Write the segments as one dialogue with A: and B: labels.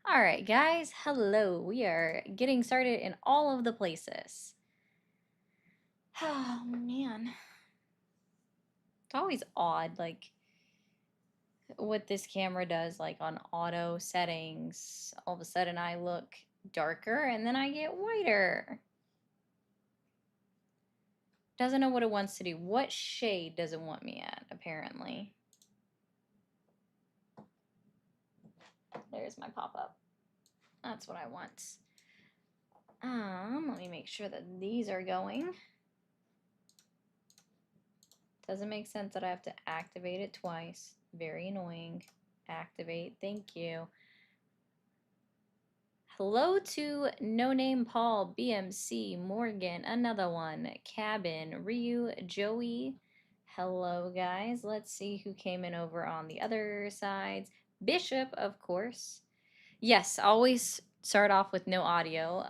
A: All right, guys, hello. We are getting started in all of the places. Oh, man. It's always odd, like, what this camera does, like, on auto settings. All of a sudden, I look darker, and then I get whiter. Doesn't know what it wants to do. What shade does it want me at, apparently? There's my pop-up. That's what I want. Let me make sure that these are going. Doesn't make sense that I have to activate it twice. Very annoying. Activate. Thank you. Hello to No Name Paul, BMC, Morgan, another one, Cabin, Ryu, Joey. Hello, guys. Let's see who came in over on the other sides. Bishop, of course. Yes, always start off with no audio.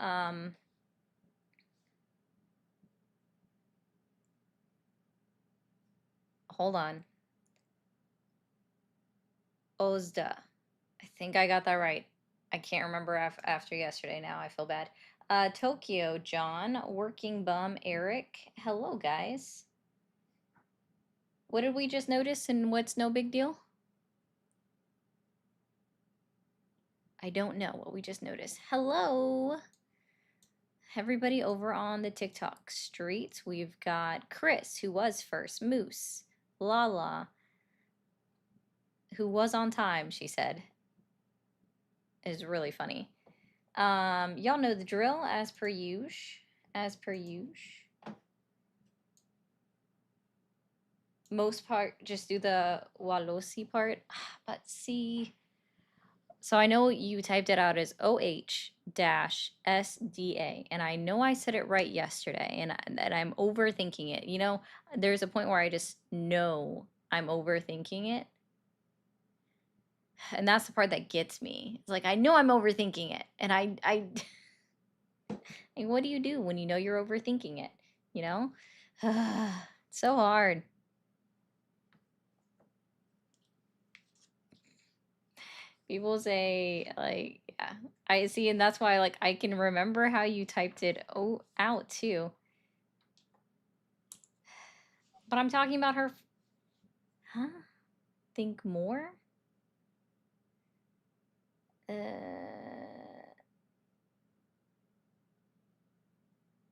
A: Hold on. Ozda. I think I got that right. I can't remember after yesterday now. I feel bad. Tokyo, John, Working Bum, Eric. Hello, guys. What did we just notice and what's no big deal? I don't know what we just noticed. Hello, everybody over on the TikTok streets. We've got Chris, who was first, Moose, Lala, who was on time, she said. Is really funny. Y'all know the drill, as per usual. As per usual. Most part, just do the Walosi part. But see, so I know you typed it out as OH-SDA, and I know I said it right yesterday, and I'm overthinking it. You know, there's a point where I just know I'm overthinking it. And that's the part that gets me. It's like, I know I'm overthinking it. And and what do you do when you know you're overthinking it? You know? It's so hard. People say, like, yeah. I see, and that's why, like, I can remember how you typed it out, too. But I'm talking about her. Huh? Think more?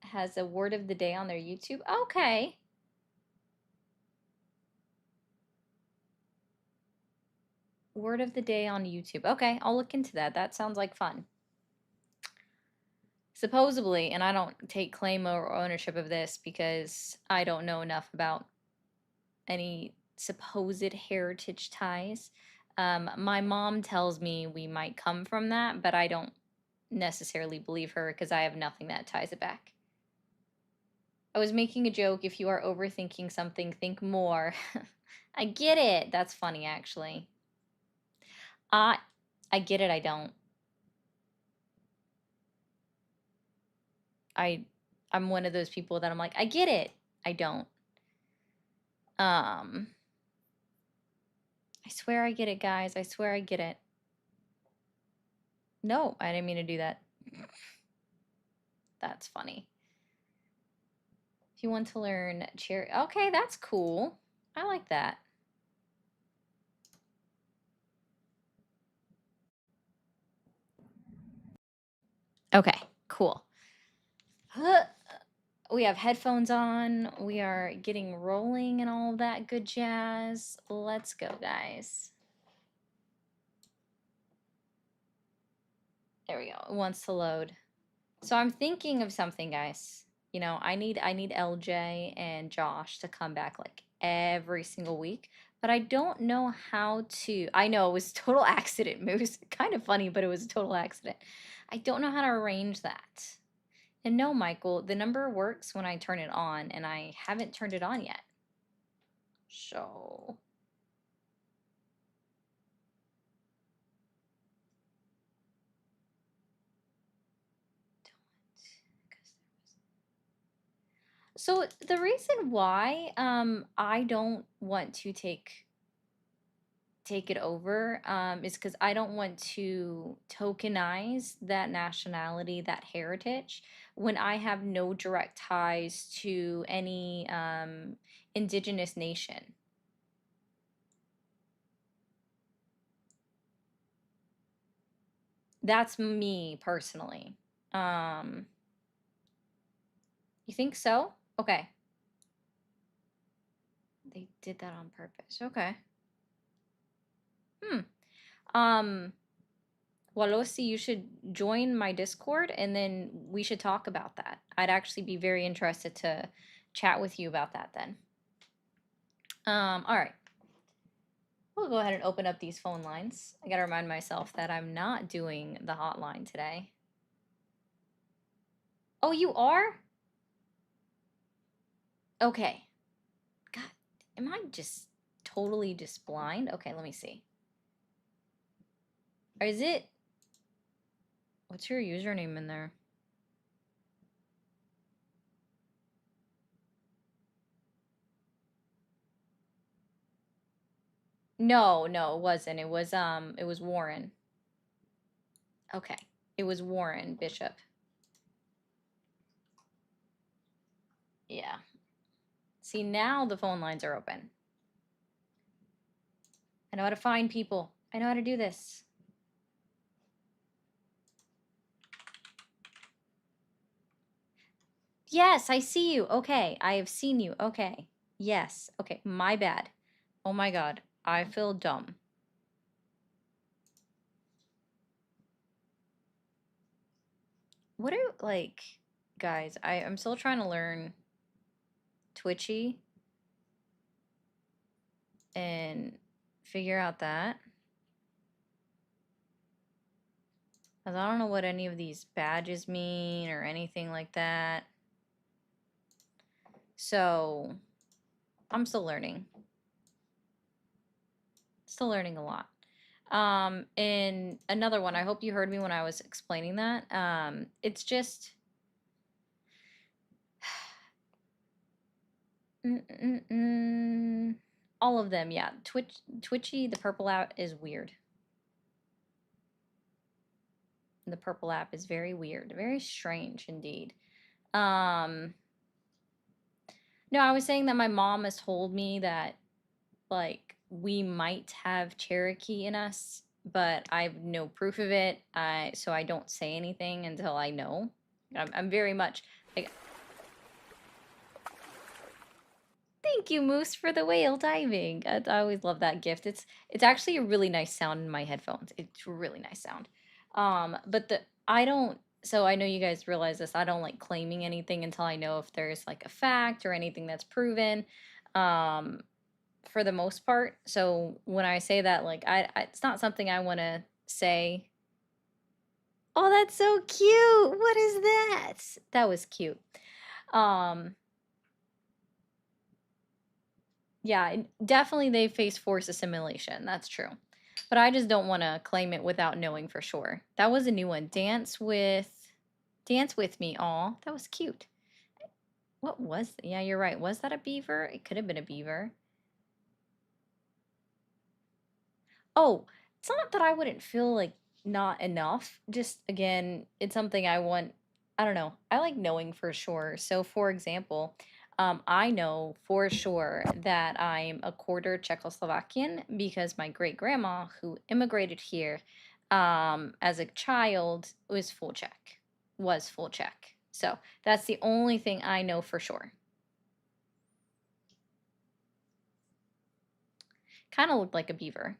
A: Has a word of the day on their YouTube. Okay. Word of the day on YouTube. Okay, I'll look into that. That sounds like fun. Supposedly, and I don't take claim or ownership of this because I don't know enough about any supposed heritage ties. My mom tells me we might come from that, but I don't necessarily believe her because I have nothing that ties it back. I was making a joke. If you are overthinking something, think more. I get it. That's funny, actually. I get it. I don't. I'm one of those people that I'm like, I get it. I don't. I swear I get it, guys. I swear I get it. No, I didn't mean to do that. That's funny. If you want to learn cherry, okay, that's cool. I like that. Okay, cool. We have headphones on. We are getting rolling and all of that good jazz. Let's go, guys. There we go. It wants to load. So I'm thinking of something, guys. You know, I need LJ and Josh to come back like every single week, but I don't know how to. I know it was a total accident, Moose. Kind of funny, but it was a total accident. I don't know how to arrange that. And no, Michael, the number works when I turn it on, and I haven't turned it on yet. So So the reason why I don't want to take take it over, is because I don't want to tokenize that nationality, that heritage, when I have no direct ties to any indigenous nation. That's me personally. You think so? Okay. They did that on purpose. Okay. Um, Walosi, you should join my Discord and then we should talk about that. I'd actually be very interested to chat with you about that then. All right. We'll go ahead and open up these phone lines. I gotta remind myself that I'm not doing the hotline today. Oh, you are? Okay. God, am I just totally just blind? Okay, let me see. Or is it... What's your username in there? No, no, it wasn't. It was Warren. Okay. It was Warren Bishop. Yeah. See, now the phone lines are open. I know how to find people. I know how to do this. Yes, I see you. Okay, I have seen you. Okay. Yes. Okay, my bad. Oh my god, I feel dumb. What are, like, guys, I'm still trying to learn Twitchy and figure out that. Because I don't know what any of these badges mean or anything like that. So, I'm still learning. Still learning a lot. And another one, I hope you heard me when I was explaining that. It's just... all of them, yeah. Twitchy, the purple app is weird. The purple app is very weird, very strange indeed. No, I was saying that my mom has told me that, like, we might have Cherokee in us, but I have no proof of it. So I don't say anything until I know. I'm very much like... Thank you, Moose, for the whale diving. I always love that gift. It's actually a really nice sound in my headphones. It's a really nice sound. But I don't... So I know you guys realize this. I don't like claiming anything until I know if there's like a fact or anything that's proven. For the most part. So when I say that, like, it's not something I want to say. Oh, that's so cute. What is that? That was cute. Yeah, definitely they face forced assimilation. That's true. But I just don't want to claim it without knowing for sure. That was a new one. Dance with me. Aw, that was cute. What was Yeah, you're right. Was that a beaver? It could have been a beaver. Oh, it's not that I wouldn't feel like not enough. Just again, it's something I want. I don't know. I like knowing for sure. So, for example, I know for sure that I'm a quarter Czechoslovakian because my great grandma, who immigrated here as a child, was full Czech. So that's the only thing I know for sure. Kind of looked like a beaver.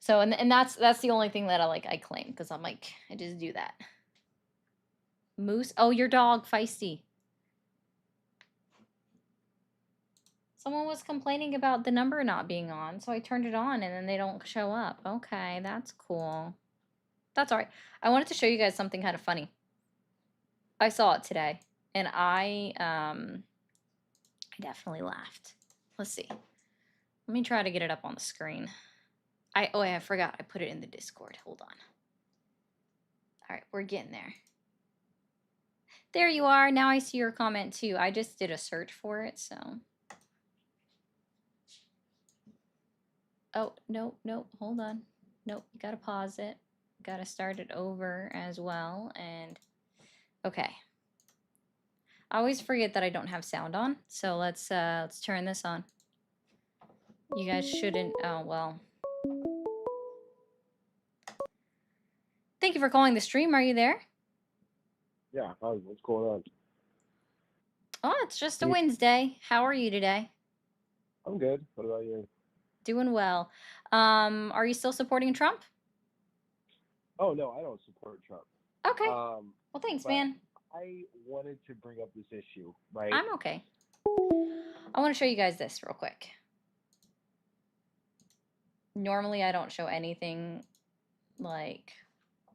A: So and that's the only thing that I claim because I'm like I just do that. Moose, oh, your dog, Feisty. Someone was complaining about the number not being on, so I turned it on and then they don't show up. Okay, that's cool. That's all right. I wanted to show you guys something kind of funny. I saw it today and I definitely laughed. Let's see. Let me try to get it up on the screen. I forgot. I put it in the Discord. Hold on. All right, we're getting there. There you are. Now I see your comment too. I just did a search for it, so. Oh, no, no, hold on. Nope, you gotta pause it. Gotta start it over as well, and okay. I always forget that I don't have sound on, so let's turn this on. You guys shouldn't, oh, well. Thank you for calling the stream, are you there?
B: Yeah, hi, what's going on?
A: Oh, it's just a Wednesday. How are you today?
B: I'm good. What about you?
A: Doing well. Are you still supporting Trump?
B: Oh, no, I don't support Trump.
A: Okay. Well, thanks, man.
B: I wanted to bring up this issue, right?
A: I'm okay. I want to show you guys this real quick. Normally, I don't show anything like,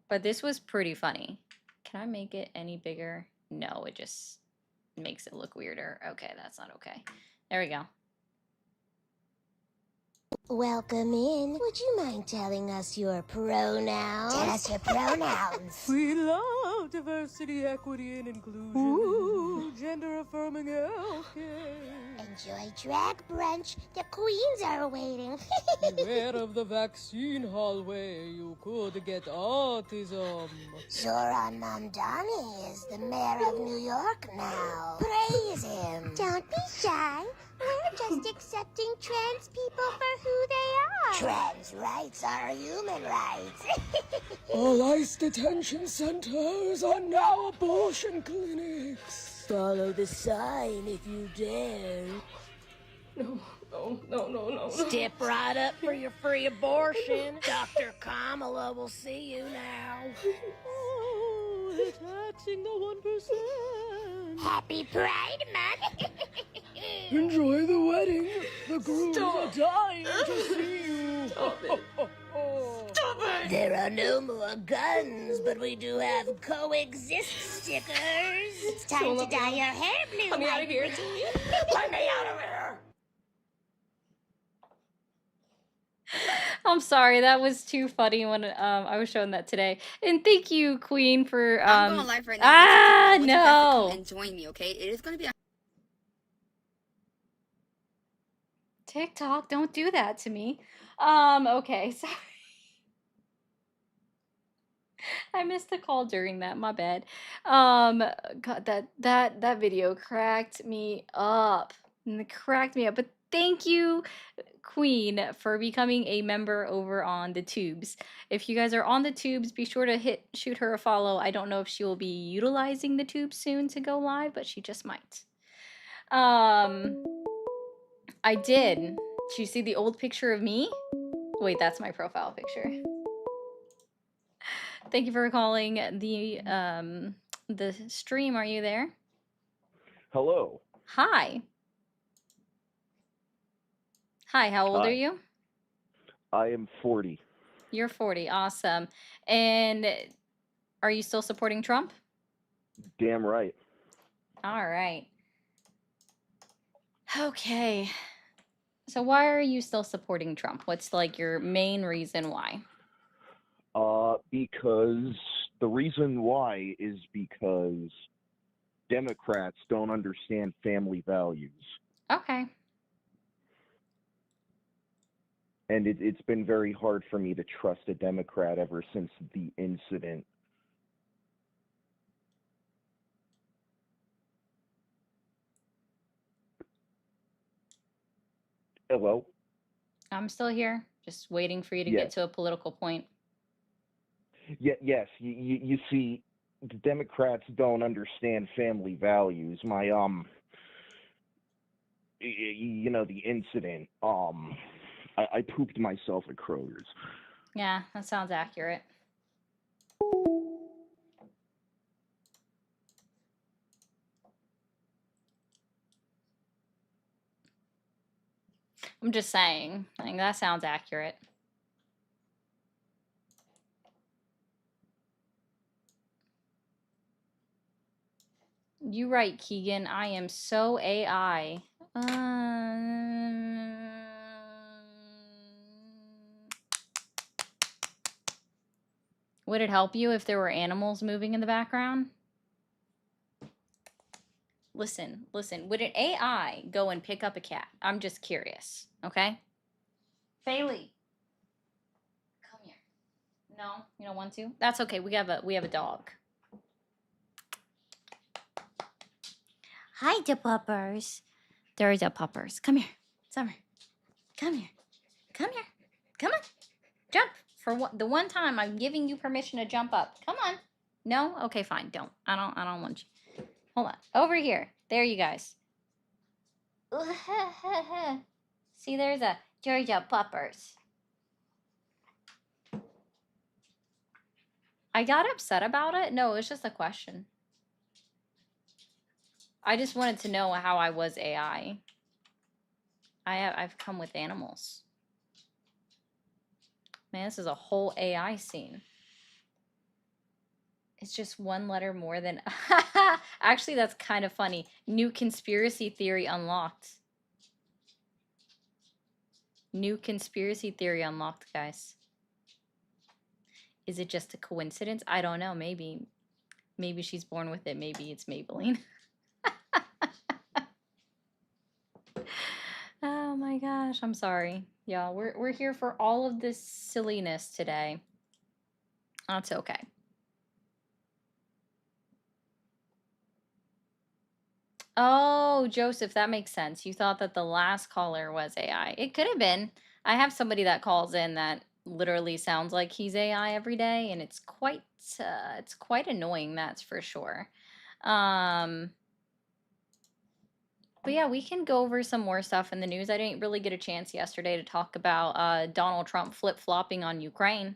A: but this was pretty funny. Can I make it any bigger? No, it just makes it look weirder. Okay, that's not okay. There we go.
C: Welcome in. Would you mind telling us your pronouns? Tell us your pronouns.
D: We love diversity, equity, and inclusion. Ooh, gender-affirming healthcare.
C: Enjoy drag brunch. The queens are waiting.
D: Beware of the vaccine hallway. You could get autism.
C: Zoran Mamdani is the mayor of New York now. Praise him. Don't be shy. We're just accepting trans people for who they are. Trans rights are human rights.
D: All ICE detention centers are now abortion clinics. Follow the sign if you dare. No.
C: Step right up for your free abortion. Dr. Kamala will see you now.
D: Oh, they're taxing the 1%.
C: Happy Pride Month.
D: Enjoy the wedding. The grooms are dying to see you. Stop it.
C: There are no more guns, but we do have coexist stickers. It's time to dye your hair blue.
D: Let me out of here.
C: Let me out of here.
A: I'm sorry, that was too funny when I was showing that today. And thank you, Queen, for
E: I'm going live right now.
A: no.
E: And join me, okay? It is going to be a
A: TikTok, don't do that to me. Okay, sorry. I missed the call during that, my bad. God, that video cracked me up. It cracked me up. But thank you, Queen, for becoming a member over on the tubes. If you guys are on the tubes, be sure to shoot her a follow. I don't know if she will be utilizing the tubes soon to go live, but she just might. I did. Did you see the old picture of me? Wait, that's my profile picture. Thank you for calling the stream. Are you there?
B: Hello.
A: Hi. Hi, how old are you?
B: I am 40.
A: You're 40. Awesome. And are you still supporting Trump?
B: Damn right.
A: All right. Okay. So why are you still supporting Trump? What's like your main reason why?
B: Because the reason why is because Democrats don't understand family values.
A: Okay.
B: And it's been very hard for me to trust a Democrat ever since the incident. Hello?
A: I'm still here, just waiting for you to get to a political point.
B: Yes, you see, the Democrats don't understand family values. My, the incident, I pooped myself at Kroger's.
A: Yeah, that sounds accurate. I'm just saying, like, that sounds accurate. You right, Keegan. I am so AI. Would it help you if there were animals moving in the background? Listen. Would an AI go and pick up a cat? I'm just curious, okay? Bailey. Come here. No, you don't want to? That's okay. We have a dog. Hi, the puppers. There's the puppers. Come here. Summer. Come here. Come here. Come on. Jump. For the one time I'm giving you permission to jump up. Come on. No? Okay, fine. Don't. I don't want you. Hold on. Over here. There you guys. See, there's a Georgia puppers. I got upset about it. No, it was just a question. I just wanted to know how I was AI. I've come with animals. Man, this is a whole AI scene. It's just one letter more than... Actually, that's kind of funny. New conspiracy theory unlocked. New conspiracy theory unlocked, guys. Is it just a coincidence? I don't know. Maybe she's born with it. Maybe it's Maybelline. Oh my gosh, I'm sorry. Yeah, we're here for all of this silliness today. That's okay. Oh, Joseph, that makes sense. You thought that the last caller was AI. It could have been. I have somebody that calls in that literally sounds like he's AI every day, and it's quite annoying, that's for sure. But yeah, we can go over some more stuff in the news. I didn't really get a chance yesterday to talk about Donald Trump flip-flopping on Ukraine.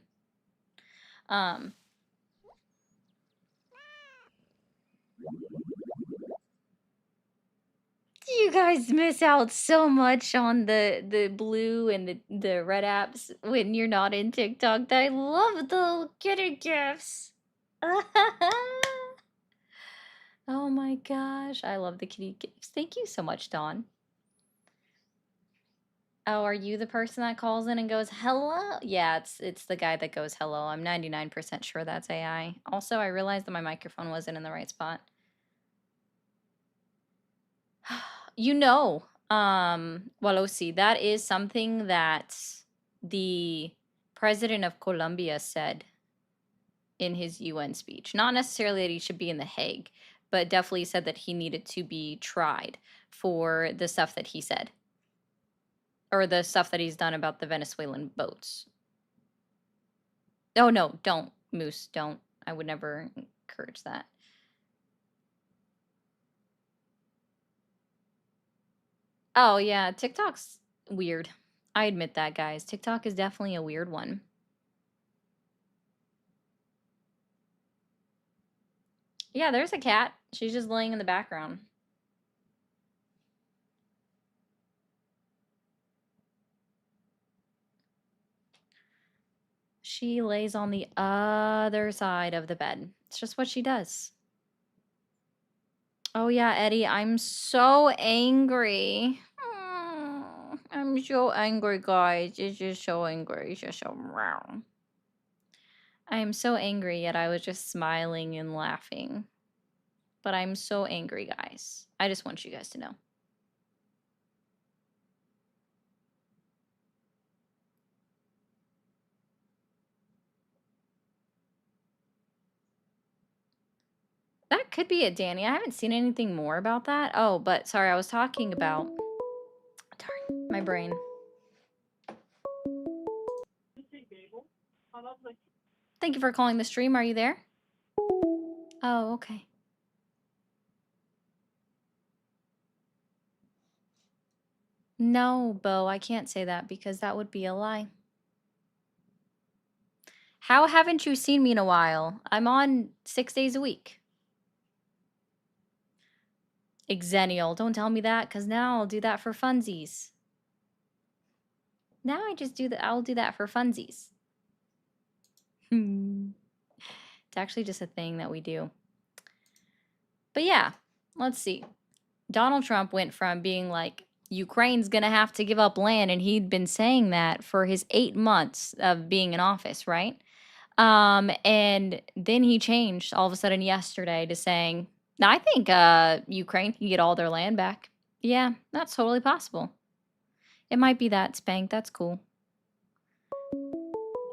A: You guys miss out so much on the blue and the red apps when you're not in TikTok. I love the kitty gifs. Oh my gosh, I love the kitty gifs. Thank you so much, Dawn. Oh, are you the person that calls in and goes, hello? Yeah, it's the guy that goes, hello. I'm 99% sure that's AI. Also, I realized that my microphone wasn't in the right spot. You know, Walosi, that is something that the president of Colombia said in his UN speech. Not necessarily that he should be in The Hague, but definitely said that he needed to be tried for the stuff that he said. Or the stuff that he's done about the Venezuelan boats. Oh, no, don't, Moose, don't. I would never encourage that. Oh, yeah, TikTok's weird. I admit that, guys. TikTok is definitely a weird one. Yeah, there's a cat. She's just laying in the background. She lays on the other side of the bed. It's just what she does. Oh yeah, Eddie, I'm so angry. I'm so angry, guys. It's just so angry. It's just so wrong. I am so angry, yet I was just smiling and laughing. But I'm so angry, guys. I just want you guys to know. That could be it, Danny. I haven't seen anything more about that. Oh, but sorry, I was talking about... Darn, my brain. Thank you for calling the stream. Are you there? Oh, okay. No, Bo, I can't say that because that would be a lie. How haven't you seen me in a while? I'm on 6 days a week. Exennial, don't tell me that, because now I'll do that for funsies. Now I just do that. I'll do that for funsies. It's actually just a thing that we do. But yeah, let's see. Donald Trump went from being like, Ukraine's going to have to give up land, and he'd been saying that for his 8 months of being in office, right? And then he changed all of a sudden yesterday to saying, I think Ukraine can get all their land back. Yeah, that's totally possible. It might be that, Spank. That's cool.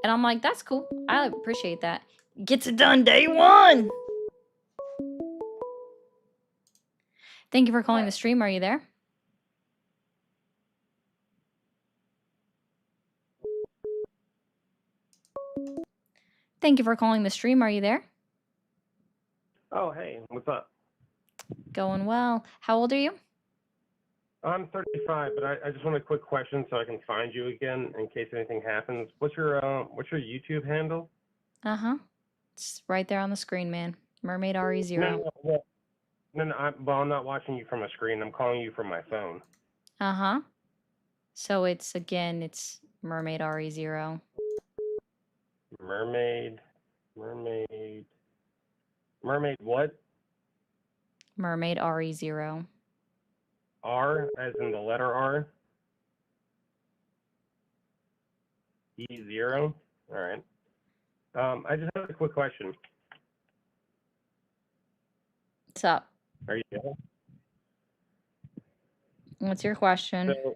A: And I'm like, that's cool. I appreciate that. Gets it done day one. Thank you for calling the stream. Are you there? Thank you for calling the stream. Are you there?
F: Oh, hey, what's up?
A: Going well. How old are you?
F: I'm 35, but I just want a quick question so I can find you again in case anything happens. What's your YouTube handle?
A: Uh-huh. It's right there on the screen, man. Mermaid RE0.
F: No, I'm not watching you from a screen. I'm calling you from my phone.
A: Uh-huh. So it's Mermaid RE0.
F: Mermaid what?
A: Mermaid RE0.
F: R as in the letter R? E0? All right. I just have a quick question.
A: What's up?
F: Are you there?
A: What's your question?
F: So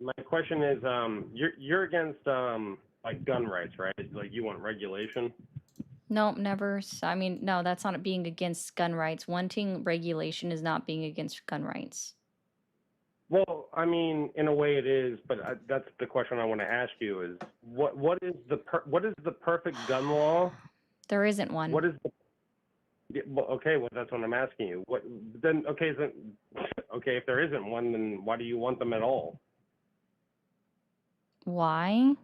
F: my question is, you're against like gun rights, right? Like you want regulation?
A: No, never. I mean, no, that's not being against gun rights. Wanting regulation is not being against gun rights.
F: Well, I mean, in a way it is, but that's the question I want to ask you: is what is the perfect gun law?
A: There isn't one.
F: What is the okay? Well, that's what I'm asking you. What then? Okay, if there isn't one, then why do you want them at all?
A: Why?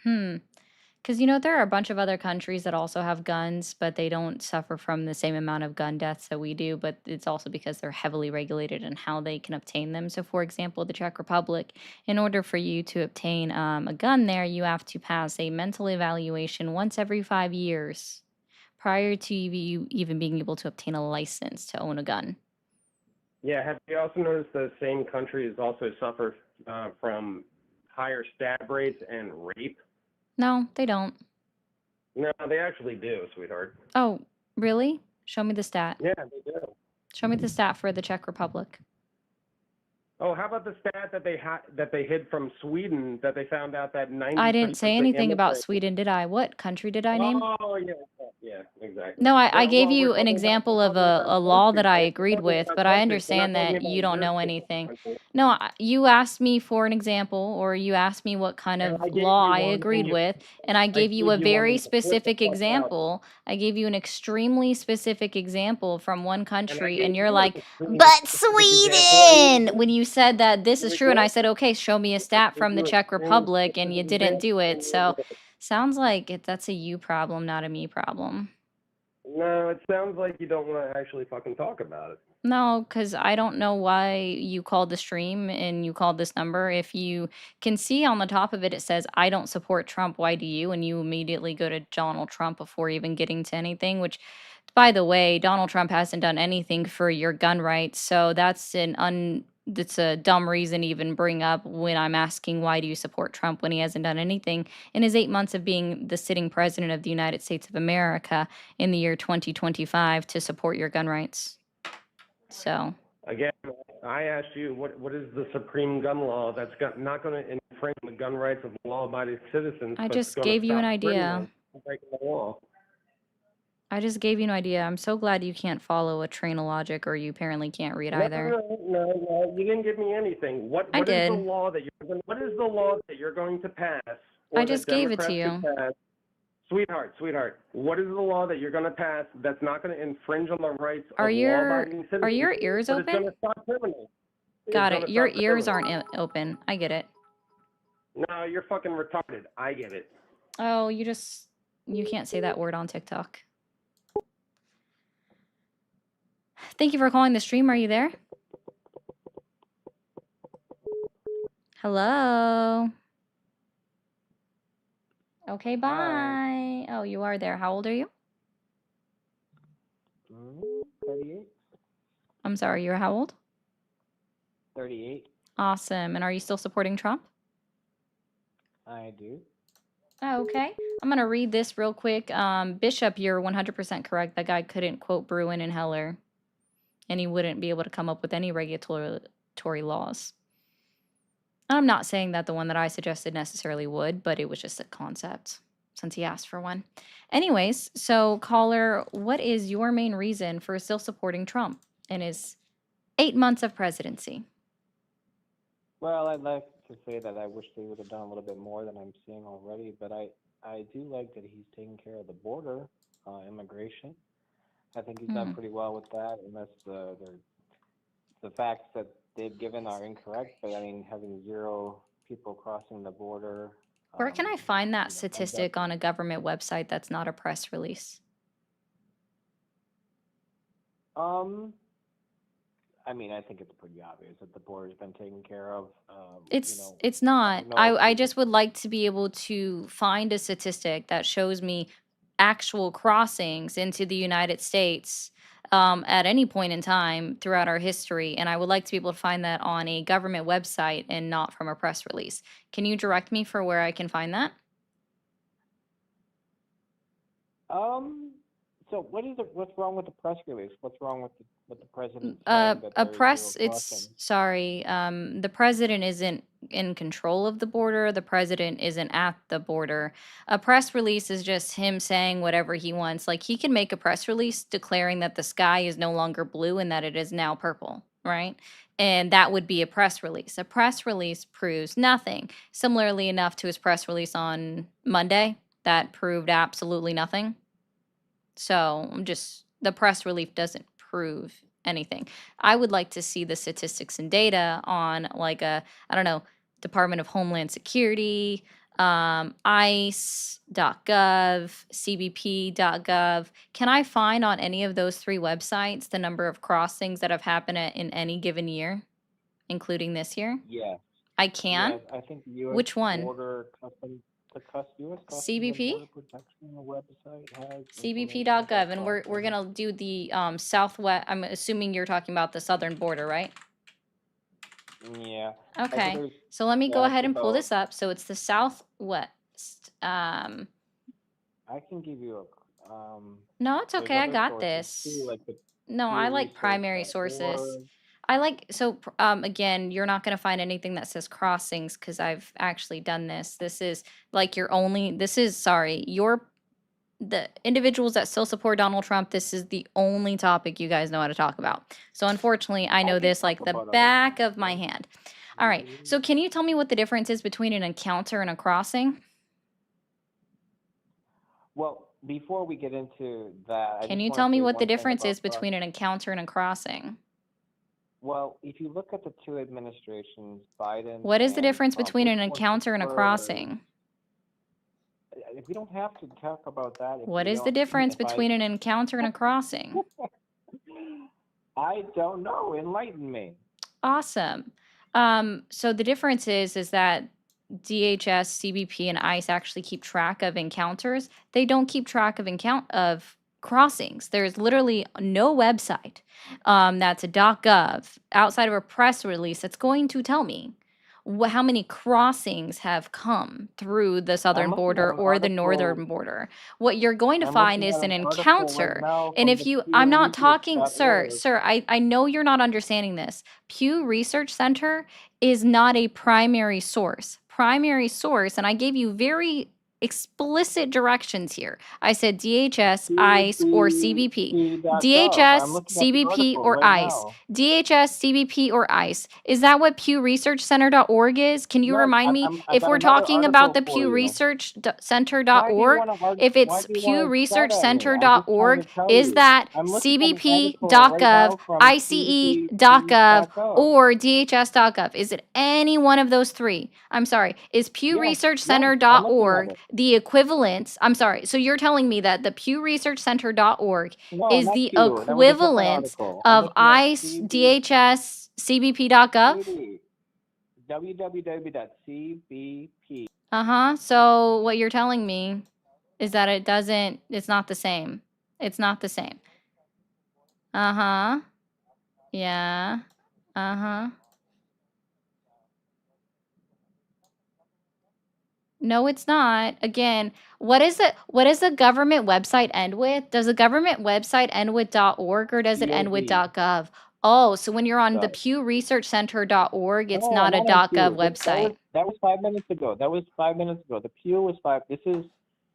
A: Because, there are a bunch of other countries that also have guns, but they don't suffer from the same amount of gun deaths that we do. But it's also because they're heavily regulated in how they can obtain them. So, for example, the Czech Republic, in order for you to obtain a gun there, you have to pass a mental evaluation once every 5 years prior to you even being able to obtain a license to own a gun.
F: Yeah. Have you also noticed the same countries also suffer from higher stab rates and rape?
A: No, they don't.
F: No, they actually do, sweetheart.
A: Oh, really? Show me the stat.
F: Yeah, they do.
A: Show me the stat for the Czech Republic.
F: Oh, how about the stat that they hid from Sweden, that they found out that 90%
A: I didn't say anything about
F: immigrants...
A: Sweden, did I? What country did I name?
F: Oh, yeah, exactly.
A: No, I gave
F: Well,
A: you an example of a law that I agreed with, but I
F: countries. We're not
A: understand
F: talking
A: that you
F: about
A: don't know
F: your
A: anything.
F: country.
A: No, you asked me for an example, or you asked me what kind
F: And
A: of
F: I gave
A: law
F: you
A: I
F: one,
A: agreed
F: and
A: with, and I gave you a
F: gave you one
A: very
F: and you flipped the
A: specific
F: fuck out.
A: example. I gave you an extremely specific example from one
F: And I
A: country,
F: gave
A: and you're
F: you
A: like,
F: an extremely
A: but
F: specific example, and
A: Sweden! When you said that this is
F: you
A: true, and I
F: ignored
A: said, okay, show me a stat from the
F: your
A: Czech
F: extremely
A: Republic, and you
F: specific
A: didn't
F: example,
A: do
F: and
A: it.
F: you
A: So,
F: ignored it.
A: sounds like that's a you problem, not a me problem.
F: No, it sounds like you don't want to actually fucking talk about it.
A: No, because I don't know why you called the stream and you called this number. If you can see on the top of it, it says, I don't support Trump. Why do you? And you immediately go to Donald Trump before even getting to anything, which, by the way, Donald Trump hasn't done anything for your gun rights. So that's that's a dumb reason to even bring up when I'm asking why do you support Trump when he hasn't done anything in his 8 months of being the sitting president of the United States of America in the year 2025 to support your gun rights. So
F: Again, I asked you what is the supreme gun law that's not going to infringe the gun rights of law-abiding citizens.
A: I
F: But
A: just
F: going to
A: gave you an
F: stop
A: idea.
F: criminals from breaking the law.
A: I just gave you an idea. I'm so glad you can't follow a train of logic, or you apparently can't read either.
F: No, you didn't give me anything. What is the law that you're going to pass?
A: I just gave it to you.
F: Sweetheart, what is the law that you're going to pass that's not going to infringe on the rights of
A: Are
F: law-abiding citizens?
A: your ears
F: but
A: open?
F: It's going to stop criminals.
A: Got it. Your ears
F: criminals.
A: aren't open. I get it.
F: No, you're fucking retarded. I get it.
A: Oh, you can't say that word on TikTok. Thank you for calling the stream. Are you there? Hello? Okay, bye. Hi. Oh, you are there. How old are you?
G: 38.
A: I'm sorry, you're how old?
G: 38.
A: Awesome. And are you still supporting Trump?
G: I do.
A: Oh, okay. I'm going to read this real quick. Bishop, you're 100% correct. That guy couldn't quote Bruin and Heller, and he wouldn't be able to come up with any regulatory laws. I'm not saying that the one that I suggested necessarily would, but it was just a concept since he asked for one. Anyways, so caller, what is your main reason for still supporting Trump in his 8 months of presidency?
G: Well, I'd like to say that I wish they would have done a little bit more than I'm seeing already, but I do like that he's taking care of the border, immigration. I think he's done pretty well with that, unless the facts that they've given are incorrect. But I mean, having zero people crossing the border,
A: Where can I find that
G: you know,
A: statistic on a government website that's not a press release?
G: I mean, I think it's pretty obvious that the border's been taken care of.
A: It's not.
G: don't know if
A: I just would like to be able to find a statistic that shows me actual crossings into the United States at any point in time throughout our history, and I would like to be able to find that on a government website and not from a press release. Can you direct me for where I can find that?
G: So what's wrong with the press release? What's wrong with the president
A: Uh,
G: saying that
A: a
G: there's
A: press,
G: zero crossing?
A: sorry, the president isn't in control of the border. The president isn't at the border. A press release is just him saying whatever he wants. Like, he can make a press release declaring that the sky is no longer blue and that it is now purple, right? And that would be a press release. A press release proves nothing. Similarly enough to his press release on Monday, that proved absolutely nothing. So the press relief doesn't prove anything. I would like to see the statistics and data on like I don't know, Department of Homeland Security, ICE.gov, CBP.gov. Can I find on any of those 3 websites the number of crossings that have happened in any given year, including this year?
G: Yes.
A: I can?
G: Yes, I think the U.S.
A: Which one?
G: Border Customs, U.S. Customs and
A: CBP?
G: Border Protection website has information
A: CBP.gov,
G: about
A: and we're
G: crossing.
A: gonna do the southwest. I'm assuming you're talking about the southern border, right?
G: Yeah.
A: Okay,
G: there's
A: so let me go ahead and pull
G: about,
A: this up. So it's the southwest.
G: I can give you
A: No, it's
G: there's
A: okay. I
G: other
A: got
G: sources too,
A: this.
G: like the
A: No, I like primary sources.
G: pewresearch.org.
A: I like, so again, you're not going to find anything that says crossings because I've actually done this. This is like the individuals that still support Donald Trump, this is the only topic you guys know how to talk about. So unfortunately, I know
G: can
A: this
G: talk
A: like the
G: about other
A: back
G: things,
A: of my
G: though.
A: hand. All right, so can you tell me what the difference is between an encounter and a crossing?
G: Well, before we get into that, I
A: Can
G: just
A: you
G: want
A: tell
G: to
A: me
G: say
A: what the
G: one thing
A: difference
G: about
A: is between an encounter and a crossing?
G: Well, if you look at the 2 administrations, Biden
A: What is the
G: and
A: difference
G: Trump,
A: between
G: which
A: an
G: one
A: encounter and a
G: prefers?
A: crossing?
G: If we don't have to talk about that,
A: What is the difference between an encounter and a crossing?
G: I don't know. Enlighten me.
A: Awesome. So the difference is that DHS, CBP, and ICE actually keep track of encounters. They don't keep track of crossings. There's literally no website that's a .gov outside of a press release that's going to tell me how many crossings have come through the
G: I'm
A: southern
G: looking at
A: border
G: an
A: or the northern
G: article.
A: border. What you're going to
G: I'm
A: find
G: looking
A: is
G: at
A: an
G: an article right
A: encounter.
G: now
A: And
G: from
A: if
G: the
A: you, I'm not talking, sir,
G: pewresearch.org.
A: I know you're not understanding this. Pew Research Center is not a primary source. Primary source, and I gave you very explicit directions here. I said DHS, ICE, or CBP.
G: CBP.gov. I'm
A: DHS,
G: looking at the
A: CBP,
G: article
A: or
G: right
A: ICE.
G: now.
A: DHS, CBP, or ICE. Is that what PewResearchCenter.org is? Can you
G: Yes,
A: remind me
G: I've
A: if
G: got
A: we're
G: another
A: talking about
G: article
A: the
G: for you. Why do you
A: PewResearchCenter.org?
G: want to
A: If
G: Why
A: it's
G: do you want to shout at me? I'm just trying to
A: PewResearchCenter.org,
G: tell
A: is
G: you.
A: that
G: I'm looking at an article right
A: CBP.gov,
G: now from
A: ICE.gov,
G: CBP.gov.
A: or DHS.gov? Is it any one of those 3? I'm sorry. Is
G: Yes, I'm looking at
A: PewResearchCenter.org
G: it.
A: the equivalent? I'm sorry. So you're telling me that the PewResearchCenter.org
G: No,
A: is
G: not
A: the
G: Q. That was a different
A: equivalent
G: article. I'm
A: of
G: looking at
A: ICE, DHS, CBP.gov?
G: www.cbp.
A: So what you're telling me is that it's not the same. It's not the same. Yeah. No, it's not. Again, what does a government website end with? Does a government website end with .org or does it end with
G: .gov.
A: .gov? Oh, so when you're on the
G: So
A: pewresearchcenter.org, it's
G: no,
A: not a
G: not on
A: .gov
G: Pew.
A: website.
G: That was 5 minutes ago. That was 5 minutes ago. The Pew was five. This is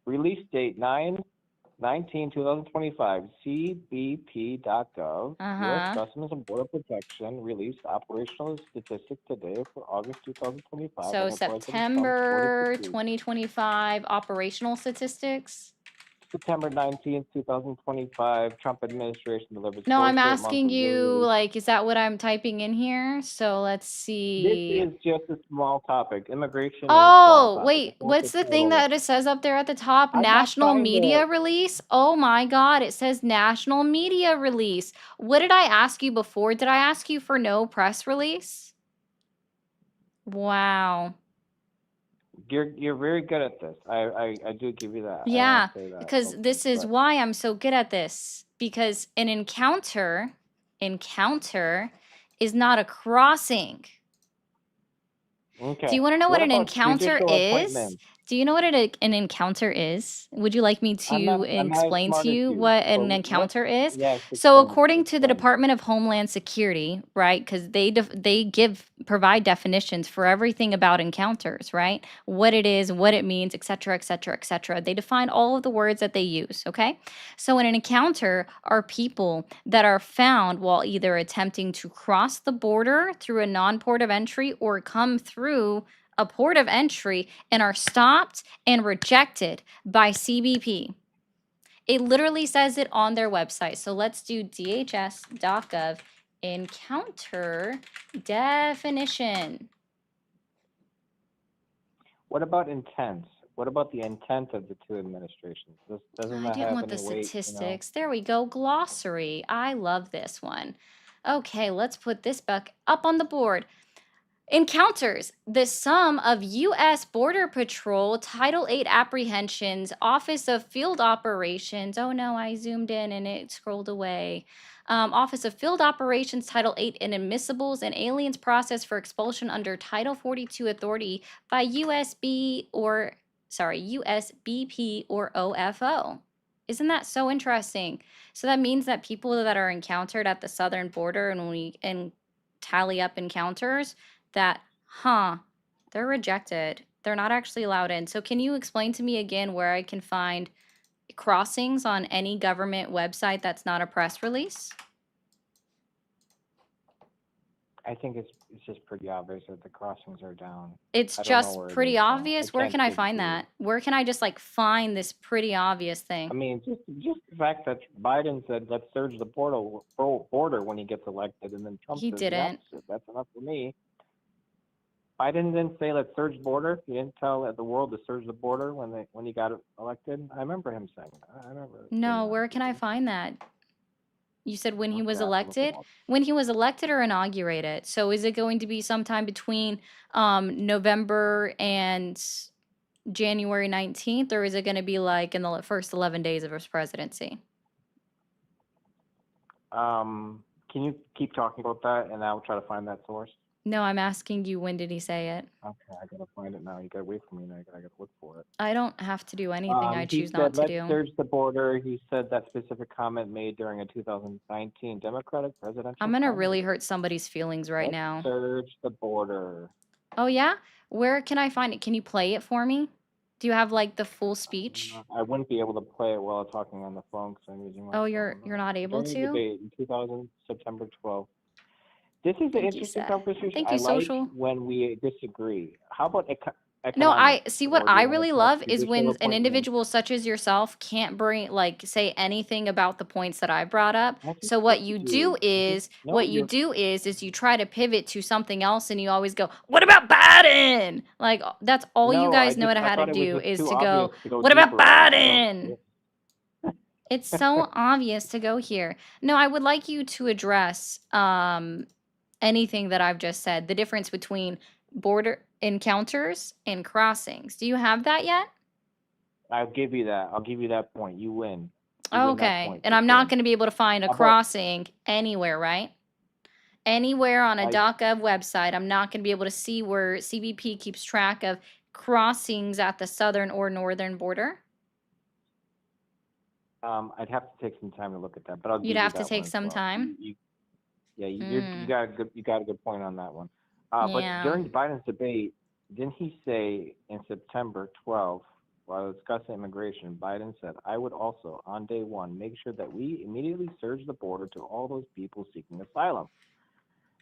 G: release date 9/19/2025. CBP.gov. U.S.
A: Uh-huh.
G: Customs and Border Protection released operational statistics today for August 2025
A: So
G: and the President Trump's border
A: September
G: security.
A: 2025 operational statistics.
G: September 19th, 2025, Trump administration delivers
A: No,
G: fourth
A: I'm
G: straight month
A: asking
G: of
A: you,
G: release.
A: like, is that what I'm typing in here? So let's
G: This
A: see.
G: is just a small topic. Immigration is a small
A: Oh,
G: topic.
A: wait,
G: It's not the
A: what's the thing
G: title.
A: that it says up there at the top?
G: I'm not
A: National
G: trying
A: media
G: to.
A: release? Oh my God, it says national media release. What did I ask you before? Did I ask you for no press release? Wow.
G: You're very good at this. I do give you that. I
A: Yeah,
G: want to say that
A: because
G: real quick.
A: this is
G: But
A: why I'm so good at this. Because an encounter is not a crossing. Do
G: okay.
A: you want to know what
G: What
A: an
G: about
A: encounter
G: judicial
A: is?
G: appointments?
A: Do you know what an encounter is? Would you like me to
G: I'm not as
A: explain to
G: smart as
A: you
G: you.
A: what
G: But
A: an
G: what?
A: encounter is?
G: Yes,
A: So,
G: explain.
A: according to the
G: Explain.
A: Department of Homeland Security, right? Because they provide definitions for everything about encounters, right? What it is, what it means, et cetera, et cetera, et cetera. They define all of the words that they use. Okay, so an encounter are people that are found while either attempting to cross the border through a non-port of entry or come through a port of entry and are stopped and rejected by CBP. It literally says it on their website. So let's do dhs.gov encounter definition.
G: What about intent? What about the intent of the two administrations? Doesn't
A: I
G: that
A: didn't
G: have
A: want the
G: any weight?
A: statistics. There we go. Glossary. I love this one. Okay, let's put this back up on the board. Encounters, the sum of U.S. Border Patrol Title 8 apprehensions, Office of Field Operations. Oh no, I zoomed in and it scrolled away. Office of Field Operations Title 8 inadmissibles and aliens processed for expulsion under Title 42 authority by USBP or OFO. Isn't that so interesting? So that means that people that are encountered at the southern border and we tally up encounters, that, they're rejected. They're not actually allowed in. So can you explain to me again where I can find crossings on any government website that's not a press release?
G: I think it's just pretty obvious that the crossings are down.
A: It's
G: I don't know
A: just
G: where it
A: pretty
G: is, though.
A: obvious. Where
G: can't
A: can I
G: give it
A: find
G: to you.
A: that? Where can I just like find this pretty obvious thing?
G: I mean, just the fact that Biden said let's surge the border when he gets elected, and then Trump
A: He
G: says
A: didn't.
G: the opposite. That's enough for me. Biden didn't say let's surge the border. He didn't tell the world to surge the border when he got elected. I remember him saying that. I remember.
A: No, where can I find that? You said when he was
G: Okay, I have to look it
A: elected?
G: up.
A: When he was elected or inaugurated? So is it going to be sometime between November and January 19th, or is it going to be like in the first 11 days of his presidency?
G: Can you keep talking about that, and I'll try to find that source?
A: No, I'm asking you, when did he say it?
G: Okay, I gotta find it now. You gotta wait for me now. I gotta look for it.
A: I don't have to do anything I
G: He
A: choose
G: said,
A: not to
G: let's
A: do.
G: surge the border. He said that specific comment made during a 2019 Democratic presidential
A: I'm going to really
G: primary.
A: hurt somebody's feelings right
G: Let's
A: now.
G: surge the border.
A: Oh, yeah? Where can I find it? Can you play it for me? Do you have like the full speech?
G: I wouldn't be able to play it while talking on the phone because I'm using my
A: Oh,
G: phone.
A: you're not able
G: During the
A: to?
G: debate in 2000, September 12th. This is an
A: Thank you,
G: interesting
A: Seth.
G: conversation.
A: Thank
G: I
A: you,
G: like
A: social.
G: when we disagree. How about
A: No, I
G: economics?
A: see what
G: Or do
A: I
G: you want
A: really
G: to talk
A: love is
G: judicial
A: when an
G: appointments?
A: individual such as yourself can't bring say anything about the points that I brought up.
G: That's
A: So
G: what
A: what you do is
G: No,
A: you try to pivot to something else and you always go, "What about Biden?" Like that's all you
G: No,
A: guys know
G: I
A: how to
G: thought it was
A: do
G: just
A: is
G: too
A: to
G: obvious
A: go,
G: to go
A: "What about
G: deeper on. I
A: Biden?" It's so obvious to go here. No, I would like you to address anything that I've just said, the difference between border encounters and crossings. Do you have that yet?
G: I'll give you that. I'll give you that point. You win. You win that
A: Okay.
G: point
A: And
G: for
A: I'm not
G: sure.
A: going to be able to find a
G: How about
A: crossing anywhere, right? Anywhere on a
G: I
A: .gov website, I'm not going to be able to see where CBP keeps track of crossings at the southern or northern border.
G: I'd have to take some time to look at that, but I'll
A: You'd
G: give you
A: have to
G: that one
A: take
G: as
A: some
G: well.
A: time.
G: Yeah, you
A: Mm,
G: got a good point on that one. But
A: yeah.
G: during Biden's debate, didn't he say in September 12th, while discussing immigration, Biden said, "I would also, on day one, make sure that we immediately surge the border to all those people seeking asylum.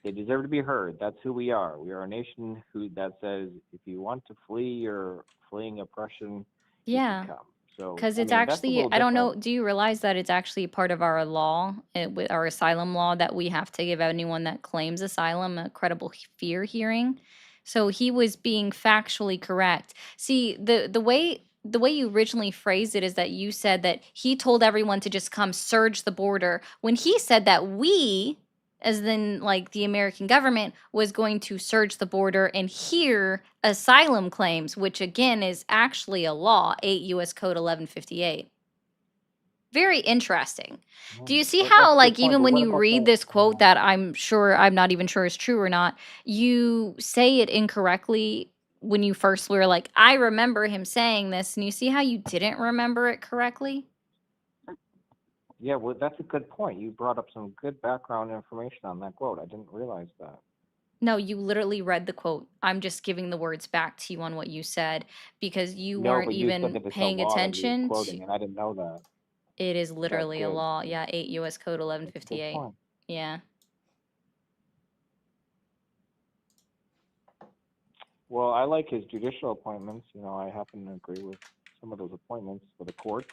G: They deserve to be heard. That's who we are. We are a nation that says if you want to flee or fleeing oppression, you can
A: Yeah.
G: come." So,
A: Because
G: I
A: it's
G: mean, that's a
A: actually,
G: little
A: I don't
G: different.
A: know, do you realize that it's actually part of our law, with our asylum law, that we have to give anyone that claims asylum a credible fear hearing? So he was being factually correct. See, the way you originally phrased it is that you said that he told everyone to just come surge the border, when he said that we, as in like the American government, was going to surge the border and hear asylum claims, which again is actually a law, 8 US Code 1158. Very interesting. Do you see
G: That's
A: how,
G: a good
A: like,
G: point.
A: even
G: But
A: when
G: what
A: you
G: about
A: read
G: the?
A: this quote that I'm not even sure is true or not, you say it incorrectly when you first were like, I remember him saying this, and you see how you didn't remember it correctly?
G: Yeah, well, that's a good point. You brought up some good background information on that quote. I didn't realize that.
A: No, you literally read the quote. I'm just giving the words back to you on what you said because you
G: No,
A: weren't
G: but you said
A: even
G: that it's a
A: paying
G: law that he was
A: attention to.
G: quoting, and I didn't know that.
A: It is
G: So that's
A: literally a
G: good.
A: law. Yeah, 8 US Code
G: That's a good
A: 1158.
G: point.
A: Yeah.
G: Well, I like his judicial appointments. I happen to agree with some of those appointments for the courts.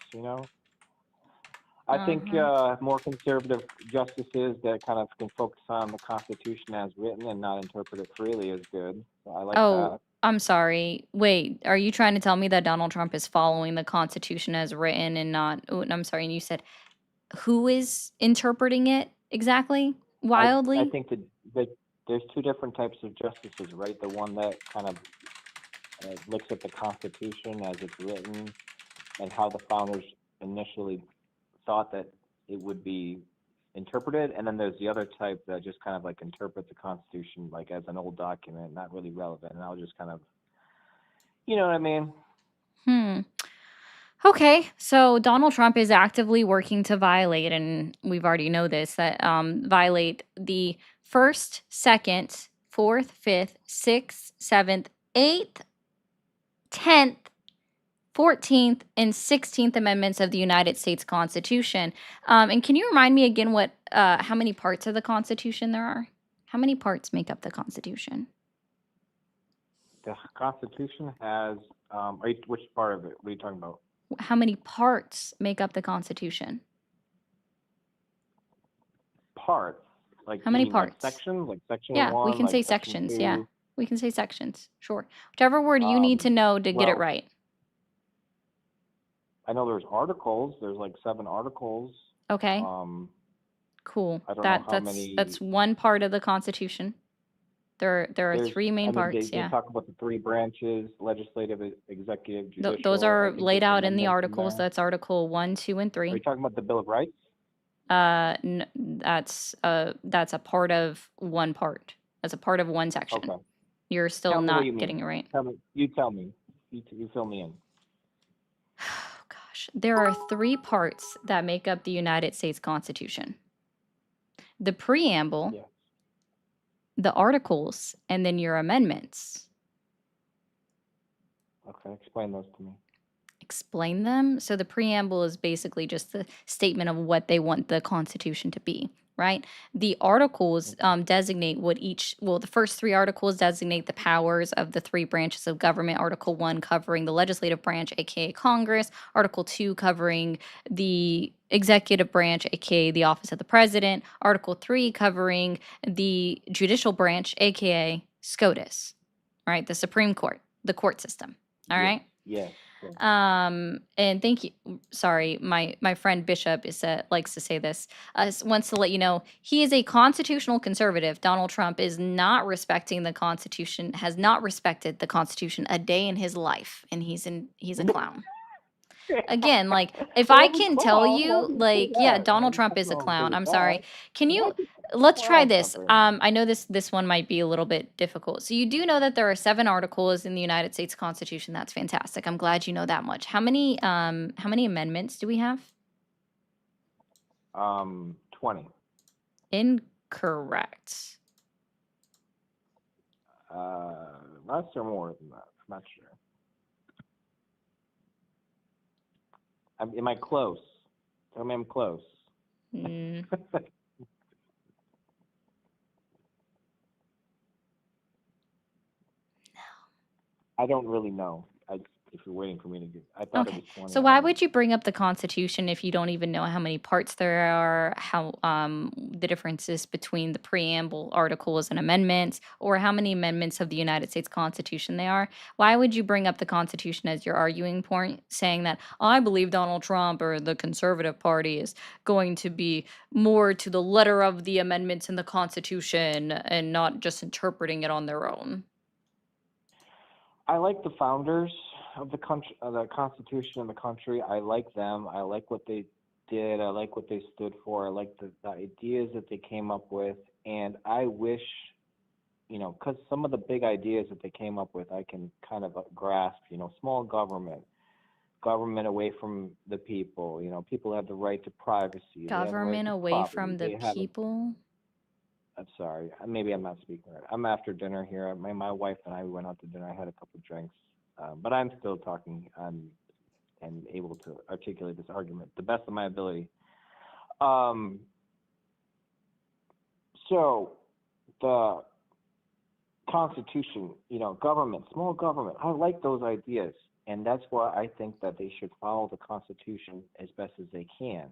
G: I think
A: Uh-huh.
G: more conservative justices that kind of can focus on the Constitution as written and not interpret it freely is good. So I like
A: Oh,
G: that.
A: I'm sorry. Wait, are you trying to tell me that Donald Trump is following the Constitution as written and not, oh, I'm sorry, and you said who is interpreting it exactly?
G: I
A: Wildly?
G: think that there's two different types of justices, right? The one that kind of looks at the Constitution as it's written and how the founders initially thought that it would be interpreted, and then there's the other type that just kind of like interprets the Constitution like as an old document, not really relevant, and I'll just kind of, you know what I mean?
A: Hmm. Okay, so Donald Trump is actively working to violate, and we've already know this, that violate the first, second, fourth, fifth, sixth, seventh, eighth, 10th, 14th, and 16th Amendments of the United States Constitution. And can you remind me again how many parts of the Constitution there are? How many parts make up the Constitution?
G: The Constitution has, which part of it? What are you talking about?
A: How many parts make up the Constitution?
G: Parts? Like,
A: How
G: you
A: many
G: mean like
A: parts?
G: sections? Like section
A: Yeah, we
G: one,
A: can
G: like
A: say
G: section
A: sections. Yeah,
G: two?
A: we can say sections. Sure. Whichever word you need to know to get it
G: Well,
A: right.
G: I know there's articles. There's like 7 articles.
A: Okay,
G: Um,
A: cool.
G: I don't know
A: That
G: how
A: that's
G: many.
A: one part of the Constitution. There are
G: There's,
A: 3
G: I
A: main
G: mean,
A: parts.
G: they
A: Yeah.
G: talk about the 3 branches: legislative, executive,
A: Those
G: judicial. I
A: are
G: think
A: laid
G: there's
A: out in the
G: amendments in
A: articles.
G: there.
A: That's Article 1, 2, and
G: Are
A: 3.
G: you talking about the Bill of Rights?
A: That's a part of one part. That's a part of one section.
G: Okay.
A: You're still
G: Tell me what you
A: not
G: mean.
A: getting it right.
G: Tell me. You tell me. You fill me in.
A: Oh gosh, there are 3 parts that make up the United States Constitution: the preamble,
G: Yeah.
A: the articles, and then your amendments.
G: Okay. Explain those to me.
A: Explain them. So the preamble is basically just the statement of what they want the Constitution to be, right? The articles designate the first 3 articles designate the powers of the 3 branches of government. Article 1 covering the legislative branch, aka Congress. Article 2 covering the executive branch, aka the office of the president. Article 3 covering the judicial branch, aka SCOTUS, right? The Supreme Court, the court system. All
G: Yeah.
A: right.
G: Yes. Yes.
A: And thank you. Sorry, my friend Bishop likes to say this. Wants to let you know he is a constitutional conservative. Donald Trump is not respecting the Constitution. Has not respected the Constitution a day in his life, and he's a clown. Again, like if
G: Well,
A: I
G: as a
A: can tell
G: clown, why
A: you,
G: do you say
A: like, yeah,
G: that?
A: Donald
G: I
A: Trump
G: don't
A: is a
G: know if
A: clown.
G: it's
A: I'm sorry.
G: that.
A: Can
G: Why
A: you
G: do you
A: let's try
G: clown's not
A: this.
G: very nice.
A: I know this one might be a little bit difficult. So you do know that there are 7 articles in the United States Constitution. That's fantastic. I'm glad you know that much. How many amendments do we have?
G: 20.
A: Incorrect. correct?
G: Less or more than that? I'm not sure. Am I close? Tell me I'm close.
A: Mm,
G: I don't really know. If you're waiting for me to give, I thought it
A: okay.
G: was 20.
A: So why would you bring up the Constitution if you don't even know how many parts there are, how the differences between the preamble, articles, and amendments, or how many amendments of the United States Constitution there are? Why would you bring up the Constitution as your arguing point, saying that I believe Donald Trump or the Conservative Party is going to be more to the letter of the amendments in the Constitution and not just interpreting it on their own?
G: I like the founders of the country, the Constitution of the country. I like them. I like what they did. I like what they stood for. I like the ideas that they came up with. And I wish, because some of the big ideas that they came up with, I can kind of grasp. Small government, government away from the people. People have the right to privacy. They have the right
A: Government
G: to
A: away
G: property.
A: from the
G: They have a
A: people?
G: I'm sorry. Maybe I'm not speaking right. I'm after dinner here. My wife and I went out to dinner. I had a couple of drinks, but I'm still talking and able to articulate this argument the best of my ability. So the Constitution, government, small government. I like those ideas, and that's why I think that they should follow the Constitution as best as they can.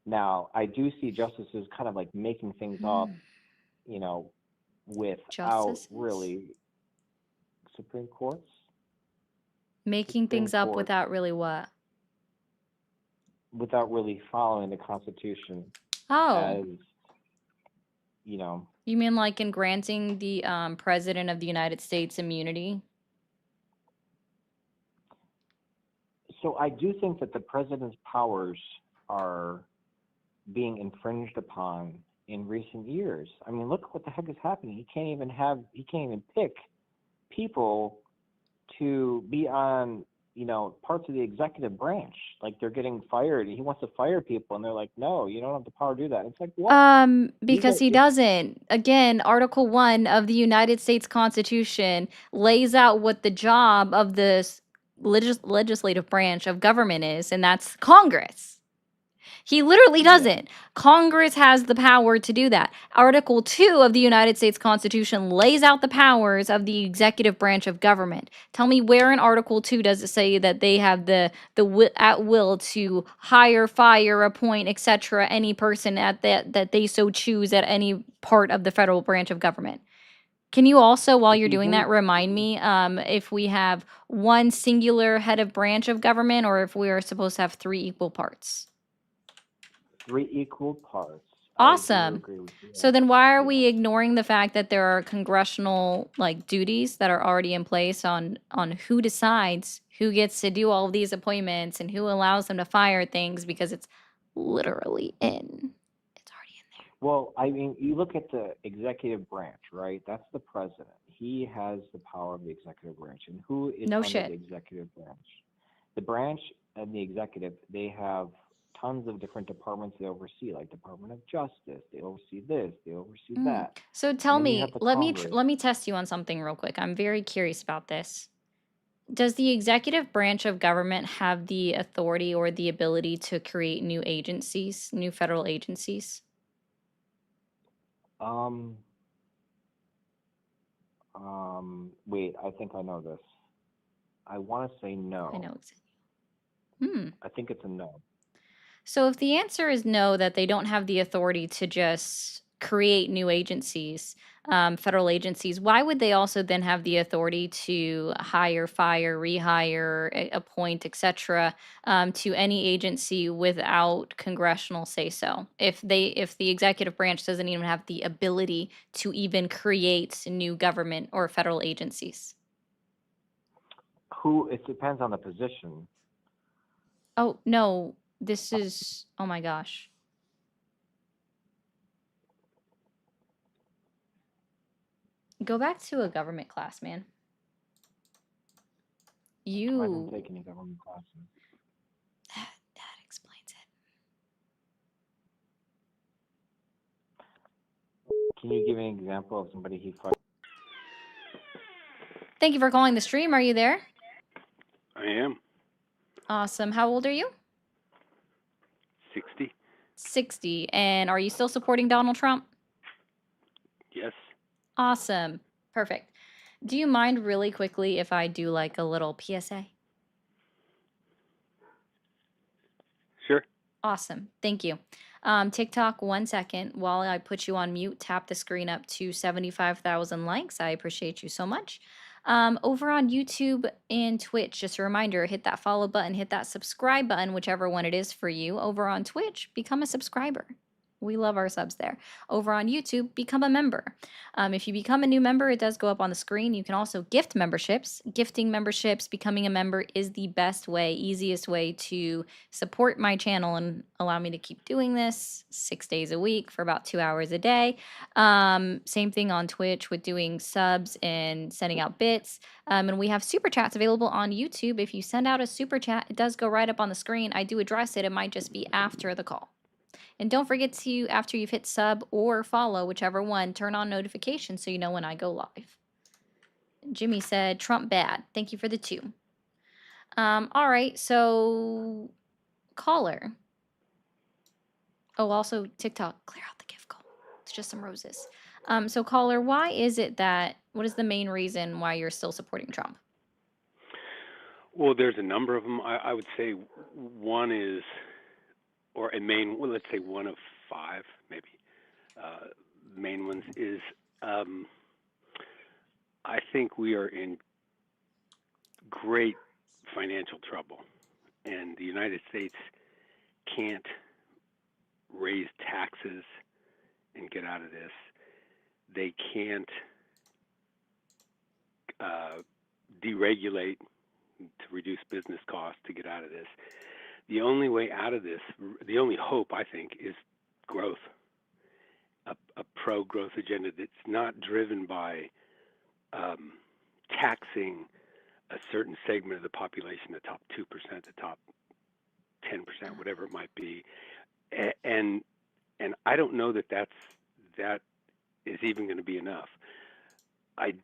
G: Now, I do see justices kind of like making things up, without
A: Justices?
G: really Supreme Courts,
A: Making
G: Supreme
A: things up
G: Court,
A: without really what?
G: without really following the Constitution
A: Oh,
G: as, you know.
A: you mean like in granting the President of the United States immunity?
G: So I do think that the president's powers are being infringed upon in recent years. I mean, look what the heck is happening. He can't even pick people to be on, parts of the executive branch. Like they're getting fired. He wants to fire people, and they're like, "No, you don't have the power to do that." It's like, what?
A: Because he doesn't. Again, Article 1 of the United States Constitution lays out what the job of this legislative branch of government is, and that's Congress. He literally doesn't. Congress has the power to do that. Article 2 of the United States Constitution lays out the powers of the executive branch of government. Tell me where in Article 2 does it say that they have the at will to hire, fire, appoint, etc. any person at that they so choose at any part of the federal branch of government. Can you also, while you're doing that, remind me if we have one singular head of branch of government or if we are supposed to have 3 equal parts?
G: 3 equal parts.
A: Awesome.
G: I do agree with you.
A: So then why are we ignoring the fact that there are congressional duties that are already in place on who decides who gets to do all of these appointments and who allows them to fire things, because it's literally in. It's already in there.
G: Well, I mean, you look at the executive branch, right? That's the president. He has the power of the executive branch. And who is
A: No
G: under
A: shit.
G: the executive branch? The branch and the executive, they have tons of different departments they oversee, like Department of Justice. They oversee this, they oversee that.
A: So tell
G: And then you
A: me,
G: have the
A: let
G: Congress.
A: me test you on something real quick. I'm very curious about this. Does the executive branch of government have the authority or the ability to create new agencies, new federal agencies?
G: Wait, I think I know this. I want to say no.
A: I know exactly.
G: I think it's a no.
A: So if the answer is no, that they don't have the authority to just create new agencies, federal agencies, why would they also then have the authority to hire, fire, rehire, appoint, etc., to any agency without congressional say so? If the executive branch doesn't even have the ability to even create new government or federal agencies.
G: It depends on the position.
A: Oh no, this is, oh my gosh. Go back to a government class, man.
G: I didn't take any government classes.
A: That explains it.
G: Can you give an example of somebody he fucked?
A: Thank you for calling the stream. Are you there?
H: I am.
A: Awesome. How old are you?
H: 60.
A: 60. And are you still supporting Donald Trump?
H: Yes.
A: Awesome. Perfect. Do you mind really quickly if I do like a little PSA?
H: Sure.
A: Awesome. Thank you. TikTok, 1 second. While I put you on mute, tap the screen up to 75,000 likes. I appreciate you so much. Over on YouTube and Twitch, just a reminder, hit that follow button, hit that subscribe button, whichever one it is for you. Over on Twitch, become a subscriber. We love our subs there. Over on YouTube, become a member. If you become a new member, it does go up on the screen. You can also gift memberships. Gifting memberships, becoming a member is the best way, easiest way to support my channel and allow me to keep doing this 6 days a week for about 2 hours a day. Same thing on Twitch with doing subs and sending out bits. And we have super chats available on YouTube. If you send out a super chat, it does go right up on the screen. I do address it. It might just be after the call. And don't forget to, after you've hit sub or follow, whichever one, turn on notifications so you know when I go live. Jimmy said, Trump bad. Thank you for the 2. All right, so caller. Oh, also TikTok, clear out the gift goal. It's just some roses. So caller, why is it that, what is the main reason why you're still supporting Trump?
H: Well, there's a number of them. I would say one is, or a main, well, let's say one of 5, maybe. Main ones is, I think we are in great financial trouble, and the United States can't raise taxes and get out of this. They can't deregulate to reduce business costs to get out of this. The only way out of this, the only hope, I think, is growth, a pro-growth agenda that's not driven by taxing a certain segment of the population, the top 2%, the top 10%, whatever it might be. And I don't know that that is even going to be enough. I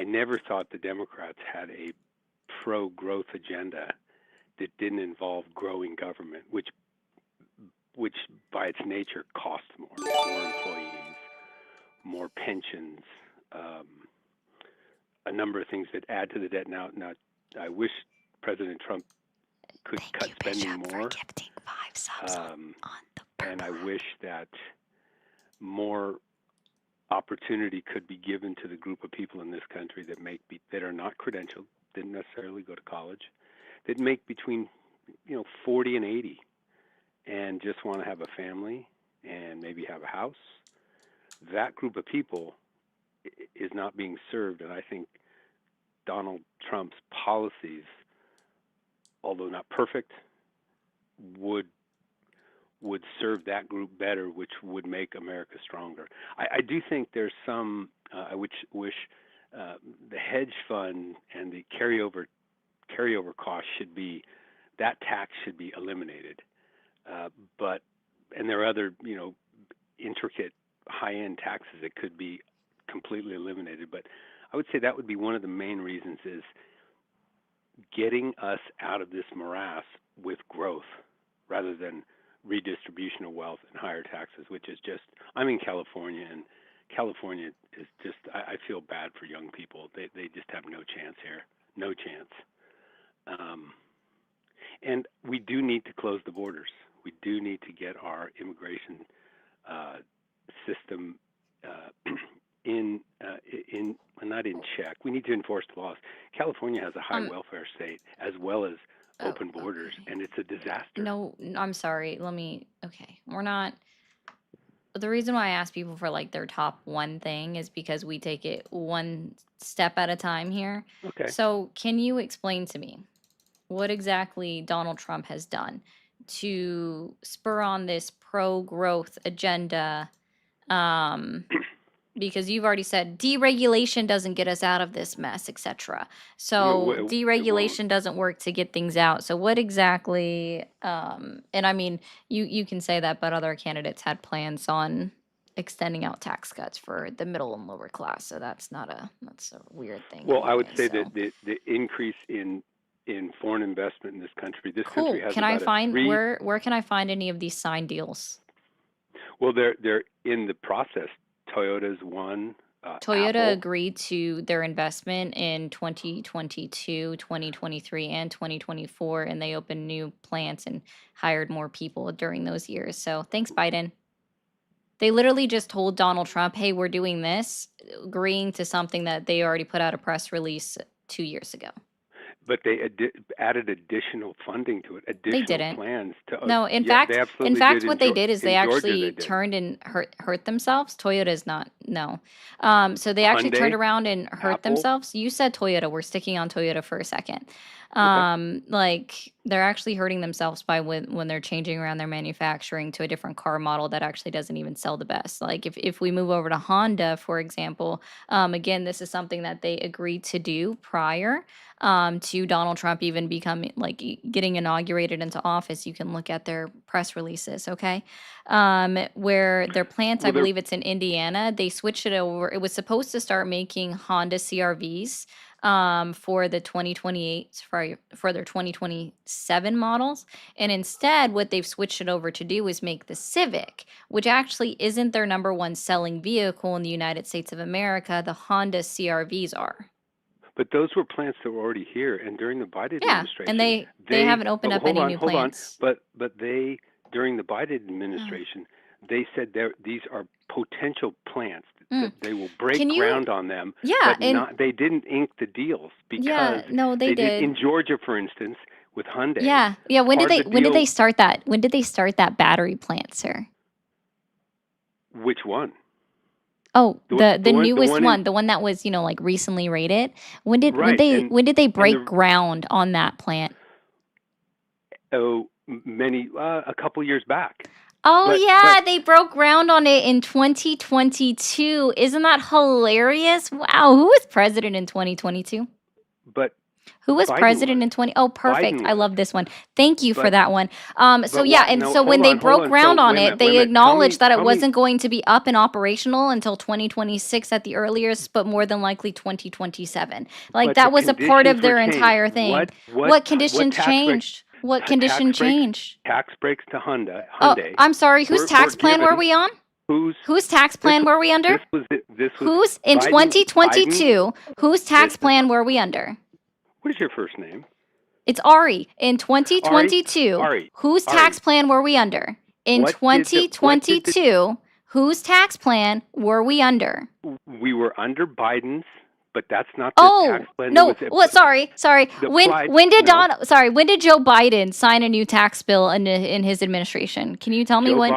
H: never thought the Democrats had a pro-growth agenda that didn't involve growing government, which by its nature costs more employees, more pensions, a number of things that add to the debt. Now, I wish President Trump could cut spending more.
A: For gifting 5 subs on the
H: and I wish that more opportunity could be given to the group of people in this country that are not credentialed, didn't necessarily go to college, that make between 40 and 80, and just want to have a family and maybe have a house. That group of people is not being served, and I think Donald Trump's policies, although not perfect, would serve that group better, which would make America stronger. I do think there's some, I wish the hedge fund and the carryover cost that tax should be eliminated. And there are other, intricate high-end taxes that could be completely eliminated. But I would say that would be one of the main reasons, is getting us out of this morass with growth rather than redistribution of wealth and higher taxes, which is just, I'm in California, and California is just, I feel bad for young people. They just have no chance here, no chance. And we do need to close the borders. We do need to get our immigration system not in check. We need to enforce the laws. California has a high welfare state as well as open borders, and it's a disaster.
A: No, I'm sorry. Okay. We're not. The reason why I ask people for their top one thing is because we take it one step at a time here.
H: Okay.
A: So can you explain to me what exactly Donald Trump has done to spur on this pro-growth agenda? Because you've already said deregulation doesn't get us out of this mess, etc. So deregulation doesn't work to get things out. So what exactly? And I mean, you can say that, but other candidates had plans on extending out tax cuts for the middle and lower class. So that's a weird thing.
H: Well, I would
A: anyway,
H: say
A: so.
H: that the increase in foreign investment in this country
A: Cool.
H: has
A: Can I
H: about a
A: find
H: 3.
A: where can I find any of these signed deals?
H: Well, they're in the process. Toyota's one.
A: Toyota
H: Apple.
A: agreed to their investment in 2022, 2023, and 2024, and they opened new plants and hired more people during those years. So thanks, Biden. They literally just told Donald Trump, hey, we're doing this, agreeing to something that they already put out a press release 2 years ago.
H: But they added additional funding to it,
A: They
H: additional
A: didn't.
H: plans to.
A: No, in
H: Yeah,
A: fact,
H: they absolutely did.
A: what they did is they
H: in Georgia,
A: actually
H: they did.
A: turned and hurt themselves. Toyota's not, no. So they actually turned
H: Hyundai,
A: around and hurt
H: Apple.
A: themselves. You said Toyota. We're sticking on Toyota for a second.
H: Okay.
A: Like they're actually hurting themselves by when they're changing around their manufacturing to a different car model that actually doesn't even sell the best. Like if we move over to Honda, for example, again, this is something that they agreed to do prior to Donald Trump even becoming getting inaugurated into office. You can look at their press releases, okay? Where their plants, I believe it's in Indiana, they switched it over. It was supposed to start making Honda CRVs for the 2028 for their 2027 models, and instead what they've switched it over to do is make the Civic, which actually isn't their number one selling vehicle in the United States of America. The Honda CRVs are.
H: But those were plants that were already here, and during the Biden
A: Yeah,
H: administration,
A: and they haven't opened up any new plants.
H: But they during the Biden administration, they said these are potential plants that they will break ground on them.
A: Yeah,
H: but they didn't ink the deals because
A: no, they did.
H: in Georgia, for instance, with Hyundai.
A: Yeah. When did they start that? When did they start that battery plant, sir?
H: Which one?
A: Oh, the newest one, the one that was, like recently rated. When did they break ground on that plant?
H: Oh, a couple years back.
A: Oh, they broke ground on it in 2022. Isn't that hilarious? Wow, who was president in 2022?
H: But
A: who was president in 20? Oh, perfect. I love this one. Thank you for that one. So when they broke ground on it, they acknowledged that it wasn't going to be up and operational until 2026 at the earliest, but more than likely 2027. That was a part of their entire thing. What conditions changed? What condition changed?
H: Tax breaks to Hyundai.
A: Oh, I'm sorry. Whose tax plan were we on? Whose tax plan were we under? Whose in 2022? Whose tax plan were we under?
H: What is your first name?
A: It's Ari. In 2022,
H: Ari.
A: Whose tax plan were we under? In 2022, whose tax plan were we under?
H: We were under Biden's, but that's not the tax plan.
A: No. Sorry. When did Joe Biden sign a new tax bill in his administration? Can you tell me when?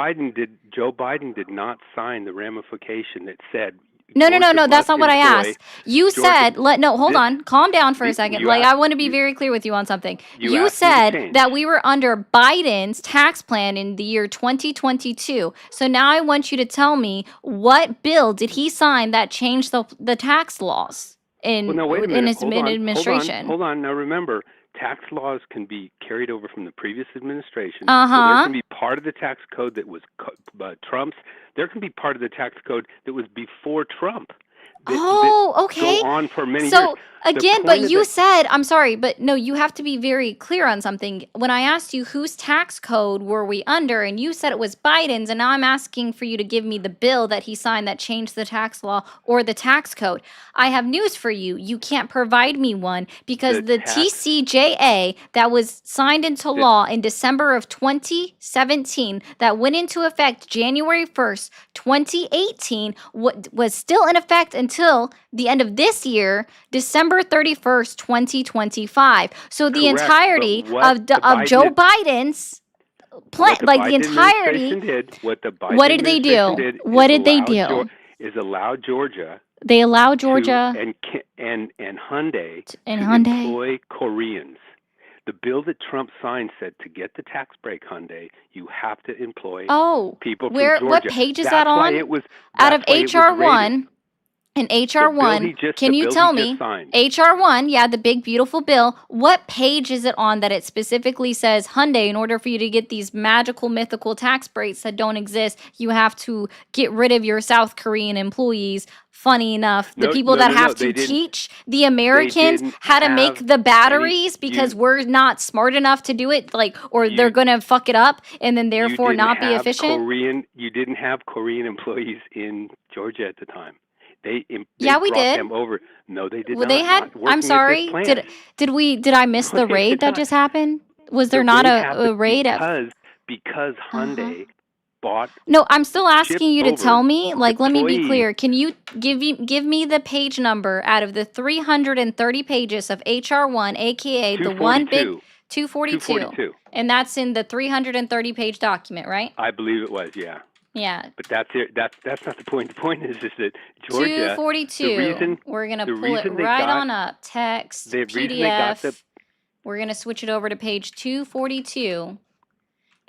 H: Joe Biden did not sign the ramification that said.
A: No. That's not what I asked. You said, hold on. Calm down for a second. I want to be very clear with you on something. You said that we were under Biden's tax plan in the year 2022. So now I want you to tell me what bill did he sign that changed the tax laws in his administration?
H: Hold on. Now remember, tax laws can be carried over from the previous administration.
A: Uh-huh.
H: So there can be part of the tax code that was Trump's. There can be part of the tax code that was before Trump.
A: Okay.
H: Go on for many years.
A: So again, but you said, I'm sorry, but no, you have to be very clear on something. When I asked you whose tax code were we under, and you said it was Biden's, and now I'm asking for you to give me the bill that he signed that changed the tax law or the tax code. I have news for you. You can't provide me one because the TCJA that was signed into law in December of 2017 that went into effect January 1st, 2018 was still in effect until the end of this year, December 31st, 2025. So the entirety of Joe Biden's plan, the entirety. What did they do? What did they do?
H: Is allow Georgia.
A: They allow Georgia
H: and Hyundai to employ Koreans. The bill that Trump signed said to get the tax break, Hyundai, you have to employ people from Georgia.
A: What page is that on? Out of HR 1. In HR one, can you tell me HR one? Yeah, the big beautiful bill. What page is it on that it specifically says Hyundai? In order for you to get these magical mythical tax breaks that don't exist, you have to get rid of your South Korean employees. Funny enough, the people that have to teach the Americans how to make the batteries because we're not smart enough to do it, like, or they're gonna fuck it up and then therefore not be efficient.
H: You didn't have Korean employees in Georgia at the time. They
A: yeah, we
H: brought
A: did.
H: them over. No, they did
A: well,
H: not.
A: They had. I'm sorry. Did I miss the raid that just happened? Was there not a raid
H: because Hyundai bought?
A: No, I'm still asking you to tell me. Like, let me be clear. Can you give me the page number out of the 330 pages of HR1, aka the one big 242, and that's in the 330 page document, right?
H: I believe it was. Yeah.
A: Yeah.
H: But that's it. That's not the point. The point is that Georgia.
A: 242. We're gonna pull it right on up. Text PDF. We're gonna switch it over to page 242,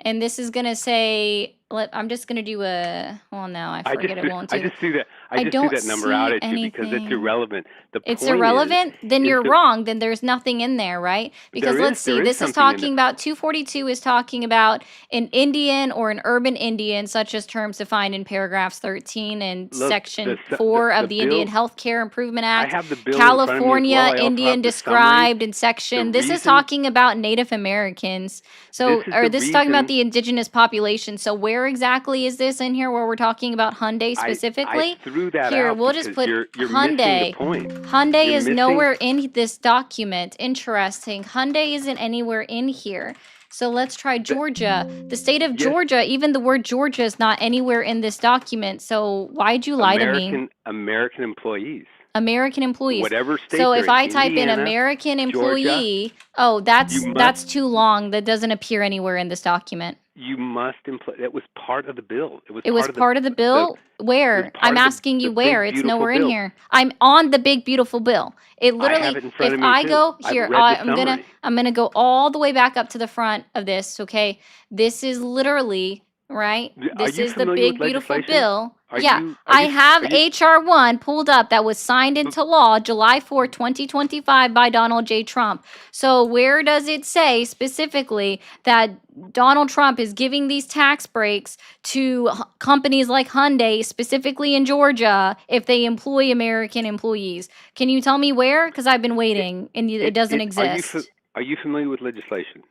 A: and this is gonna say. I'm just gonna do a. Well, no, I forget it won't do.
H: I just see that. I just see that number out at you because it's irrelevant.
A: It's irrelevant? Then you're wrong. Then there's nothing in there, right? Because let's see. This is talking about 242 is talking about an Indian or an urban Indian, such as terms defined in paragraphs 13 and section 4 of the Indian Healthcare Improvement Act.
H: I have the bill
A: California Indian described in section. This is talking about Native Americans. So, or this is talking about the indigenous population. So where exactly is this in here where we're talking about Hyundai specifically?
H: I threw that
A: here,
H: out
A: we'll just put
H: you're
A: Hyundai. Hyundai is nowhere in this document. Interesting. Hyundai isn't anywhere in here. So let's try Georgia. The state of Georgia, even the word Georgia is not anywhere in this document. So why'd you lie to me?
H: American employees.
A: American employees.
H: Whatever state.
A: So if I type in American employee, that's too long. That doesn't appear anywhere in this document.
H: You must employ. That was part of the bill.
A: It was part of the bill. Where? I'm asking you where. It's nowhere in here. I'm on the big beautiful bill. It literally.
H: I have it in front
A: if
H: of me
A: I
H: too.
A: go here, I'm gonna go all the way back up to the front of this. Okay, this is literally right. This is the big beautiful bill. I have HR1 pulled up that was signed into law July 4, 2025 by Donald J. Trump. So where does it say specifically that Donald Trump is giving these tax breaks to companies like Hyundai, specifically in Georgia, if they employ American employees? Can you tell me where? Because I've been waiting and it doesn't exist.
H: Are you familiar with legislation?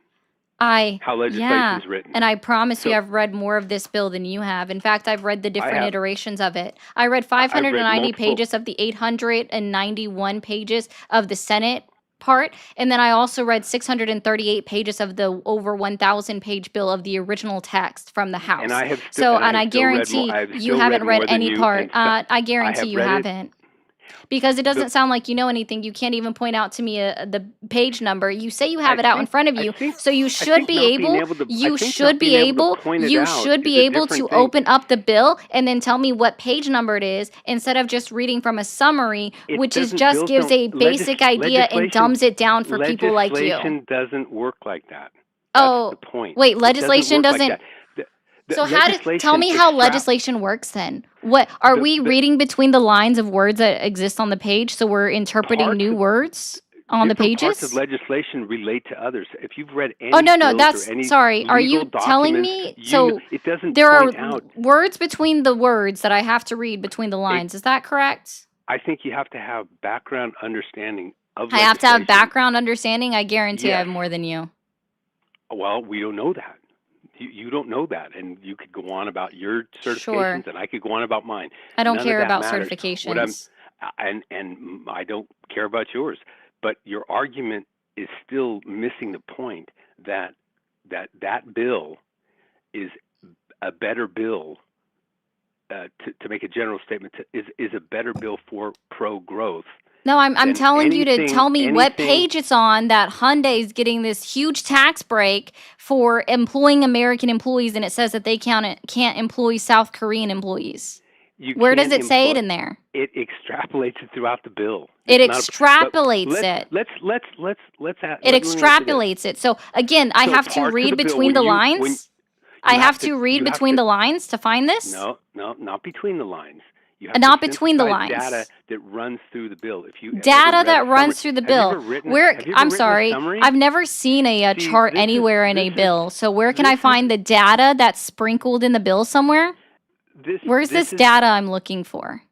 H: How legislation is written.
A: And I promise you I've read more of this bill than you have. In fact, I've read the different iterations of it. I read 590 pages of the 891 pages of the Senate part, and then I also read 638 pages of the over 1,000 page bill of the original text from the House.
H: And I have
A: I guarantee you haven't read any part. I guarantee you haven't. Because it doesn't sound like you know anything. You can't even point out to me the page number. You say you have it out in front of you, so you should be able. You should be able to open up the bill and then tell me what page number it is instead of just reading from a summary, which is just gives a basic idea and dumbs it down for people like you.
H: Legislation doesn't work like that. That's the point.
A: Wait, legislation doesn't. So tell me how legislation works then. What are we reading between the lines of words that exist on the page? So we're interpreting new words on the pages?
H: Parts of legislation relate to others. If you've read any
A: sorry. Are you telling me?
H: It doesn't
A: there are
H: out.
A: Words between the words that I have to read between the lines. Is that correct?
H: I think you have to have background understanding of
A: I have to have background understanding? I guarantee I have more than you.
H: Well, we don't know that. You don't know that, and you could go on about your certifications, and I could go on about mine.
A: I don't care about certifications.
H: And I don't care about yours. But your argument is still missing the point that bill is a better bill. To make a general statement, is a better bill for pro-growth.
A: No, I'm telling you to tell me what page it's on that Hyundai is getting this huge tax break for employing American employees, and it says that they can't employ South Korean employees. Where does it say it in there?
H: It extrapolates it throughout the bill.
A: It extrapolates it.
H: It
A: extrapolates it. So again, I have to read between the lines. I have to read between the lines to find this?
H: No, not between the lines. You have
A: Not
H: to
A: between the
H: synthesize
A: lines.
H: data that runs through the bill. If you
A: Data that runs through the bill. I'm sorry,
H: summary?
A: I've never seen a
H: See,
A: chart anywhere in a bill. So where can I find the data that's sprinkled in the bill somewhere? Where's this data I'm looking for?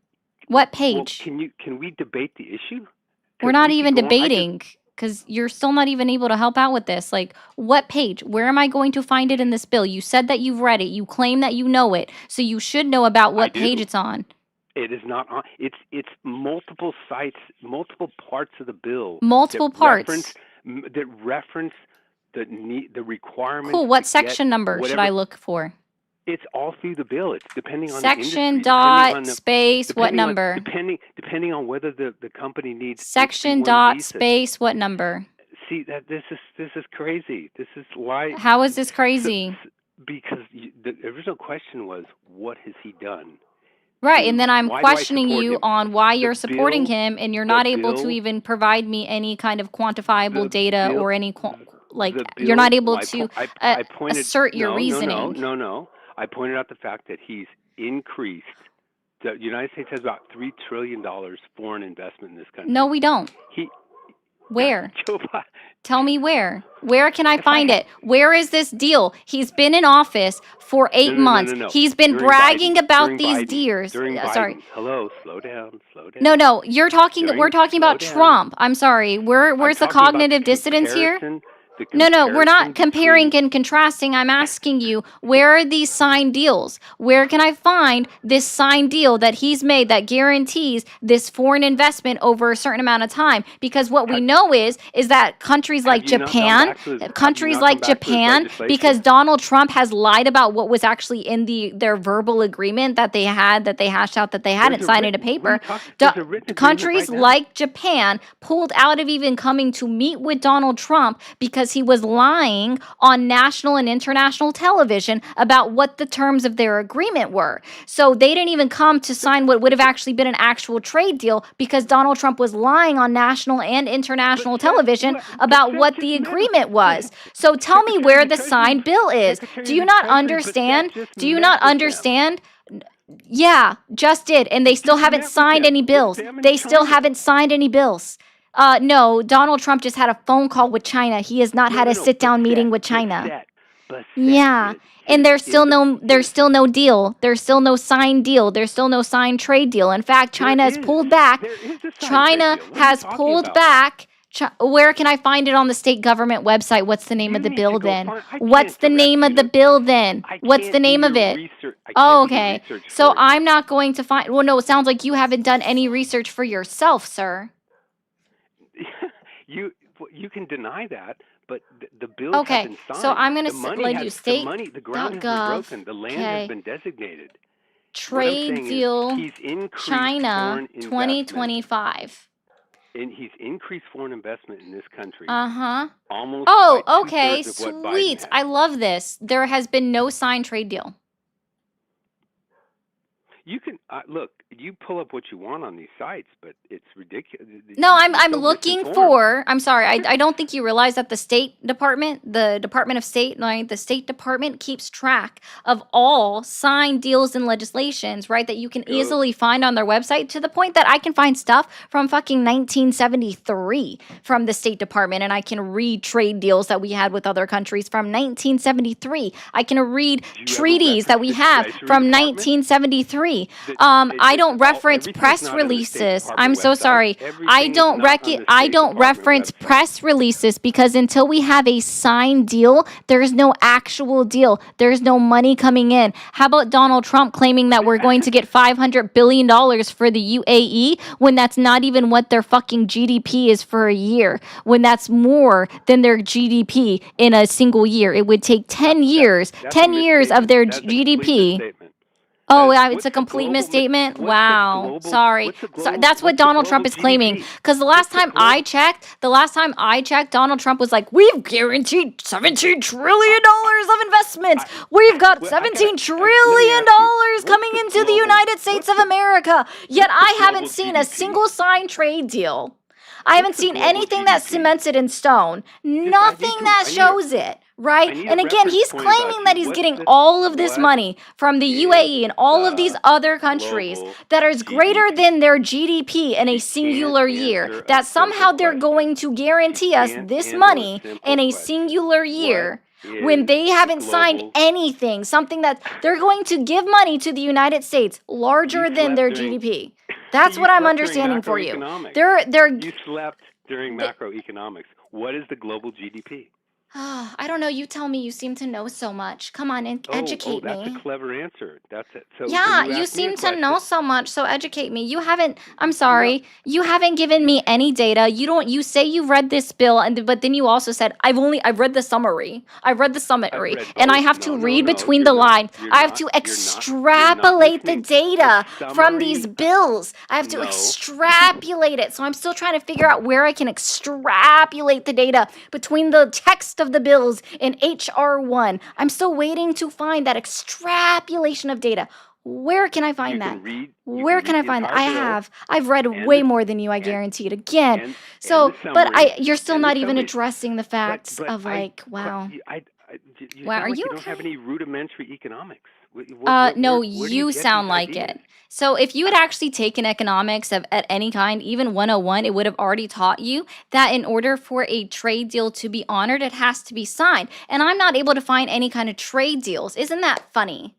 A: What page?
H: Well, can we debate the issue?
A: We're not even debating because you're still not even able to help out with this. Like, what page? Where am I going to find it in this bill? You said that you've read it. You claim that you know it. So you should know about what page it's on.
H: It is not on. It's multiple sites, multiple parts of the bill.
A: Multiple parts
H: that reference the requirements.
A: Cool. What section number should I look for?
H: It's all through the bill. It's depending on
A: section dot space what number?
H: Depending on whether the company needs
A: section dot space what number?
H: See that this is crazy. This is why.
A: How is this crazy?
H: Because the original question was, what has he done?
A: Right, and then I'm questioning you on why you're supporting him, and you're not able to even provide me any kind of quantifiable data or any you're not able to assert your reasoning.
H: No. I pointed out the fact that he's increased. The United States has about $3 trillion foreign investment in this country.
A: No, we don't. Where? Tell me where. Where can I find it? Where is this deal? He's been in office for 8 months. He's been bragging about these deals. Sorry.
H: Hello, slow down.
A: No, we're talking about Trump. I'm sorry. Where's the cognitive dissonance here? No, we're not comparing and contrasting. I'm asking you, where are these signed deals? Where can I find this signed deal that he's made that guarantees this foreign investment over a certain amount of time? Because what we know is that countries like Japan, because Donald Trump has lied about what was actually in their verbal agreement that they hashed out that they hadn't signed into paper. Countries like Japan pulled out of even coming to meet with Donald Trump because he was lying on national and international television about what the terms of their agreement were. So they didn't even come to sign what would have actually been an actual trade deal because Donald Trump was lying on national and international television about what the agreement was. So tell me where the signed bill is. Do you not understand? Yeah, just did. And they still haven't signed any bills. No, Donald Trump just had a phone call with China. He has not had a sit-down meeting with China. Yeah, and there's still no deal. There's still no signed deal. There's still no signed trade deal. In fact, China has pulled back. China has pulled back. Where can I find it on the state government website? What's the name of the bill then? What's the name of the bill then? What's the name of it? Oh, okay. So I'm not going to find. Well, no, it sounds like you haven't done any research for yourself, sir.
H: You can deny that, but the bills have been signed.
A: So I'm going to let you state
H: the ground has been broken. The land has been designated.
A: Trade deal China 2025.
H: And he's increased foreign investment in this country. Almost.
A: Oh, okay, sweet. I love this. There has been no signed trade deal.
H: You can look. You pull up what you want on these sites, but it's ridiculous.
A: No, I'm looking for. I'm sorry. I don't think you realize that the State Department, the Department of State, the State Department keeps track of all signed deals and legislations, right? That you can easily find on their website, to the point that I can find stuff from fucking 1973 from the State Department, and I can read trade deals that we had with other countries from 1973. I can read treaties that we have from 1973. I don't reference press releases. I'm so sorry. I don't reference press releases because until we have a signed deal, there's no actual deal. There's no money coming in. How about Donald Trump claiming that we're going to get $500 billion for the UAE when that's not even what their fucking GDP is for a year, when that's more than their GDP in a single year? It would take 10 years of their GDP. Oh, it's a complete misstatement? Wow. Sorry. That's what Donald Trump is claiming. Because the last time I checked, Donald Trump was like, we've guaranteed $17 trillion of investments. We've got $17 trillion coming into the United States of America. Yet I haven't seen a single signed trade deal. I haven't seen anything that cements it in stone. Nothing that shows it. right?
H: I need
A: And
H: a
A: again,
H: reference
A: he's
H: point about
A: claiming
H: you.
A: that he's
H: What's
A: getting
H: the,
A: all of this
H: what
A: money from the
H: is
A: UAE and all of these
H: the
A: other countries
H: global
A: that is greater
H: GDP?
A: than their GDP in a
H: You can't
A: singular year.
H: answer a
A: That
H: simple
A: somehow they're
H: question.
A: going to
H: You
A: guarantee us
H: can't
A: this
H: handle a
A: money
H: simple
A: in a
H: question.
A: singular
H: What
A: year when
H: is
A: they
H: the
A: haven't signed
H: global?
A: anything, something that they're going to give money to the United States
H: You
A: larger than
H: slept
A: their
H: during.
A: GDP. That's
H: You
A: what I'm
H: slept during
A: understanding for you.
H: macroeconomics.
A: They're
H: You slept during macroeconomics. What is the global GDP?
A: I don't know. You tell me. You seem to know so much. Come on and
H: Oh,
A: educate
H: that's a
A: me.
H: clever answer. That's it. So when
A: Yeah,
H: you
A: you
H: ask me a
A: seem to know
H: question,
A: so much, so educate me. You haven't, I'm
H: no,
A: sorry, you haven't given me any data. You say you read this bill and but then you also said I've read the summary. I've read the
H: I've
A: summary
H: read
A: and I
H: both.
A: have to
H: No, no,
A: read
H: no.
A: between the lines. I have to
H: You're not
A: extrapolate the
H: listening. A
A: data from these
H: summary.
A: bills. I have to
H: No.
A: extrapolate it. So I'm still trying to figure out where I can extrapolate the data between the text of the bills in HR1. I'm still waiting to find that extrapolation of data. Where can I
H: You
A: find that?
H: can read. You
A: Where
H: can
A: can
H: read
A: I
H: the
A: find that?
H: entire
A: I
H: bill
A: have. I've read
H: and
A: way
H: the
A: more than you, I
H: and
A: guarantee it. Again.
H: and the
A: So, but
H: summaries
A: you're still
H: and the
A: not even
H: summaries.
A: addressing the
H: But
A: facts
H: but
A: of like, wow.
H: you
A: Wow,
H: sound
A: are
H: like
A: you
H: you don't have
A: okay?
H: any rudimentary economics.
A: No,
H: Where do you
A: you
H: get these
A: sound like
H: ideas?
A: it. So if you had actually taken economics at any kind, even 101, it would have already taught you that in order for a trade deal to be honored, it has to be signed. And I'm not able to find any kind of trade deals. Isn't that funny?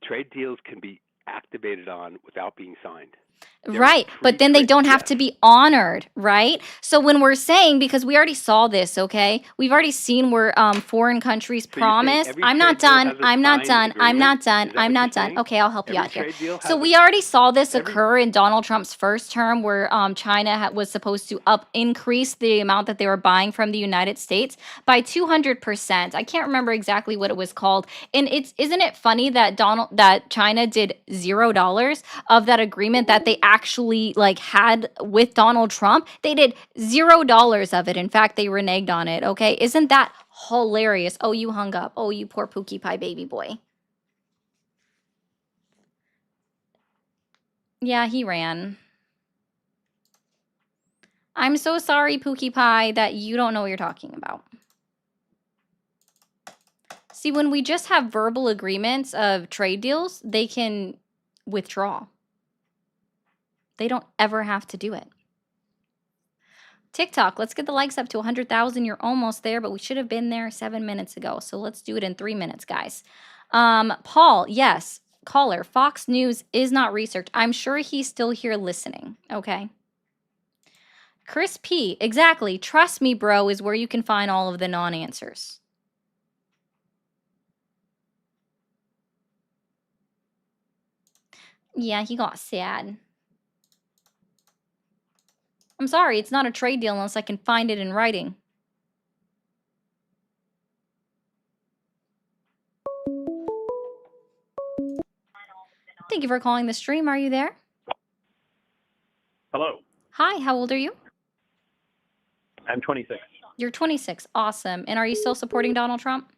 H: Trade deals can be activated on without being signed. They're
A: Right. But
H: free
A: then they
H: trade.
A: don't have
H: Yes.
A: to be honored, right? So when we're saying, because we already saw this, okay? We've already seen where foreign countries
H: So you're saying
A: promise.
H: every
A: I'm not
H: trade deal
A: done.
H: has a
A: I'm not
H: signed
A: done. I'm
H: agreement?
A: not done.
H: Is that
A: I'm
H: what you're
A: not done.
H: saying?
A: Okay, I'll help you
H: Every
A: out here.
H: trade deal
A: So
H: has a
A: we already saw this
H: every
A: occur in Donald Trump's first term where China was supposed to increase the amount that they were buying from the United States by 200%. I can't remember exactly what it was called. And isn't it funny that China did $0 of that agreement that they actually like had with Donald Trump? They did $0 of it. In fact, they reneged on it. Okay, isn't that hilarious? Oh, you hung up. Oh, you poor Pookie Pie baby boy. Yeah, he ran. I'm so sorry, Pookie Pie, that you don't know what you're talking about. See, when we just have verbal agreements of trade deals, they can withdraw. They don't ever have to do it. TikTok, let's get the likes up to 100,000. You're almost there, but we should have been there 7 minutes ago. So let's do it in 3 minutes, guys. Paul, yes, caller, Fox News is not research. I'm sure he's still here listening, okay? Chris P, exactly. Trust me, bro, is where you can find all of the non-answers. Yeah, he got sad. I'm sorry, it's not a trade deal unless I can find it in writing. Thank you for calling the stream. Are you there?
I: Hello.
A: Hi, how old are you?
I: I'm 26.
A: You're 26. Awesome. And are you still supporting Donald Trump?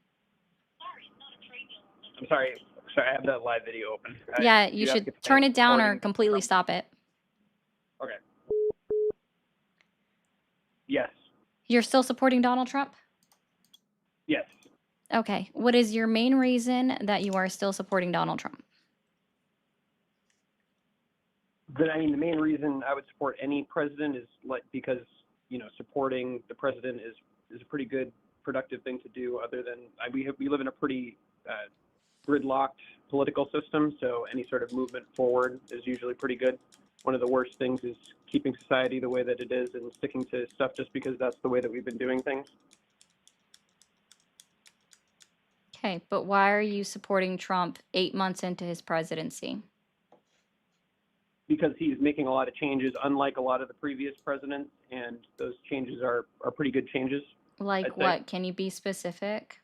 I: I'm sorry. Sorry, I have that live video open.
A: Yeah, you should turn it down or completely
I: Trump.
A: stop it.
I: Okay. Yes.
A: You're still supporting Donald Trump?
I: Yes.
A: Okay. What is your main reason that you are still supporting Donald Trump?
I: I mean, the main reason I would support any president is because supporting the president is a pretty good, productive thing to do. Other than we live in a pretty gridlocked political system, so any sort of movement forward is usually pretty good. One of the worst things is keeping society the way that it is and sticking to stuff just because that's the way that we've been doing things.
A: Okay, but why are you supporting Trump 8 months into his presidency?
I: Because he's making a lot of changes, unlike a lot of the previous presidents, and those changes are pretty good changes.
A: Like what? Can you be specific?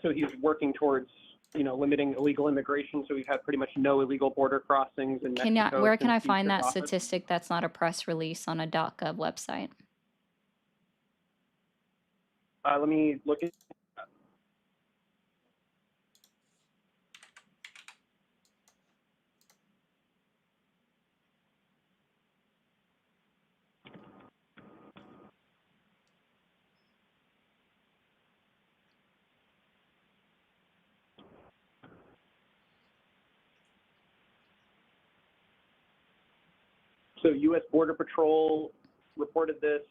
I: So he's working towards, limiting illegal immigration. So we've had pretty much no illegal border crossings in Mexico.
A: Where can I
I: since he
A: find
I: took
A: that
I: office.
A: statistic that's not a press release on a .gov website?
I: Let me look at. So U.S. Border Patrol reported this.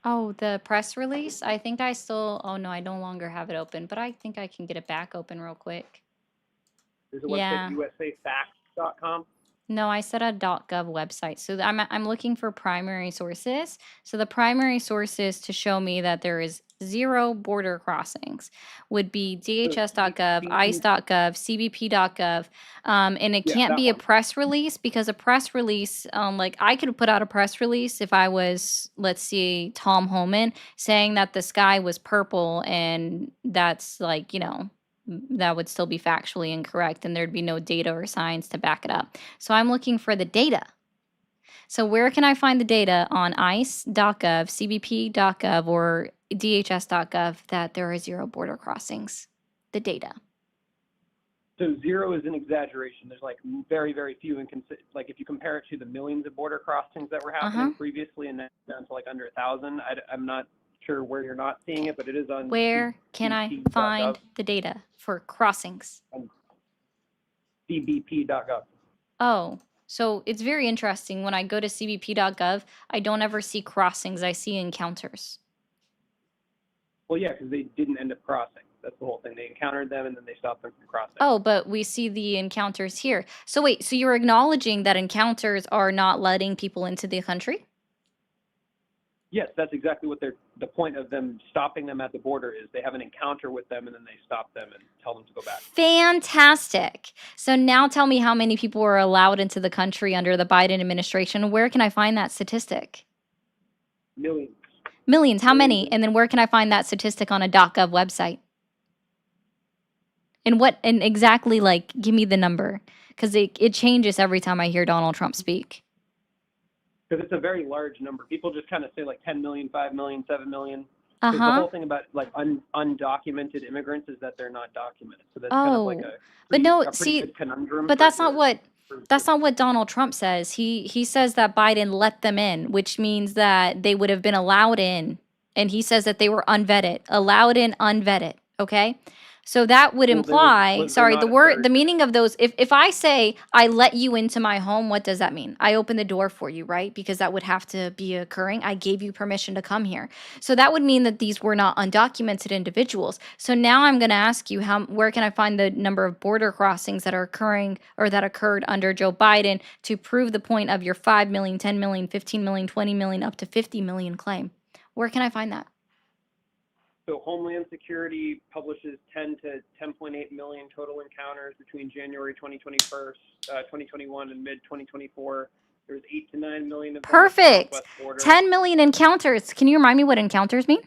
A: Oh, the press release? I think I still, oh no, I no longer have it open, but I think I can get it back open real quick.
I: There's a website,
A: Yeah.
I: usafacts.com.
A: No, I said a .gov website. So I'm looking for primary sources. So the primary sources to show me that there is 0 border crossings would be DHS.gov, ICE.gov, CBP.gov, and it
I: Yeah,
A: can't
I: that
A: be a
I: one.
A: press release because a press release, like I could put out a press release if I was, let's see, Tom Homan saying that the sky was purple, and that's like, that would still be factually incorrect, and there'd be no data or science to back it up. So I'm looking for the data. So where can I find the data on ICE.gov, CBP.gov, or DHS.gov that there are 0 border crossings? The data.
I: So 0 is an exaggeration. There's like very, very few. Like if you compare it to the millions of border crossings that were happening previously, and then down to like under 1,000. I'm not sure where you're not seeing it, but it is on.
A: Where can I find the data for crossings?
I: CBP.gov.
A: Oh, so it's very interesting. When I go to cbp.gov, I don't ever see crossings. I see encounters.
I: Well, yeah, because they didn't end up crossing. That's the whole thing. They encountered them and then they stopped them from crossing.
A: Oh, but we see the encounters here. So wait, so you're acknowledging that encounters are not letting people into the country?
I: Yes, that's exactly what the point of them stopping them at the border is. They have an encounter with them and then they stop them and tell them to go back.
A: Fantastic. So now tell me how many people were allowed into the country under the Biden administration. Where can I find that statistic?
I: Millions.
A: Millions. How many? And then where can I find that statistic on a .gov website? And exactly, like, give me the number, because it changes every time I hear Donald Trump speak.
I: Because it's a very large number. People just kind of say like 10 million, 5 million, 7 million.
A: Uh-huh.
I: The whole thing about like undocumented immigrants is that they're not documented. So that's kind of like a pretty good conundrum.
A: But that's not what Donald Trump says. He says that Biden let them in, which means that they would have been allowed in. And he says that they were unvetted, allowed in, unvetted. Okay. So that would imply, the meaning of those, if I say I let you into my home, what does that mean? I open the door for you, right? Because that would have to be occurring. I gave you permission to come here. So that would mean that these were not undocumented individuals. So now I'm going to ask you, where can I find the number of border crossings that are occurring or that occurred under Joe Biden to prove the point of your 5 million, 10 million, 15 million, 20 million, up to 50 million claim? Where can I find that?
I: So Homeland Security publishes 10 to 10.8 million total encounters between January 2021 and mid-2024. There's 8 to 9 million of them.
A: Perfect. 10 million encounters. Can you remind me what encounters mean?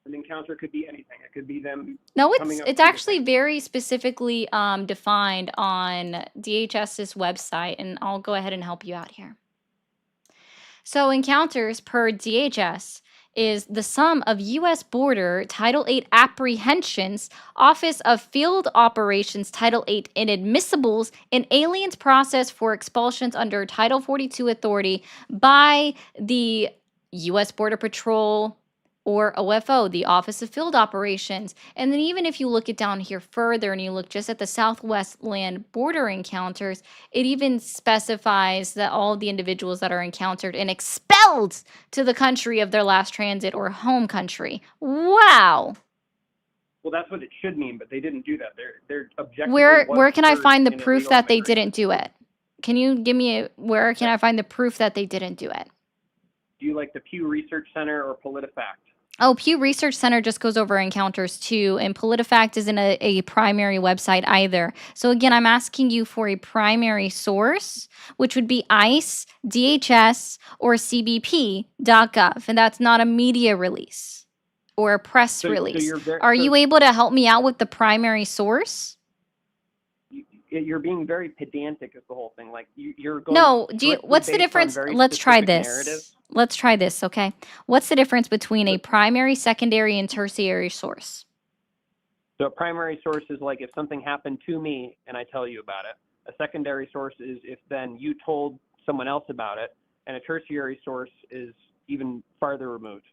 I: An encounter could be anything. It could be them.
A: No, it's actually very specifically defined on DHS's website, and I'll go ahead and help you out here. So encounters per DHS is the sum of U.S. Border Title 8 apprehensions, Office of Field Operations Title 8 inadmissibles, and aliens processed for expulsions under Title 42 authority by the U.S. Border Patrol or OFO, the Office of Field Operations. And then even if you look it down here further and you look just at the Southwest land border encounters, it even specifies that all the individuals that are encountered and expelled to the country of their last transit or home country. Wow.
I: Well, that's what it should mean, but they didn't do that. Their objective.
A: Where can I find the proof that they didn't do it? Can you give me where can I find the proof that they didn't do it?
I: Do you like the Pew Research Center or PolitiFact?
A: Oh, Pew Research Center just goes over encounters too, and PolitiFact isn't a primary website either. So again, I'm asking you for a primary source, which would be ICE, DHS, or CBP.gov, and that's not a media release or a press release. Are you able to help me out with the primary source?
I: You're being very pedantic is the whole thing. Like you're going.
A: No, what's the difference? Let's try this. Let's try this, okay? What's the difference between a primary, secondary, and tertiary source?
I: So a primary source is like if something happened to me and I tell you about it. A secondary source is if then you told someone else about it. And a tertiary source is even farther removed.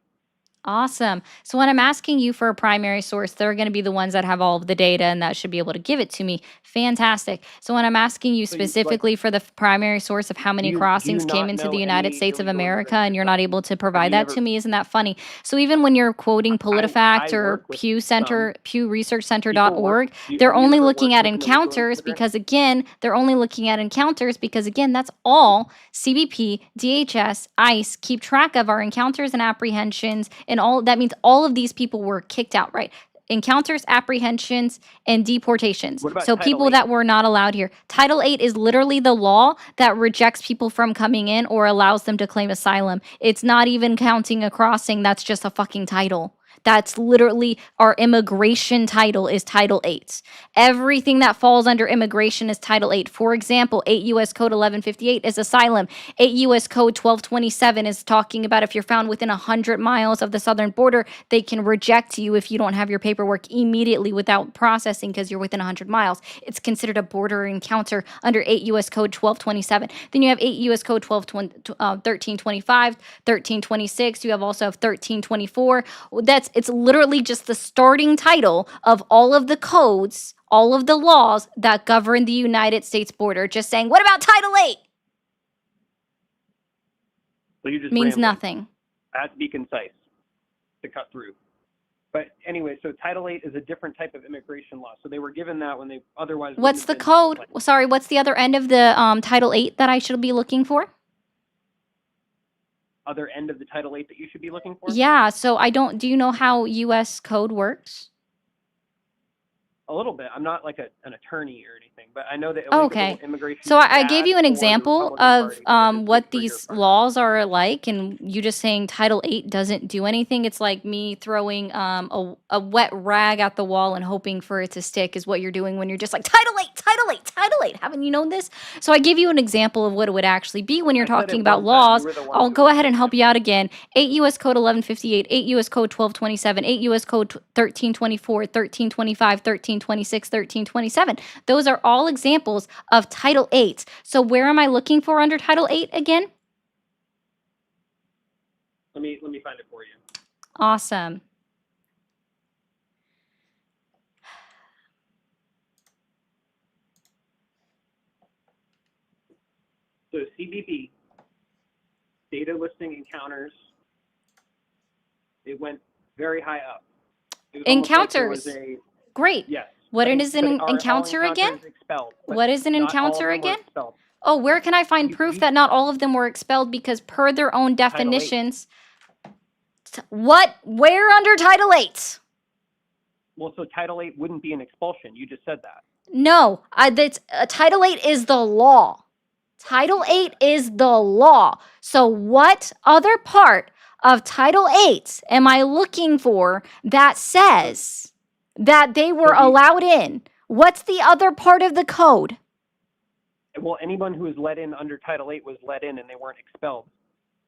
A: Awesome. So when I'm asking you for a primary source, they're going to be the ones that have all of the data and that should be able to give it to me. Fantastic. So when I'm asking you
I: So you like,
A: specifically for the primary source of how many
I: do you
A: crossings came
I: not
A: into the
I: know
A: United
I: any
A: States of
I: illegal
A: America
I: immigrants
A: and you're
I: yourself?
A: not able to
I: Have
A: provide
I: you
A: that
I: never?
A: to me? Isn't that funny? So even when you're quoting PolitiFact
I: I
A: or
I: work with
A: Pew Center,
I: people work.
A: PewResearchCenter.org,
I: Have
A: they're
I: you
A: only
I: ever
A: looking
I: worked
A: at
I: with an illegal
A: encounters
I: immigrant?
A: because, again, they're only looking at encounters because, again, that's all CBP, DHS, ICE keep track of our encounters and apprehensions. And all that means all of these people were kicked out, right? Encounters, apprehensions, and deportations.
I: What about
A: So
I: Title
A: people
I: VIII?
A: that were not allowed here. Title 8 is literally the law that rejects people from coming in or allows them to claim asylum. It's not even counting a crossing. That's just a fucking title. That's literally our immigration title is Title 8. Everything that falls under immigration is Title 8. For example, 8 U.S. Code 1158 is asylum. 8 U.S. Code 1227 is talking about if you're found within 100 miles of the southern border, they can reject you if you don't have your paperwork immediately without processing because you're within 100 miles. It's considered a border encounter under 8 U.S. Code 1227. Then you have 8 U.S. Code 1325, 1326. You have also 1324. It's literally just the starting title of all of the codes, all of the laws that govern the United States border. Just saying, what about Title 8?
I: So you're just
A: Means
I: rambling.
A: nothing.
I: I have to be concise to cut through. But anyway, so Title VIII is a different type of immigration law. So they were given that when they otherwise.
A: What's the code? Sorry, what's the other end of the Title 8 that I should be looking for?
I: Other end of the Title VIII that you should be looking for?
A: Yeah, so do you know how U.S. code works?
I: A little bit. I'm not like an attorney or anything, but I know that
A: Oh,
I: illegal
A: okay.
I: immigration.
A: So
I: is
A: I gave
I: bad
A: you an
I: for the
A: example
I: Republican
A: of
I: Party, and it's
A: what
I: good for your
A: these
I: party.
A: laws are like, and you just saying Title 8 doesn't do anything. It's like me throwing a wet rag at the wall and hoping for it to stick is what you're doing when you're just like, Title 8, Title 8, Title 8. Haven't you known this? So I give you an example of what it would actually be when you're
I: I said
A: talking
I: it
A: about
I: one time. You
A: laws.
I: were the one
A: I'll
I: who
A: go
I: was
A: ahead and
I: saying
A: help
I: it.
A: you out again. 8 U.S. Code 1158, 8 U.S. Code 1227, 8 U.S. Code 1324, 1325, 1326, 1327. Those are all examples of Title 8. So where am I looking for under Title 8 again?
I: Let me find it for you.
A: Awesome.
I: So CBP, data listing encounters, it went very high up. It was almost like there was
A: Encounters. Great.
I: yes.
A: What
I: but
A: is an
I: all
A: encounter again?
I: encounters expelled, but
A: What is an
I: not all of
A: encounter
I: them were
A: again?
I: expelled.
A: Oh, where can I find proof that not all of them were expelled because per their own
I: Title VIII.
A: definitions? What? Where under Title 8?
I: Well, so Title VIII wouldn't be an expulsion. You just said that.
A: No, Title 8 is the law. Title 8 is the law. So what other part of Title 8 am I looking for that says that they were allowed in? What's the other part of the code?
I: Well, anyone who was let in under Title VIII was let in and they weren't expelled.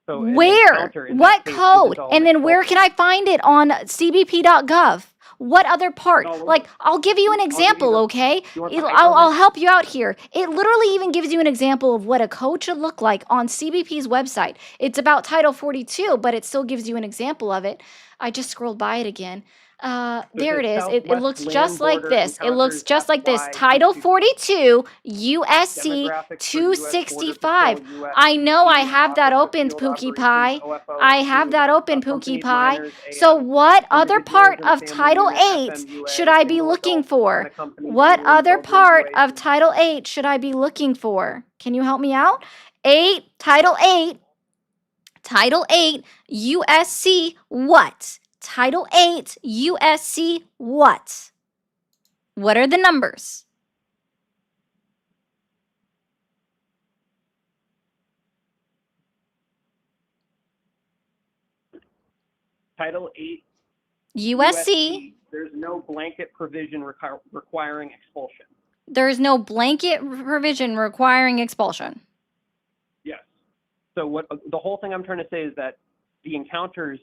I: So
A: Where? What code? And then where can I find it on cbp.gov? What other part? Like, I'll give you an example, okay? I'll help you out here. It literally even gives you an example of what a code should look like on CBP's website. It's about Title 42, but it still gives you an example of it. I just scrolled by it again. There it is. It looks just like this. It looks just like this. Title 42, USC 265. I know I have that open, Pookie Pie. I have that open, Pookie Pie. So what other part of Title 8 should I be looking for? What other part of Title 8 should I be looking for? Can you help me out? Title 8, USC what? Title 8, USC what? What are the numbers?
I: Title 8,
A: USC.
I: There's no blanket provision requiring expulsion.
A: There's no blanket provision requiring expulsion.
I: Yes. So what the whole thing I'm trying to say is that the encounters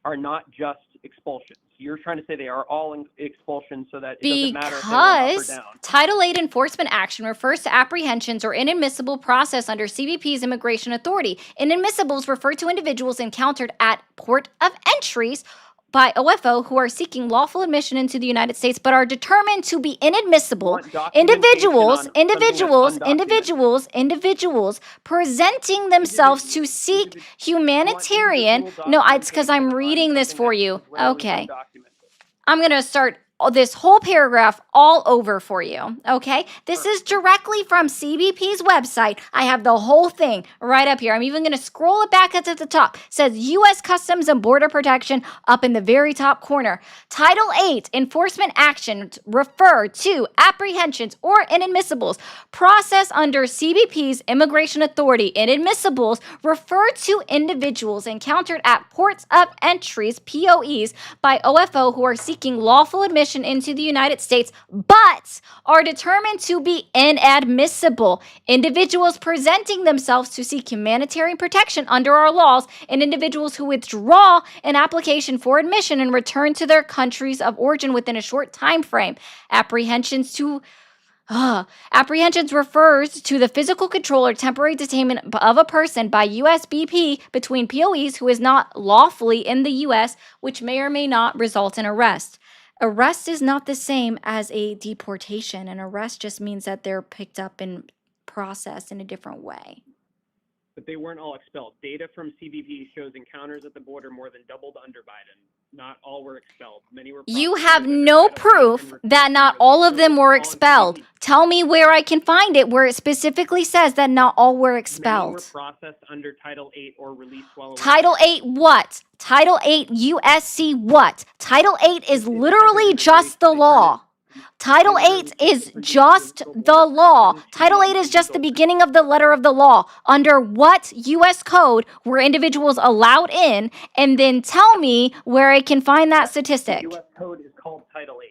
I: are not just expulsions. You're trying to say they are all expulsions so that it doesn't matter if they went up or
A: Because
I: down.
A: Title 8 enforcement action refers to apprehensions or inadmissible process under CBP's immigration authority. Inadmissibles refer to individuals encountered at port of entries by OFO who are seeking lawful admission into the United States but are determined to be inadmissible. Individuals presenting themselves to seek humanitarian. No, it's because I'm reading this for you. Okay. I'm going to start this whole paragraph all over for you, okay? This is directly from CBP's website. I have the whole thing right up here. I'm even going to scroll it back up to the top. It says U.S. Customs and Border Protection up in the very top corner. Title 8 enforcement actions refer to apprehensions or inadmissibles. Process under CBP's immigration authority. Inadmissibles refer to individuals encountered at ports of entries, POEs, by OFO who are seeking lawful admission into the United States, but are determined to be inadmissible. Individuals presenting themselves to seek humanitarian protection under our laws, and individuals who withdraw an application for admission and return to their countries of origin within a short time frame. Apprehensions refers to the physical control or temporary detainment of a person by USBP between POEs who is not lawfully in the U.S., which may or may not result in arrest. Arrest is not the same as a deportation. An arrest just means that they're picked up and processed in a different way.
I: But they weren't all expelled. Data from CBP shows encounters at the border more than doubled under Biden. Not all were expelled. Many were.
A: You have no proof that not all of them were expelled. Tell me where I can find it where it specifically says that not all were expelled.
I: Many were processed under Title 8 or released while away.
A: Title 8 what? Title 8 USC what? Title 8 is literally just the law. Title 8 is just the law. Title 8 is just the beginning of the letter of the law. Under what U.S. code were individuals allowed in? And then tell me where I can find that statistic.
I: The U.S. code is called Title 8.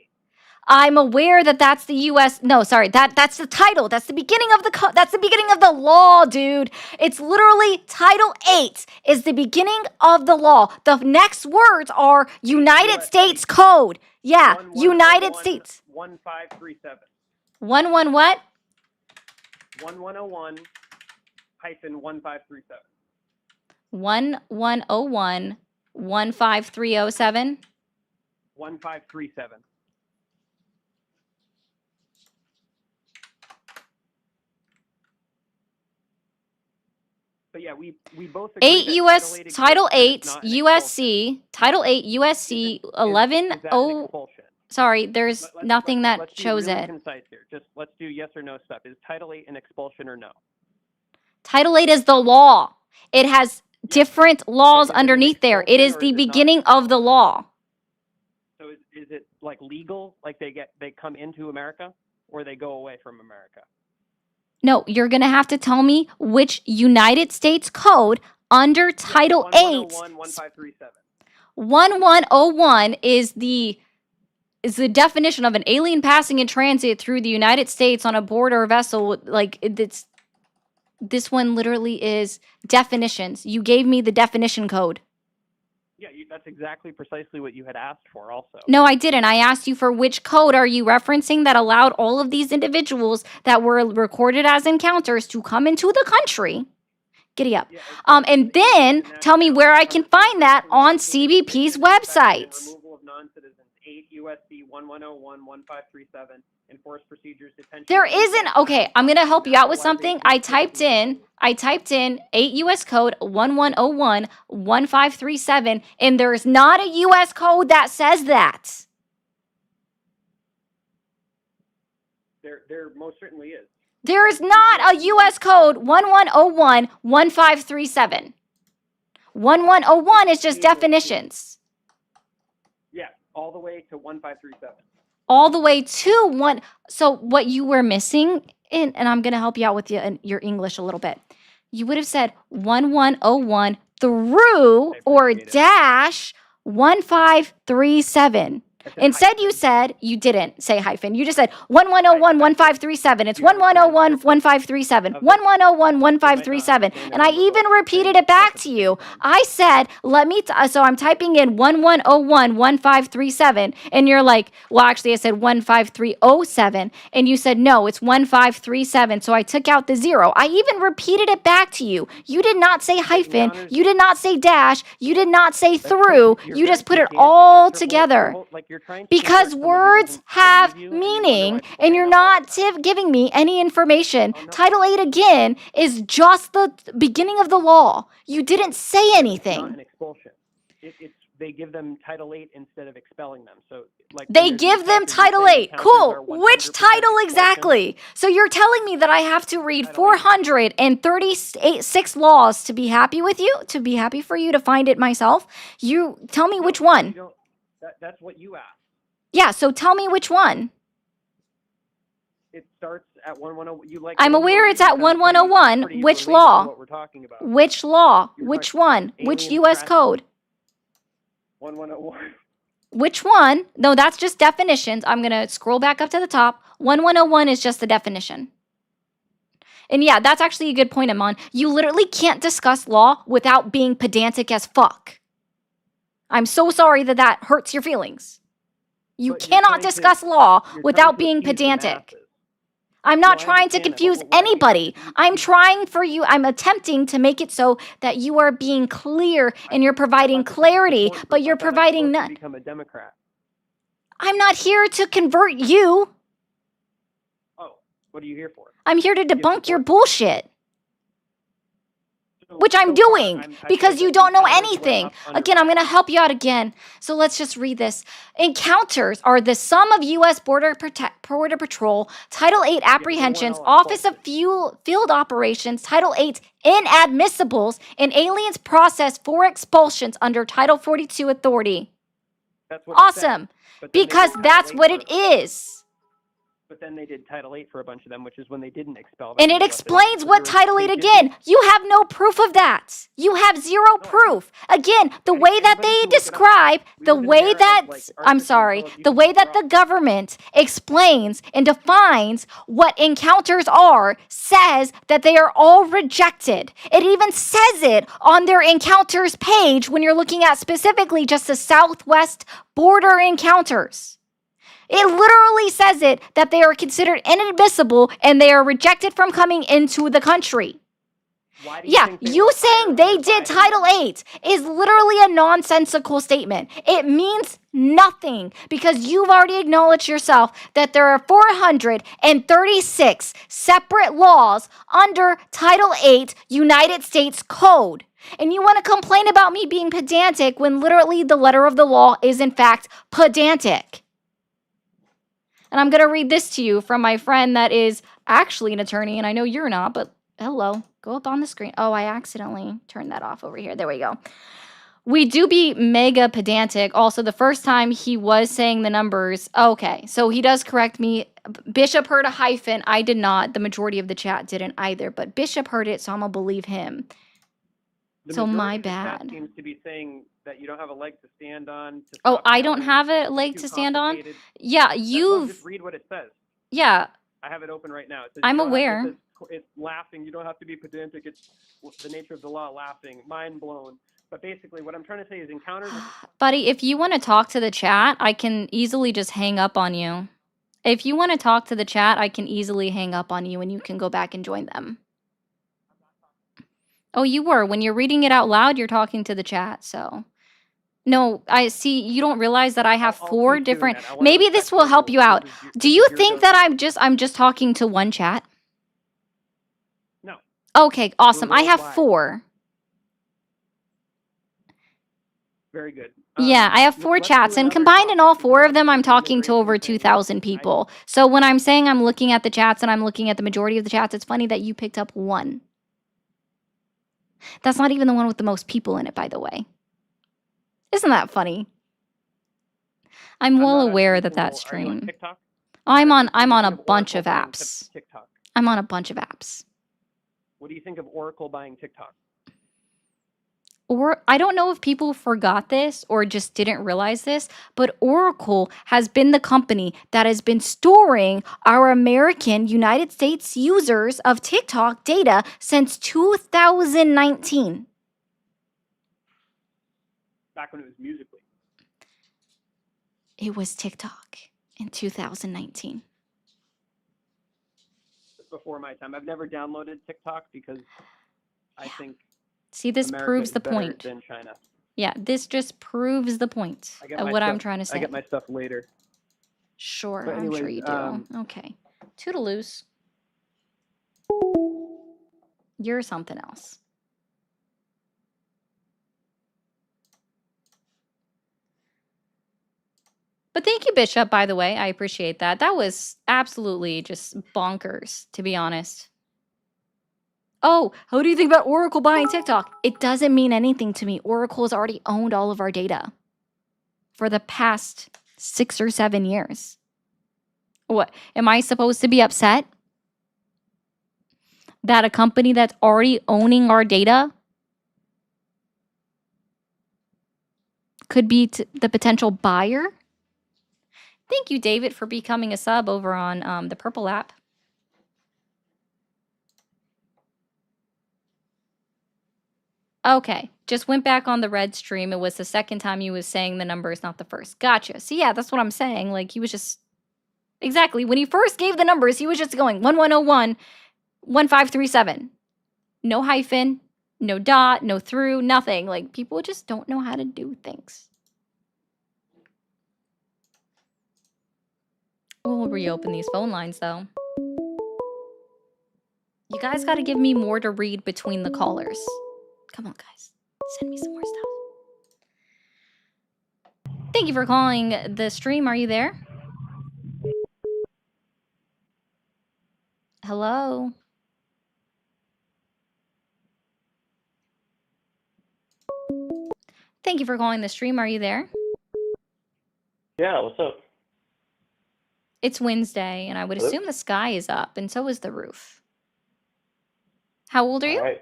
A: I'm aware that that's the U.S. No, sorry, that's the title. That's the beginning of the that's the beginning of the law, dude. It's literally Title 8 is the beginning of the law. The next words are United States Code. Yeah, United States.
I: 1537.
A: 11 what?
I: 1101 hyphen 1537.
A: 1101 15307.
I: 1537. But yeah, we both agree
A: 8 U.S. Title 8 USC Title 8 USC 11 sorry, there's nothing that shows it.
I: Concise here. Just let's do yes or no stuff. Is Title 8 an expulsion or no?
A: Title 8 is the law. It has different laws underneath there. It is the beginning of the law.
I: So is it like legal, like they come into America, or they go away from America?
A: No, you're going to have to tell me which United States code under Title 8.
I: 1537.
A: 1101 is the definition of an alien passing in transit through the United States on a border vessel. Like this one literally is definitions. You gave me the definition code.
I: Yeah, that's exactly precisely what you had asked for also.
A: No, I didn't. I asked you for which code are you referencing that allowed all of these individuals that were recorded as encounters to come into the country. Giddy up. And then tell me where I can find that on CBP's website.
I: Removal of non-citizens, 8 USC 1101 1537, enforced procedures, detention.
A: There isn't. Okay, I'm going to help you out with something. I typed in 8 U.S. code 1101 1537, and there's not a U.S. code that says that.
I: There most certainly is.
A: There is not a U.S. code 1101 1537. 1101 is just definitions.
I: Yeah, all the way to 1537.
A: All the way to one. So what you were missing, and I'm going to help you out with your English a little bit. You would have said 1101 through or dash 1537. Instead, you said you didn't say hyphen. You just said 11011537. It's 11011537. 11011537. And I even repeated it back to you. I said, so I'm typing in 11011537. And you're like, well, actually, I said 15307. And you said, no, it's 1537. So I took out the 0. I even repeated it back to you. You did not say hyphen. You did not say dash. You did not say through. You just put it all together. Because words have meaning, and you're not giving me any information. Title 8 again is just the beginning of the law. You didn't say anything.
I: Not an expulsion. They give them Title 8 instead of expelling them. So like
A: they give them Title 8. Cool. Which title exactly? So you're telling me that I have to read 436 laws to be happy with you, to be happy for you to find it myself? You tell me which one.
I: That's what you asked.
A: Yeah, so tell me which one.
I: It starts at 1101.
A: I'm aware it's at 1101. Which law? Which law? Which one? Which U.S. code?
I: 1101.
A: Which one? No, that's just definitions. I'm going to scroll back up to the top. 1101 is just the definition. And yeah, that's actually a good point, Amon. You literally can't discuss law without being pedantic as fuck. I'm so sorry that that hurts your feelings. You cannot discuss law without being pedantic. I'm not trying to confuse anybody. I'm attempting to make it so that you are being clear and you're providing clarity, but you're providing none.
I: Become a Democrat.
A: I'm not here to convert you.
I: Oh, what are you here for?
A: I'm here to debunk your bullshit. Which I'm doing because you don't know anything. Again, I'm going to help you out again. So let's just read this. Encounters are the sum of U.S. Border Patrol, Title 8 apprehensions, Office of Field Operations, Title 8 inadmissibles, and aliens process for expulsions under Title 42 authority. Awesome. Because that's what it is.
I: But then they did Title 8 for a bunch of them, which is when they didn't expel them.
A: And it explains what Title 8 again. You have no proof of that. You have zero proof. Again, the way that they describe, the way that the government explains and defines what encounters are, says that they are all rejected. It even says it on their encounters page when you're looking at specifically just the Southwest border encounters. It literally says it that they are considered inadmissible and they are rejected from coming into the country. Yeah, you saying they did Title 8 is literally a nonsensical statement. It means nothing because you've already acknowledged yourself that there are 436 separate laws under Title 8 United States Code. And you want to complain about me being pedantic when literally the letter of the law is in fact pedantic. And I'm going to read this to you from my friend that is actually an attorney, and I know you're not, but hello, go up on the screen. Oh, I accidentally turned that off over here. There we go. We do be mega pedantic. Also, the first time he was saying the numbers, okay, so he does correct me. Bishop heard a hyphen. I did not. The majority of the chat didn't either, but Bishop heard it, so I'm going to believe him. So my bad.
I: Chat seems to be saying that you don't have a leg to stand on.
A: Oh, I don't have a leg to stand on? Yeah,
I: just read what it says.
A: Yeah.
I: I have it open right now. It says,
A: I'm aware.
I: It's laughing. You don't have to be pedantic. It's the nature of the law, laughing. Mind blown. But basically, what I'm trying to say is encounters...
A: Buddy, if you want to talk to the chat, I can easily just hang up on you. If you want to talk to the chat, I can easily hang up on you and you can go back and join them. Oh, you were. When you're reading it out loud, you're talking to the chat, so... No, I see. You don't realize that I have 4 different... Maybe this will help you out. Do you think that I'm just talking to one chat?
I: No.
A: Okay, awesome. I have 4.
I: Very good.
A: Yeah, I have 4 chats, and combined in all 4 of them, I'm talking to over 2,000 people. So when I'm saying I'm looking at the chats and I'm looking at the majority of the chats, it's funny that you picked up 1. That's not even the one with the most people in it, by the way. Isn't that funny? I'm well aware that that stream. I'm on a bunch of apps. I'm on a bunch of apps.
I: What do you think of Oracle buying TikTok?
A: Or I don't know if people forgot this or just didn't realize this, but Oracle has been the company that has been storing our American United States users of TikTok data since 2019.
I: Back when it was Musically.
A: It was TikTok in 2019.
I: Before my time. I've never downloaded TikTok because I think
A: See, this
I: America
A: proves
I: is
A: the
I: better
A: point.
I: than China.
A: Yeah, this just proves the point of what I'm trying to say.
I: I get my stuff later.
A: Sure,
I: But
A: I'm sure
I: anyways,
A: you do. Okay. Toodaloos. You're something else. But thank you, Bishop, by the way. I appreciate that. That was absolutely just bonkers, to be honest. Oh, how do you think about Oracle buying TikTok? It doesn't mean anything to me. Oracle has already owned all of our data for the past 6 or 7 years. What? Am I supposed to be upset that a company that's already owning our data could be the potential buyer? Thank you, David, for becoming a sub over on the Purple app. Okay, just went back on the red stream. It was the second time he was saying the numbers, not the first. Gotcha. So yeah, that's what I'm saying. Like he was just exactly when he first gave the numbers, he was just going 1101, 1537. No hyphen, no dot, no through, nothing. Like people just don't know how to do things. We'll reopen these phone lines though. You guys got to give me more to read between the callers. Come on, guys. Send me some more stuff. Thank you for calling the stream. Are you there? Hello? Thank you for calling the stream. Are you there?
J: Yeah, what's up?
A: It's Wednesday, and I would
J: Hello?
A: assume the sky is up, and so is the roof. How old are you?
J: All right.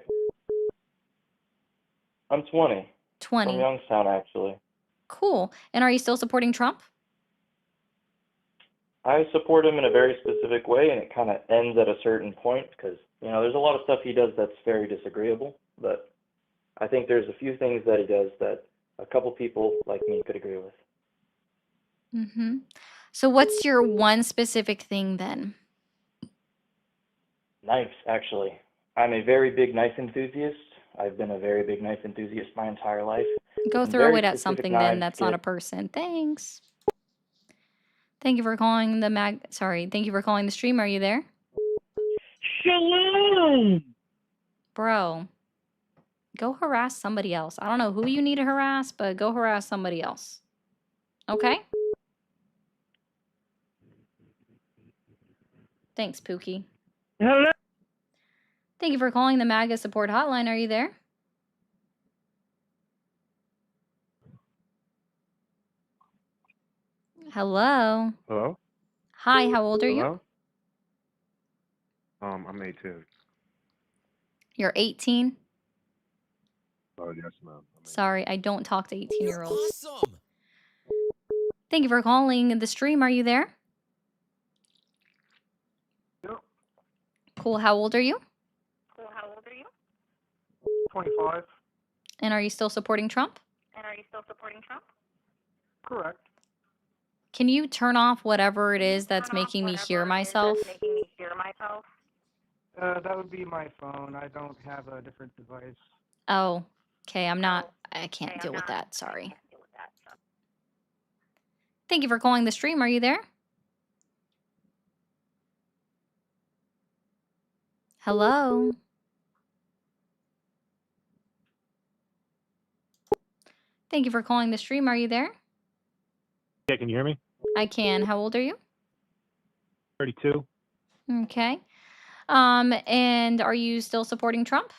J: I'm 20.
A: 20.
J: From Youngstown, actually.
A: Cool. And are you still supporting Trump?
J: I support him in a very specific way, and it kind of ends at a certain point because, you know, there's a lot of stuff he does that's very disagreeable, but I think there's a few things that he does that a couple people like me could agree with.
A: Mm-hmm. So what's your one specific thing then?
J: Knives, actually. I'm a very big knife enthusiast. I've been a very big knife enthusiast my entire life.
A: Go
J: And
A: throw
J: very
A: it at
J: specific
A: something then
J: knives
A: that's not a
J: get-
A: person. Thanks. Thank you for calling the thank you for calling the stream. Are you there?
B: Shalom!
A: Bro, go harass somebody else. I don't know who you need to harass, but go harass somebody else. Okay? Thanks, Pookie.
B: Hello?
A: Thank you for calling the MAGA support hotline. Are you there? Hello.
F: Hello?
A: Hi, how old are you?
F: Hello? I'm 18.
A: You're 18?
F: Oh, yes, ma'am.
A: Sorry, I don't talk to 18-year-olds. Awesome. Thank you for calling the stream. Are you there?
F: Yep.
A: Cool. How old are you?
F: 25.
A: And are you still supporting Trump?
F: Correct.
A: Can you turn off whatever it is that's making me hear myself?
F: That would be my phone. I don't have a different device.
A: Oh, okay. I can't deal with that. Sorry. Thank you for calling the stream. Are you there? Hello? Thank you for calling the stream. Are you there?
F: Yeah, can you hear me?
A: I can. How old are you?
F: 32.
A: Okay. And are you still supporting Trump?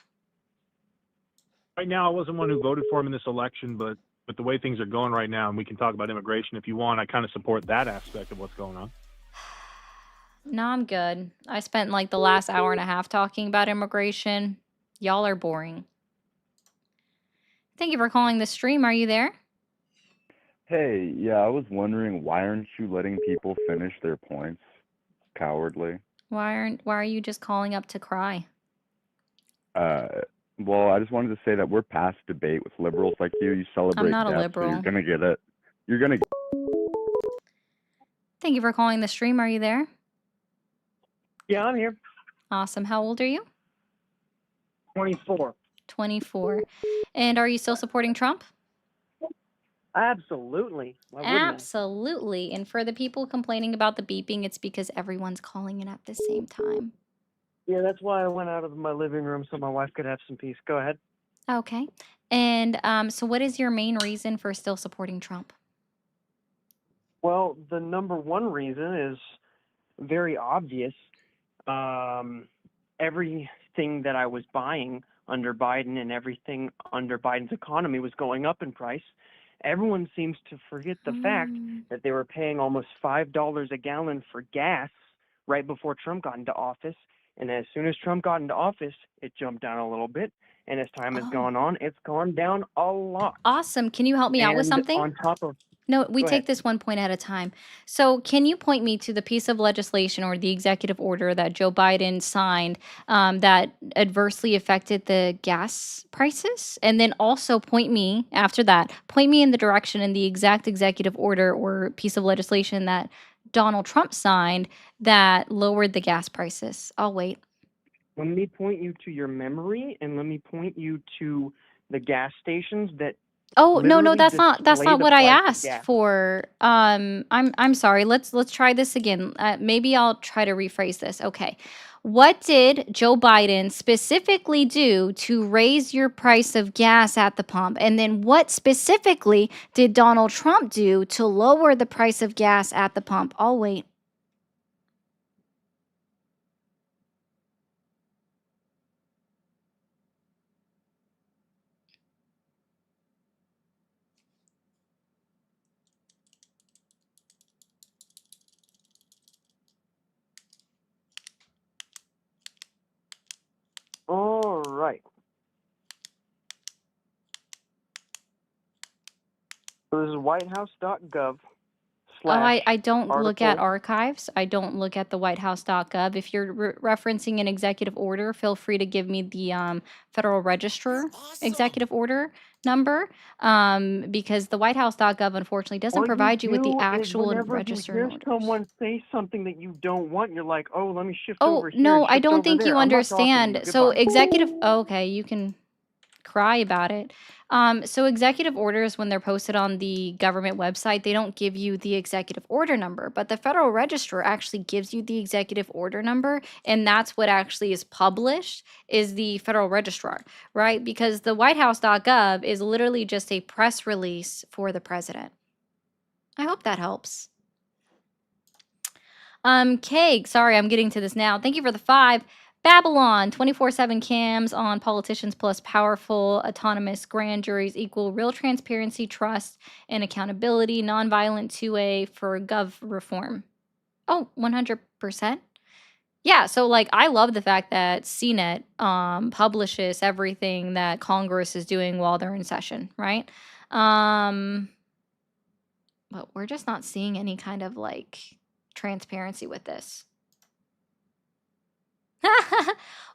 F: Right now, I wasn't one who voted for him in this election, but with the way things are going right now, and we can talk about immigration if you want, I kind of support that aspect of what's going on.
A: No, I'm good. I spent like the last hour and a half talking about immigration. Y'all are boring. Thank you for calling the stream. Are you there?
K: Hey, yeah, I was wondering, why aren't you letting people finish their points? Cowardly.
A: Why are you just calling up to cry?
K: Well, I just wanted to say that we're past debate with liberals like you. You celebrate
A: not a
K: death, so you're
A: liberal.
K: gonna get it. You're gonna.
A: Thank you for calling the stream. Are you there?
L: Yeah, I'm here.
A: Awesome. How old are you?
L: 24.
A: 24. And are you still supporting Trump?
L: Absolutely. Why wouldn't I?
A: Absolutely. And for the people complaining about the beeping, it's because everyone's calling in at the same time.
L: Yeah, that's why I went out of my living room so my wife could have some peace. Go ahead.
A: Okay. And so what is your main reason for still supporting Trump?
L: Well, the number one reason is very obvious. Everything that I was buying under Biden and everything under Biden's economy was going up in price. Everyone seems to forget the fact that they were paying almost $5 a gallon for gas right before Trump got into office. And as soon as Trump got into office, it jumped down a little bit. And as time has gone on, it's gone down a lot.
A: Awesome. Can you help me out with
L: And
A: something?
L: on top of
A: No, we
L: Go
A: take
L: ahead.
A: this one point at a time. So, can you point me to the piece of legislation or the executive order that Joe Biden signed that adversely affected the gas prices? And then also point me, after that, point me in the direction in the exact executive order or piece of legislation that Donald Trump signed that lowered the gas prices. I'll wait.
L: Let me point you to your memory, and let me point you to the gas stations that
A: Oh, no,
L: literally
A: that's
L: display
A: not
L: the
A: what I
L: price of
A: asked
L: gas.
A: for. I'm sorry. Let's try this again. Maybe I'll try to rephrase this. Okay. What did Joe Biden specifically do to raise your price of gas at the pump? And then what specifically did Donald Trump do to lower the price of gas at the pump? I'll wait.
L: All right. So this is whitehouse.gov
A: Oh, I
L: slash
A: don't look at
L: article.
A: archives. I don't look at the whitehouse.gov. If you're referencing an executive order, feel free to give me the Federal Register executive order number because the whitehouse.gov unfortunately doesn't
L: What you
A: provide you with the
L: do is
A: actual
L: whenever you
A: register
L: hear
A: orders.
L: someone say something that you don't want, you're like, oh, let me shift
A: Oh,
L: over here and
A: no, I
L: shift
A: don't
L: over
A: think you
L: there. I'm not talking to you.
A: understand. So
L: Goodbye.
A: executive, okay, you can cry about it. So executive orders, when they're posted on the government website, they don't give you the executive order number, but the Federal Register actually gives you the executive order number, and that's what actually is published is the Federal Registrar, right? Because the whitehouse.gov is literally just a press release for the president. I hope that helps. Keg, sorry, I'm getting to this now. Thank you for the 5. Babylon, 24/7 cams on politicians plus powerful autonomous grand juries equal real transparency, trust, and accountability, nonviolent 2A for gov reform. Oh, 100%. Yeah, so like I love the fact that CNET publishes everything that Congress is doing while they're in session, right? But we're just not seeing any kind of like transparency with this.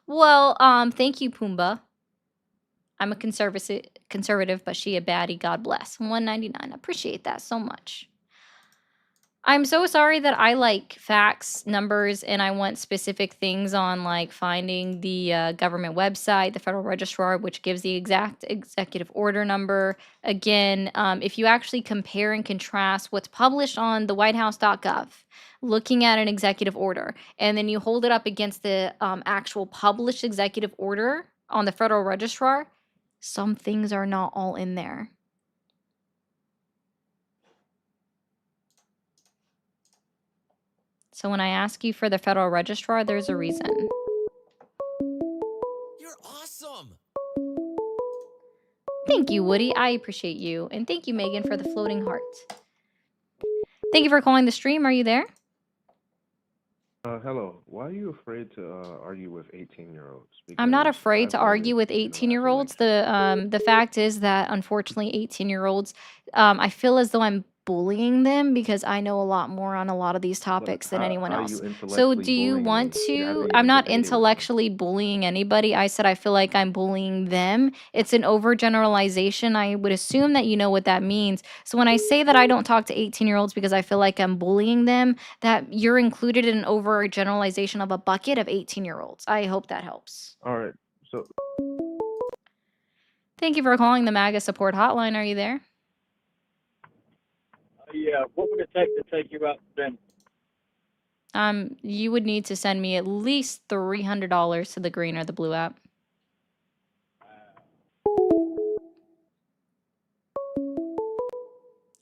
A: Well, thank you, Pumbaa. I'm a conservative, but she a baddie. God bless. 199. Appreciate that so much. I'm so sorry that I like facts, numbers, and I want specific things on like finding the government website, the Federal Registrar, which gives the exact executive order number. Again, if you actually compare and contrast what's published on the whitehouse.gov, looking at an executive order, and then you hold it up against the actual published executive order on the Federal Registrar, some things are not all in there. So when I ask you for the Federal Registrar, there's a reason.
M: You're awesome.
A: Thank you, Woody. I appreciate you. And thank you, Megan, for the floating heart. Thank you for calling the stream. Are you there?
M: Hello. Why are you afraid to argue with 18-year-olds?
A: I'm not
M: Because
A: afraid
M: I've
A: to argue
M: voted,
A: with
M: you know, I feel like
A: 18-year-olds. The fact is that unfortunately 18-year-olds, I feel as though I'm bullying them because I know a lot more on a lot of these
M: but
A: topics than anyone
M: how are you
A: else. So
M: intellectually
A: do you
M: bullying
A: want
M: them? You
A: to?
M: haven't
A: I'm
M: even
A: not
M: debated with them.
A: intellectually bullying anybody. I said I feel like I'm bullying them. It's an overgeneralization. I would assume that you know what that means. So when I say that I don't talk to 18-year-olds because I feel like I'm bullying them, that you're included in an overgeneralization of a bucket of 18-year-olds. I hope that helps.
M: All right. So
A: Thank you for calling the MAGA support hotline. Are you there?
N: Yeah, what would it take to take you out to dinner?
A: You would need to send me at least $300 to the green or the blue app.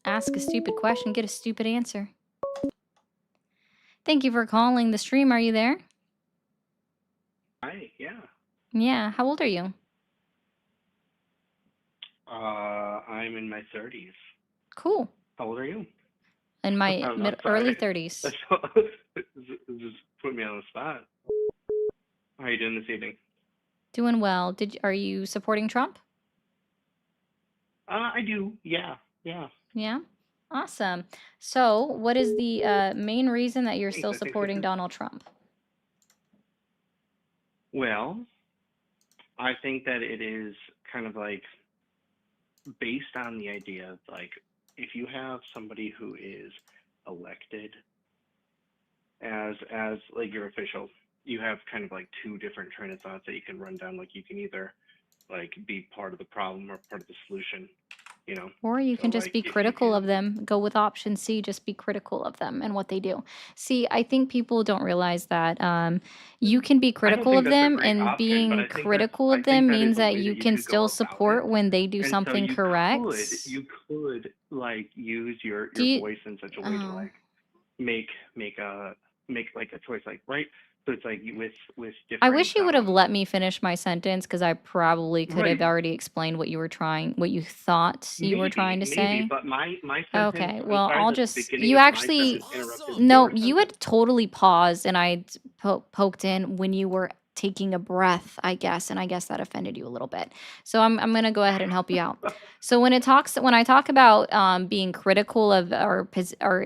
A: Ask a stupid question, get a stupid answer. Thank you for calling the stream. Are you there?
O: Hi, yeah.
A: Yeah. How old are you?
O: I'm in my 30s.
A: Cool.
O: How old are you?
A: In my
O: I'm
A: early
O: sorry.
A: 30s.
O: Just put me on the spot. How are you doing this evening?
A: Doing well. Are you supporting Trump?
O: I do. Yeah.
A: Yeah. Awesome. So, what is the main reason that you're
O: Thanks.
A: still
O: Thanks.
A: supporting Donald Trump?
O: Well, I think that it is kind of like based on the idea of like if you have somebody who is elected as like your official, you have kind of like two different train of thoughts that you can run down. Like you can either like be part of the problem or part of the solution, you know.
A: Or you
O: So
A: can just
O: like
A: be
O: if you
A: critical of
O: can,
A: them. Go with option C, just be critical of them and what they do. See, I think people don't realize that you can be
O: I don't
A: critical
O: think
A: of
O: that's a
A: them,
O: great
A: and
O: option, but
A: being critical
O: I
A: of
O: think
A: them
O: that is
A: means
O: a
A: that
O: way that
A: you
O: you
A: can
O: could go
A: still
O: about it.
A: support when they do
O: And so
A: something correct.
O: you could like use your
A: Do you?
O: voice in such a way to
A: Oh.
O: like make like a choice, like right. So it's like with
A: I
O: different
A: wish you would have let me finish my sentence because I probably could have
O: right.
A: already explained what you thought you were trying to
O: Maybe,
A: say.
O: but my sentence.
A: Okay,
O: I'm
A: well,
O: sorry
A: I'll
O: that the
A: just,
O: beginning
A: you
O: of my
A: actually,
O: sentence interrupted
A: no,
O: your
A: you
O: sentence.
A: had totally paused and I poked in when you were taking a breath, I guess, and I guess that offended you a little bit. So I'm going to go ahead and help you out. So when I talk about being critical of our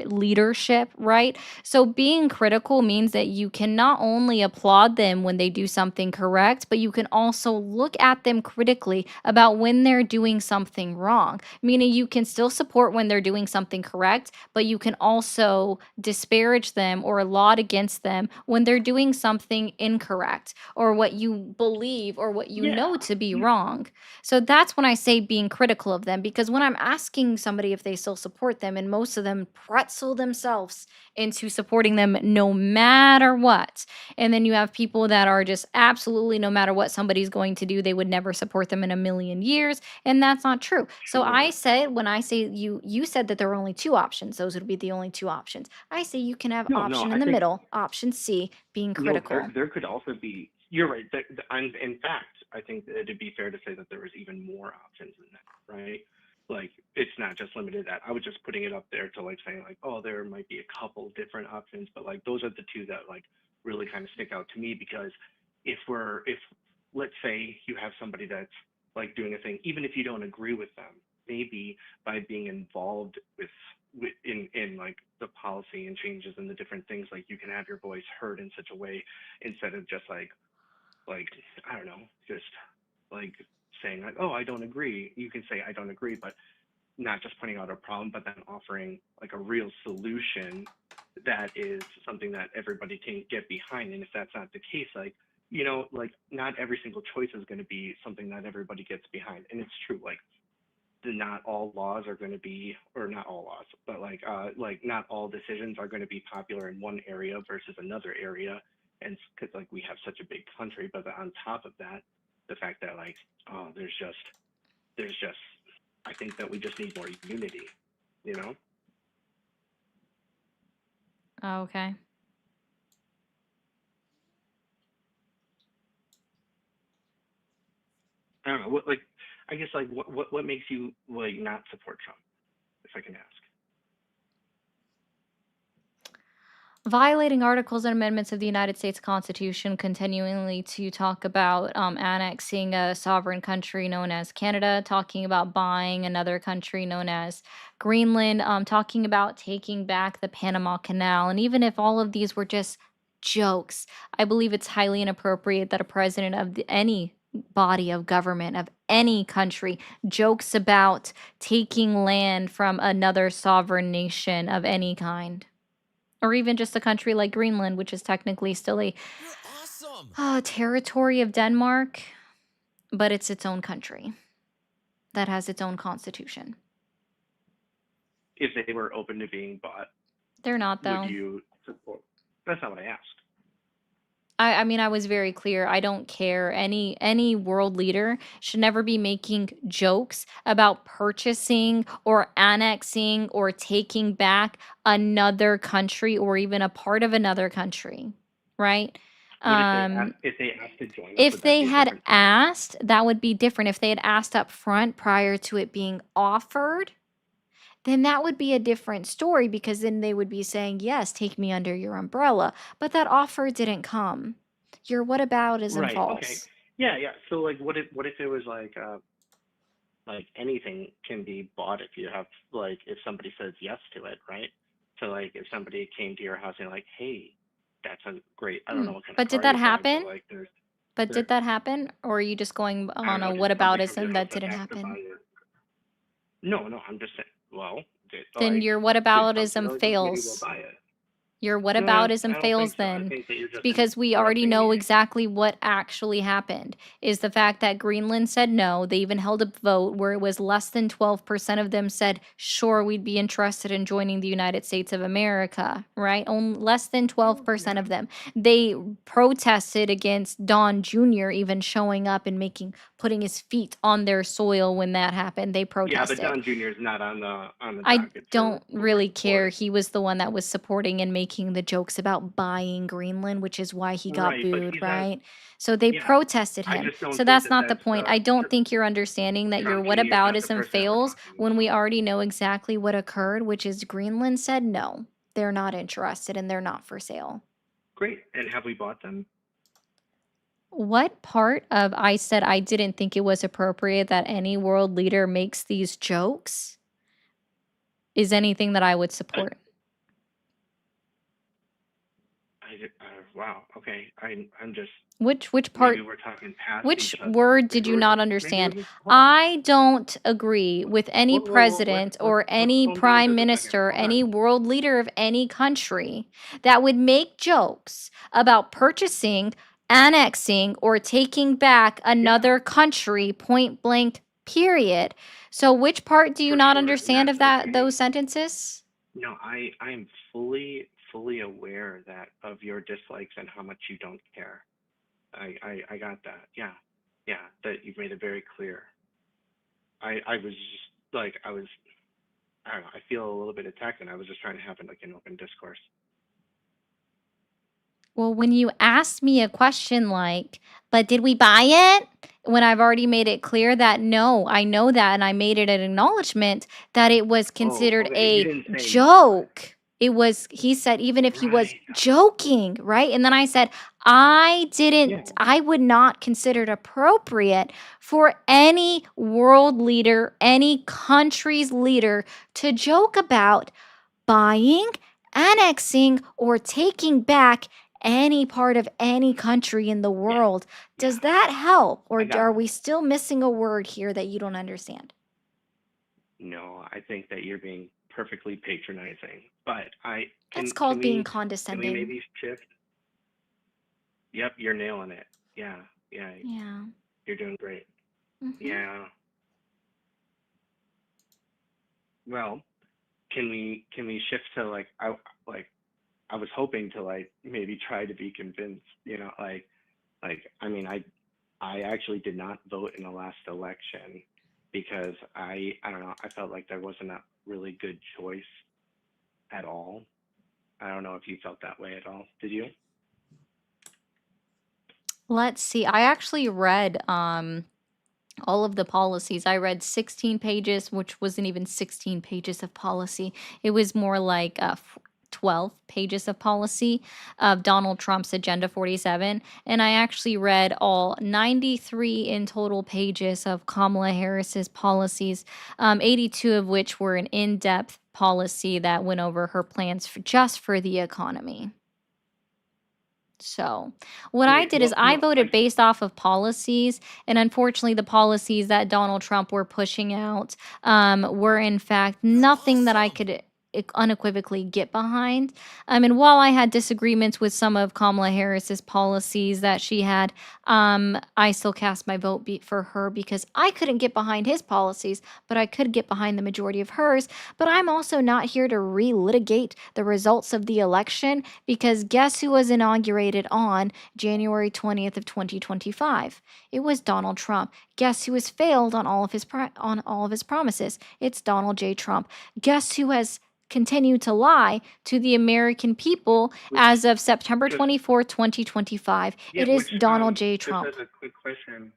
A: leadership, right? So being critical means that you can not only applaud them when they do something correct, but you can also look at them critically about when they're doing something wrong. Meaning you can still support when they're doing something correct, but you can also disparage them or laud against them when they're doing something incorrect or what you believe or what you know to be wrong. So that's when I say being critical of them, because when I'm asking somebody if they still support them, and most of them pretzel themselves into supporting them no matter what. And then you have people that are just absolutely no matter what somebody's going to do, they would never support them in a million years. And that's not true. So I said, when I say you said that there were only two options, those would be the only two options. I say you can have
O: No,
A: option in
O: I
A: the
O: think
A: middle, option C, being
O: no.
A: critical.
O: There could also be. You're right. In fact, I think that it'd be fair to say that there was even more options than that, right? Like it's not just limited to that. I was just putting it up there to like saying like, oh, there might be a couple different options, but like those are the two that like really kind of stick out to me because if let's say you have somebody that's like doing a thing, even if you don't agree with them, maybe by being involved with in like the policy and changes and the different things, like you can have your voice heard in such a way instead of just like I don't know, just like saying like, oh, I don't agree. You can say I don't agree, but not just pointing out a problem, but then offering like a real solution that is something that everybody can get behind. And if that's not the case, like, you know, like not every single choice is going to be something that everybody gets behind. And it's true, like not all laws are going to be, or not all laws, but like not all decisions are going to be popular in one area versus another area. And because like we have such a big country, but on top of that, the fact that like, oh, there's just, I think that we just need more unity, you know?
A: Oh, okay.
O: I don't know what, like, I guess like what makes you like not support Trump, if I can ask?
A: Violating articles and amendments of the United States Constitution, continually to talk about annexing a sovereign country known as Canada, talking about buying another country known as Greenland, talking about taking back the Panama Canal. And even if all of these were just jokes, I believe it's highly inappropriate that a president of any body of government of any country jokes about taking land from another sovereign nation of any kind, or even just a country like Greenland, which is technically still a territory of Denmark, but it's its own country that has its own constitution.
O: If they were open to being bought,
A: They're not, though.
O: would you support? That's not what I asked.
A: I mean, I was very clear. I don't care. Any world leader should never be making jokes about purchasing or annexing or taking back another country or even a part of another country, right?
O: But if they asked to join us,
A: If
O: would that
A: they
O: be a
A: had
O: different
A: asked, that would be different. If they had asked up front prior to it being offered, then that would be a different story, because then they would be saying, yes, take me under your umbrella. But that offer didn't come. Your whataboutism
O: Right.
A: false.
O: Okay. Yeah. Yeah. So like, what if it was like anything can be bought if you have like if somebody says yes to it, right? So like if somebody came to your house and like, hey, that's a great. I don't know what kind
A: But
O: of
A: did
O: car
A: that
O: you drive,
A: happen?
O: but like there's.
A: But did that happen? Or are you just going
O: I don't
A: on a
O: know. Did somebody come to your
A: whataboutism
O: house
A: that
O: and
A: didn't
O: ask to buy
A: happen?
O: your? No. I'm just saying. Well,
A: Then
O: like,
A: your
O: did somebody
A: whataboutism
O: like, maybe we'll
A: fails.
O: buy it.
A: Your
O: I
A: whataboutism
O: don't think
A: fails
O: so. I
A: then.
O: think that you're
A: It's
O: just
A: because we already
O: interrupting
A: know
O: me.
A: exactly what actually happened. Is the fact that Greenland said no. They even held a vote where it was less than 12% of them said, sure, we'd be interested in joining the United States of America, right? Only less than 12% of them. They protested against Don Jr. even showing up and putting his feet on their soil when that happened. They
O: Yeah,
A: protested.
O: but Don Jr. is not on the
A: I
O: docket.
A: don't really care. He was the one that was supporting and making the jokes about buying Greenland, which is why he got
O: Right, but
A: booed,
O: he's not.
A: right? So they
O: Yeah,
A: protested
O: I
A: him.
O: just don't
A: So
O: think
A: that's
O: that
A: not the
O: that's
A: point. I don't think you're understanding that your
O: Trump Jr. is not the
A: whataboutism
O: person that we're
A: fails
O: talking
A: when we already know exactly what occurred, which is Greenland said no, they're not interested and they're not for sale.
O: Great. And have we bought them?
A: What part of I said I didn't think it was appropriate that any world leader makes these jokes is anything that I would support?
O: Wow. Okay. I'm just.
A: Which part?
O: Maybe we're talking past
A: Which
O: each other.
A: word did you not understand? I don't agree with any president or any prime minister, any world leader of any country that would make jokes about purchasing, annexing, or taking back another country, point blank, period. So which part do you not understand of those sentences?
O: No, I'm fully aware that of your dislikes and how much you don't care. I got that. Yeah. That you've made it very clear. I was just like I don't know. I feel a little bit attacked, and I was just trying to have an open discourse.
A: Well, when you ask me a question like, but did we buy it? When I've already made it clear that no, I know that, and I made it an acknowledgement that it was considered
O: you
A: a
O: didn't say
A: joke. It was, he said, even if he was joking, right? And then I said, I would not consider it appropriate for any world leader, any country's leader to joke about buying, annexing, or taking back any part of any country in the world. Does that help? Or are we still missing a word here that you don't understand?
O: No, I think that you're being perfectly patronizing. But
A: That's called being
O: Can
A: condescending.
O: we maybe shift? Yep, you're nailing it. Yeah.
A: Yeah.
O: You're doing great.
A: Mhm.
O: Yeah. Well, can we shift to like I was hoping to like maybe try to be convinced, I mean I actually did not vote in the last election because I don't know, I felt like there wasn't a really good choice at all. I don't know if you felt that way at all. Did you?
A: Let's see. I actually read all of the policies. I read 16 pages, which wasn't even 16 pages of policy. It was more like 12 pages of policy of Donald Trump's Agenda 47, and I actually read all 93 in total pages of Kamala Harris's policies, 82 of which were an in-depth policy that went over her plans just for the economy. So, what I did is I voted based off of policies, and unfortunately, the policies that Donald Trump were pushing out were in fact nothing that I could unequivocally get behind. And while I had disagreements with some of Kamala Harris's policies that she had, I still cast my vote for her because I couldn't get behind his policies, but I could get behind the majority of hers. But I'm also not here to relitigate the results of the election because guess who was inaugurated on January 20th of 2025? It was Donald Trump. Guess who has failed on all of his promises? It's Donald J. Trump. Guess who has continued to lie to the American people as of September 24th, 2025? It is Donald J. Trump.
O: Just as a quick question.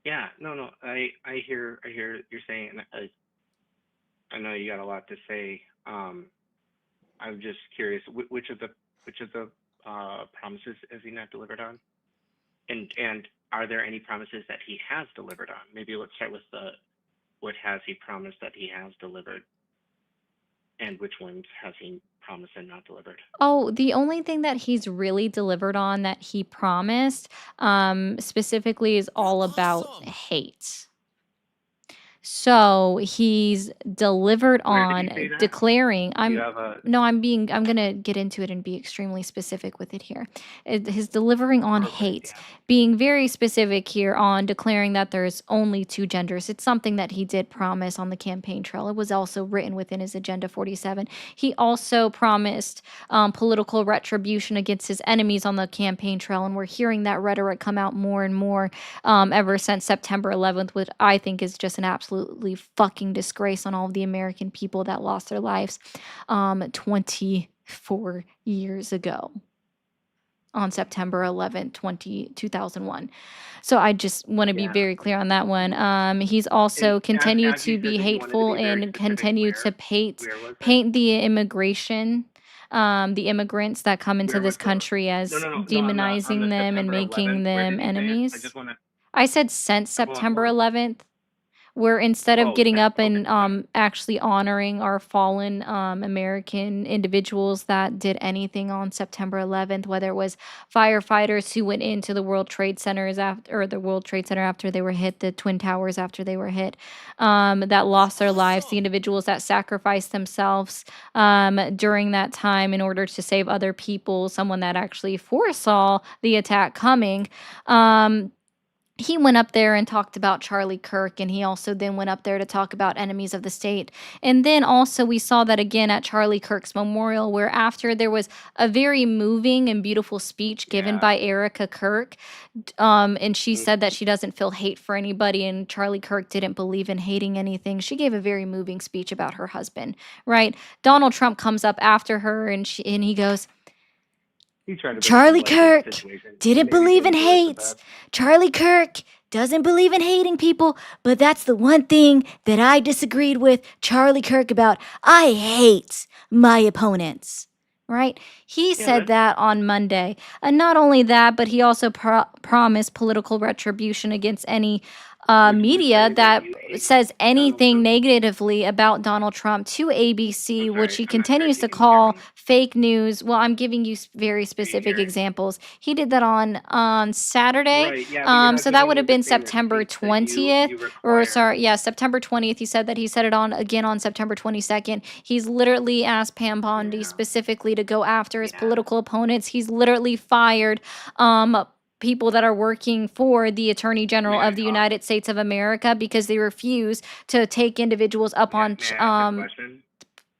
O: Yeah, no, I hear you're saying, and I know you got a lot to say. I'm just curious, which of the promises has he not delivered on? And are there any promises that he has delivered on? Maybe let's start with what has he promised that he has delivered, and which ones has he promised and not delivered?
A: Oh, the only thing that he's really delivered on that he promised, specifically is all about hate. So he's delivered
O: Where did he
A: on
O: say that?
A: declaring.
O: Do you have
A: I'm gonna get into it and be extremely specific with it here. His delivering on hate, being very specific here on declaring that there's only two genders. It's something that he did promise on the campaign trail. It was also written within his Agenda 47. He also promised political retribution against his enemies on the campaign trail, and we're hearing that rhetoric come out more and more ever since September 11th, which I think is just an absolutely fucking disgrace on all of the American people that lost their lives 24 years ago on September 11th, 2001. So I just want to be very clear on that one. He's also continued
O: as you
A: to
O: said
A: be
O: that you wanted to
A: hateful
O: be very
A: and
O: specific,
A: continue to
O: where was that?
A: paint the immigration, the immigrants that come into
O: Where
A: this
O: was
A: country as
O: no, on the
A: demonizing them and
O: September
A: making
O: 11th, where
A: them
O: did he say it? I
A: enemies.
O: just want to.
A: I said since September 11th, where instead of
O: Oh,
A: getting
O: since,
A: up and actually honoring our fallen American individuals that did anything on September 11th, whether it was firefighters who went into the World Trade Centers after, or the World Trade Center after they were hit, the Twin Towers after they were hit, that lost their lives, the individuals that sacrificed themselves during that time in order to save other people, someone that actually foresaw the attack coming. He went up there and talked about Charlie Kirk, and he also then went up there to talk about enemies of the state. And then also we saw that again at Charlie Kirk's memorial, where after there was a very moving and beautiful speech given by Erica Kirk, and she said that she doesn't feel hate for anybody, and Charlie Kirk didn't believe in hating anything. She gave a very moving speech about her husband, right? Donald Trump comes up after her, and he goes, Charlie Kirk didn't believe in hate. Charlie Kirk doesn't believe in hating people, but that's the one thing that I disagreed with Charlie Kirk about. I hate my opponents. Right? He said that on Monday. And not only that, but he also promised political retribution against any media that says anything negatively about Donald Trump to ABC, which he continues to call fake news. Well, I'm giving you very specific examples. He did that on Saturday.
O: Right, yeah, but you're not
A: So that
O: giving
A: would
O: me
A: have
O: the
A: been
O: same
A: September
O: receipts that
A: 20th.
O: you
A: Or
O: require.
A: sorry, yeah, September 20th. He said that he said it on again on September 22nd. He's literally asked Pam Bondi specifically to go after his political opponents. He's literally fired people that are working for the Attorney General of the United States of America because they refuse to take individuals up on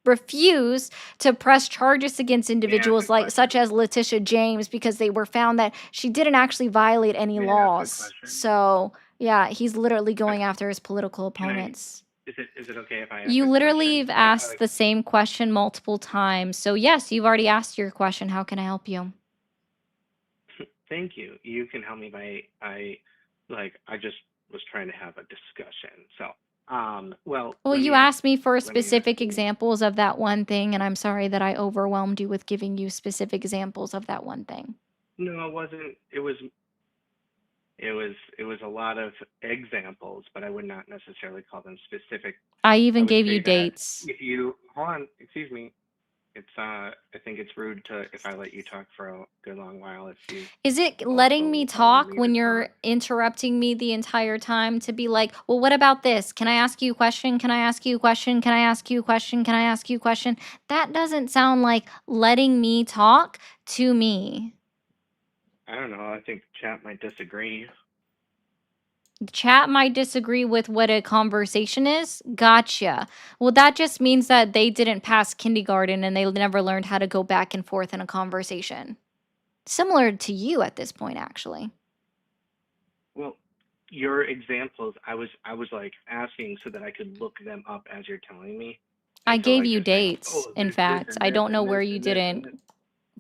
A: refuse to press charges against individuals like such as Letitia James because they were found that she didn't actually violate any laws. So yeah, he's literally going after his political opponents.
O: Is it okay if I ask
A: You
O: a
A: literally
O: question?
A: have asked the same question multiple times. So yes, you've already asked your question. How can I help you?
O: Thank you. You can help me by I just was trying to have a discussion. So Well,
A: Well,
O: let
A: you
O: me ask.
A: asked me for
O: Let me ask
A: specific
O: you.
A: examples of that one thing, and I'm sorry that I overwhelmed you with giving you specific examples of that one thing.
O: No, it wasn't. It was a lot of examples, but I would not necessarily call them specific.
A: I
O: I
A: even
O: would
A: gave
O: say
A: you
O: that
A: dates.
O: if you hold on, excuse me, it's I think it's rude to if I let you talk for a good long while if you
A: Is it letting me
O: also allow
A: talk
O: me to
A: when
O: talk.
A: you're interrupting me the entire time to be like, well, what about this? Can I ask you a question? Can I ask you a question? Can I ask you a question? Can I ask you a question? That doesn't sound like letting me talk to me.
O: I don't know. I think chat might disagree.
A: The chat might disagree with what a conversation is. Gotcha. Well, that just means that they didn't pass kindergarten and they never learned how to go back and forth in a conversation. Similar to you at this point, actually.
O: Well, your examples, I was like asking so that I could look them up as you're telling me.
A: I
O: And so
A: gave
O: like
A: you
O: just saying,
A: dates,
O: oh,
A: in
O: there's this
A: fact.
O: and
A: I
O: this
A: don't know
O: and
A: where
O: this
A: you
O: and this and
A: didn't
O: this.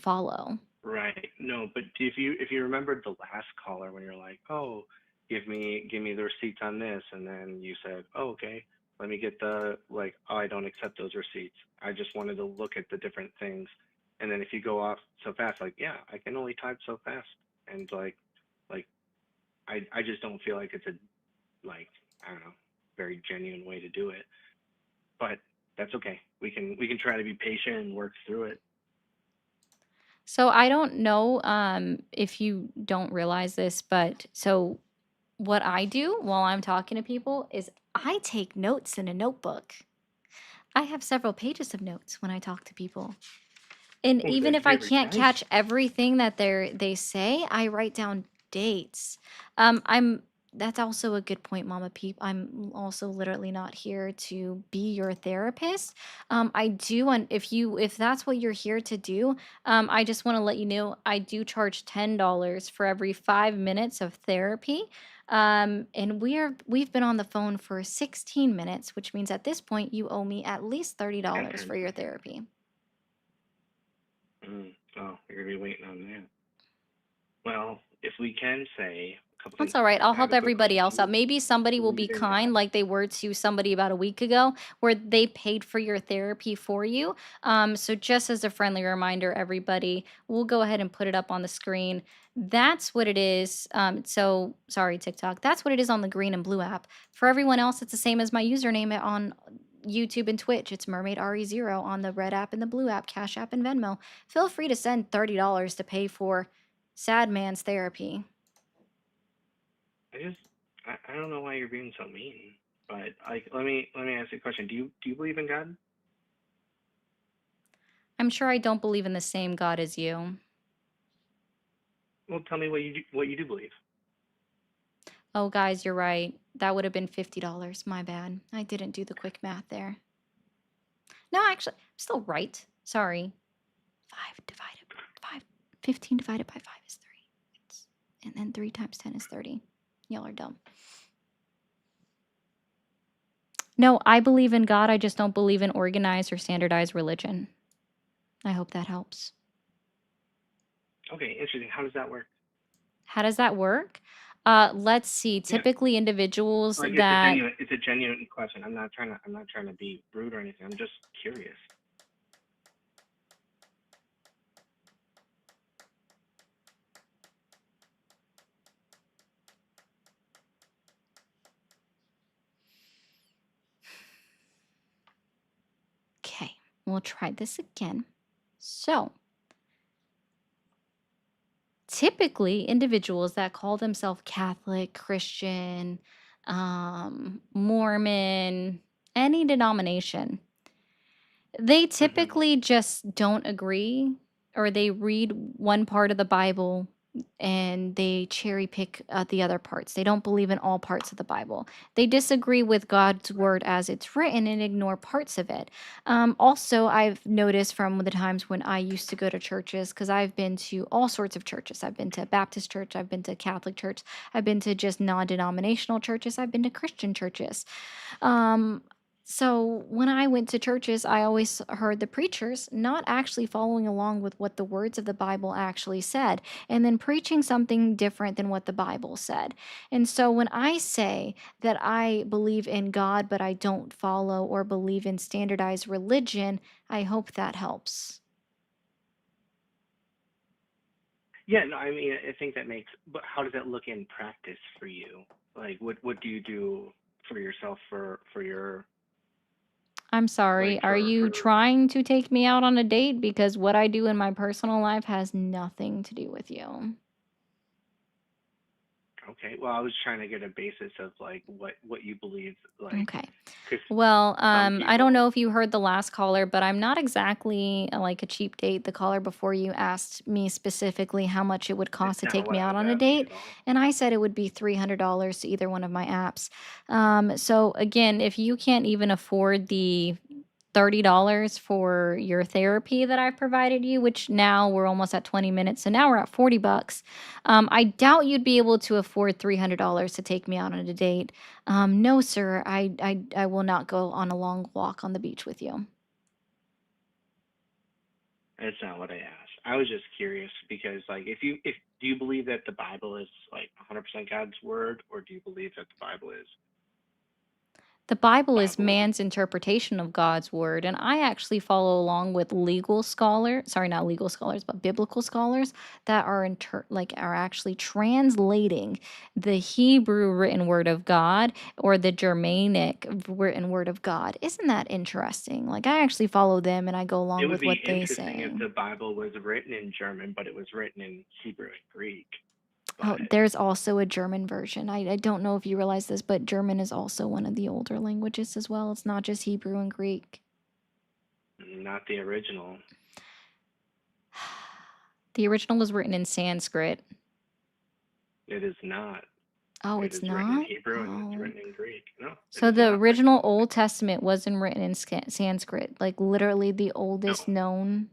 A: follow.
O: Right. No, but if you remembered the last caller when you're like, oh, give me the receipts on this, and then you said, oh, okay, let me get the like, oh, I don't accept those receipts. I just wanted to look at the different things, and then if you go off so fast, like, yeah, I can only type so fast, and like I just don't feel like it's a like I don't know very genuine way to do it, but that's okay. We can try to be patient and work through it.
A: So I don't know if you don't realize this, but so what I do while I'm talking to people is I take notes in a notebook. I have several pages of notes when I talk to people. And
O: Oh,
A: even
O: that's
A: if I
O: very
A: can't
O: nice.
A: catch everything that they say, I write down dates. I'm That's also a good point, Mama Peep. I'm also literally not here to be your therapist. I do, and if that's what you're here to do, I just want to let you know I do charge $10 for every 5 minutes of therapy. And we've been on the phone for 16 minutes, which means at this point you owe me at least $30 for your therapy.
O: Oh, you're gonna be waiting on that. Well, if we can say a couple things.
A: That's all right. I'll
O: I have
A: help
O: a quick
A: everybody
O: question.
A: else out. Maybe somebody will be kind like they were to somebody about a week ago where they paid for your therapy for you. So just as a friendly reminder, everybody, we'll go ahead and put it up on the screen. That's what it is. So sorry, TikTok. That's what it is on the green and blue app. For everyone else, it's the same as my username on YouTube and Twitch. It's Mermaid RE0 on the red app and the blue app, Cash App and Venmo. Feel free to send $30 to pay for Sad Man's therapy.
O: I don't know why you're being so mean, but like let me ask you a question. Do you believe in God?
A: I'm sure I don't believe in the same God as you.
O: Well, tell me what you do believe.
A: Oh, guys, you're right. That would have been $50. My bad. I didn't do the quick math there. No, actually, I'm still right. Sorry. 15 divided by 5 is 3. And then 3 times 10 is 30. Y'all are dumb. No, I believe in God. I just don't believe in organized or standardized religion. I hope that helps.
O: Okay, interesting. How does that work?
A: How does that work? Let's see. Typically, individuals
O: Like
A: that
O: it's a genuine question. I'm not trying to be rude or anything. I'm just curious.
A: Okay, we'll try this again. So, typically, individuals that call themselves Catholic, Christian, Mormon, any denomination, they typically just don't agree or they read one part of the Bible and they cherry pick the other parts. They don't believe in all parts of the Bible. They disagree with God's word as it's written and ignore parts of it. Also, I've noticed from the times when I used to go to churches, because I've been to all sorts of churches. I've been to Baptist church, I've been to Catholic church, I've been to just non denominational churches, I've been to Christian churches. Um, So when I went to churches, I always heard the preachers not actually following along with what the words of the Bible actually said, and then preaching something different than what the Bible said. And so when I say that I believe in God, but I don't follow or believe in standardized religion, I hope that helps.
O: Yeah, no, I mean, I think that makes. But how does that look in practice for you? Like, what do you do for yourself for your
A: I'm
O: like
A: sorry, are you
O: for
A: trying to take me out on a date? Because what I do in my personal life has nothing to do with you.
O: Okay, well, I was trying to get a basis of like what you believe, like,
A: Okay.
O: because
A: Well,
O: some
A: I don't
O: people.
A: know if you heard the last caller, but I'm not exactly like a cheap date. The caller before you asked me specifically how much it would
O: It's
A: cost to
O: not
A: take
O: what
A: me
O: I
A: out
O: was
A: on a
O: asking
A: date,
O: at all.
A: and I said it would be $300 to either one of my apps. So again, if you can't even afford the $30 for your therapy that I've provided you, which now we're almost at 20 minutes, so now we're at 40 bucks. I doubt you'd be able to afford $300 to take me out on a date. No, sir, I will not go on a long walk on the beach with you.
O: That's not what I asked. I was just curious because, like, if do you believe that the Bible is like 100% God's word, or do you believe that the Bible is
A: The Bible is
O: Bible?
A: man's interpretation of God's word, and I actually follow along with legal scholars, sorry, not legal scholars, but biblical scholars that are are actually translating the Hebrew written word of God or the Germanic written word of God. Isn't that interesting? Like I actually follow them and I go
O: It
A: along
O: would
A: with
O: be
A: what they
O: interesting if
A: say.
O: the Bible was written in German, but it was written in Hebrew and Greek.
A: Oh,
O: But
A: there's also a German version. I don't know if you realize this, but German is also one of the older languages as well. It's not just Hebrew and Greek.
O: not the original.
A: The original was written in Sanskrit.
O: It is not.
A: Oh,
O: It
A: it's
O: is written in
A: not?
O: Hebrew and it's
A: Oh.
O: written in Greek. No, it
A: So
O: is
A: the
O: not written.
A: original Old Testament wasn't written in Sanskrit, like literally the
O: No,
A: oldest known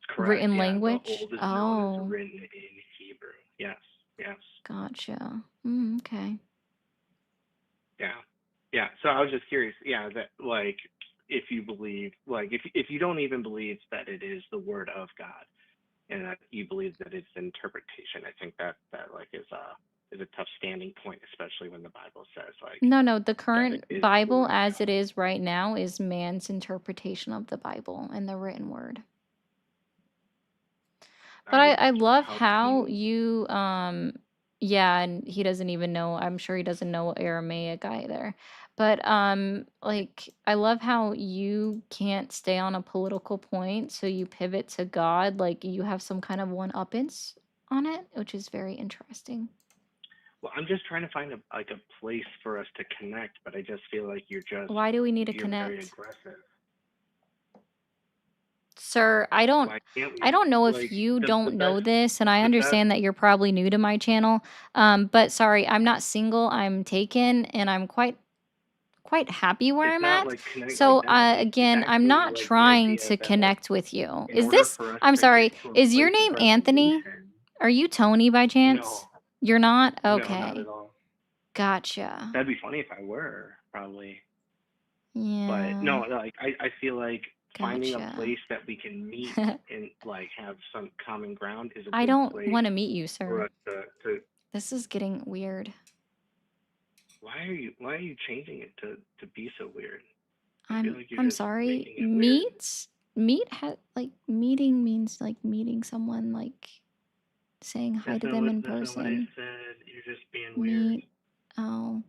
O: correct.
A: written
O: Yeah, the
A: language?
O: oldest known is
A: Oh,
O: written in Hebrew. Yes, yes.
A: gotcha. Okay.
O: Yeah. Yeah. So I was just curious, yeah, that like if you believe like if you don't even believe that it is the word of God and that you believe that it's interpretation, I think that like is a tough standing point, especially when the Bible says like
A: No, the
O: that it
A: current
O: is the
A: Bible
O: word of
A: as
O: God.
A: it is right now is man's interpretation of the Bible and the written word. But I love
O: How do
A: how
O: you
A: you yeah, and he doesn't even know, I'm sure he doesn't know Aramaic either. But like I love how you can't stay on a political point, so you pivot to God, like you have some kind of one-uppance on it, which is very interesting.
O: well, I'm just trying to find a place for us to connect, but I just feel like
A: Why do we need to
O: you're very
A: connect?
O: aggressive.
A: Sir,
O: Why can't
A: I
O: we
A: don't know if
O: like
A: you
O: the
A: don't know
O: best
A: this, and I
O: the best
A: understand that you're probably new to my channel. But sorry, I'm not single, I'm taken, and I'm quite happy where
O: it's
A: I'm
O: not
A: at.
O: like connect like
A: So,
O: that. It's
A: again, I'm
O: actually
A: not
O: like the
A: trying
O: idea
A: to
O: that like
A: connect with you.
O: in
A: Is
O: order
A: this,
O: for us
A: I'm
O: to get
A: sorry,
O: to a
A: is your
O: place of
A: name Anthony?
O: resolution.
A: Are you Tony by chance?
O: No,
A: You're not?
O: no, not at
A: Okay.
O: all.
A: Gotcha.
O: That'd be funny if I were, probably. But
A: Yeah.
O: no, like I feel like finding a
A: Gotcha.
O: place that we can meet and like have some common ground is a
A: I
O: good
A: don't
O: place
A: want to meet you,
O: for
A: sir.
O: us to
A: This is getting weird.
O: why are you changing it to be so weird? I feel like you're
A: I'm
O: just
A: sorry.
O: making it weird.
A: Like meeting means like meeting someone, like saying hi to them in
O: That's not what I
A: person.
O: said. You're just being weird.
A: Meet. Oh,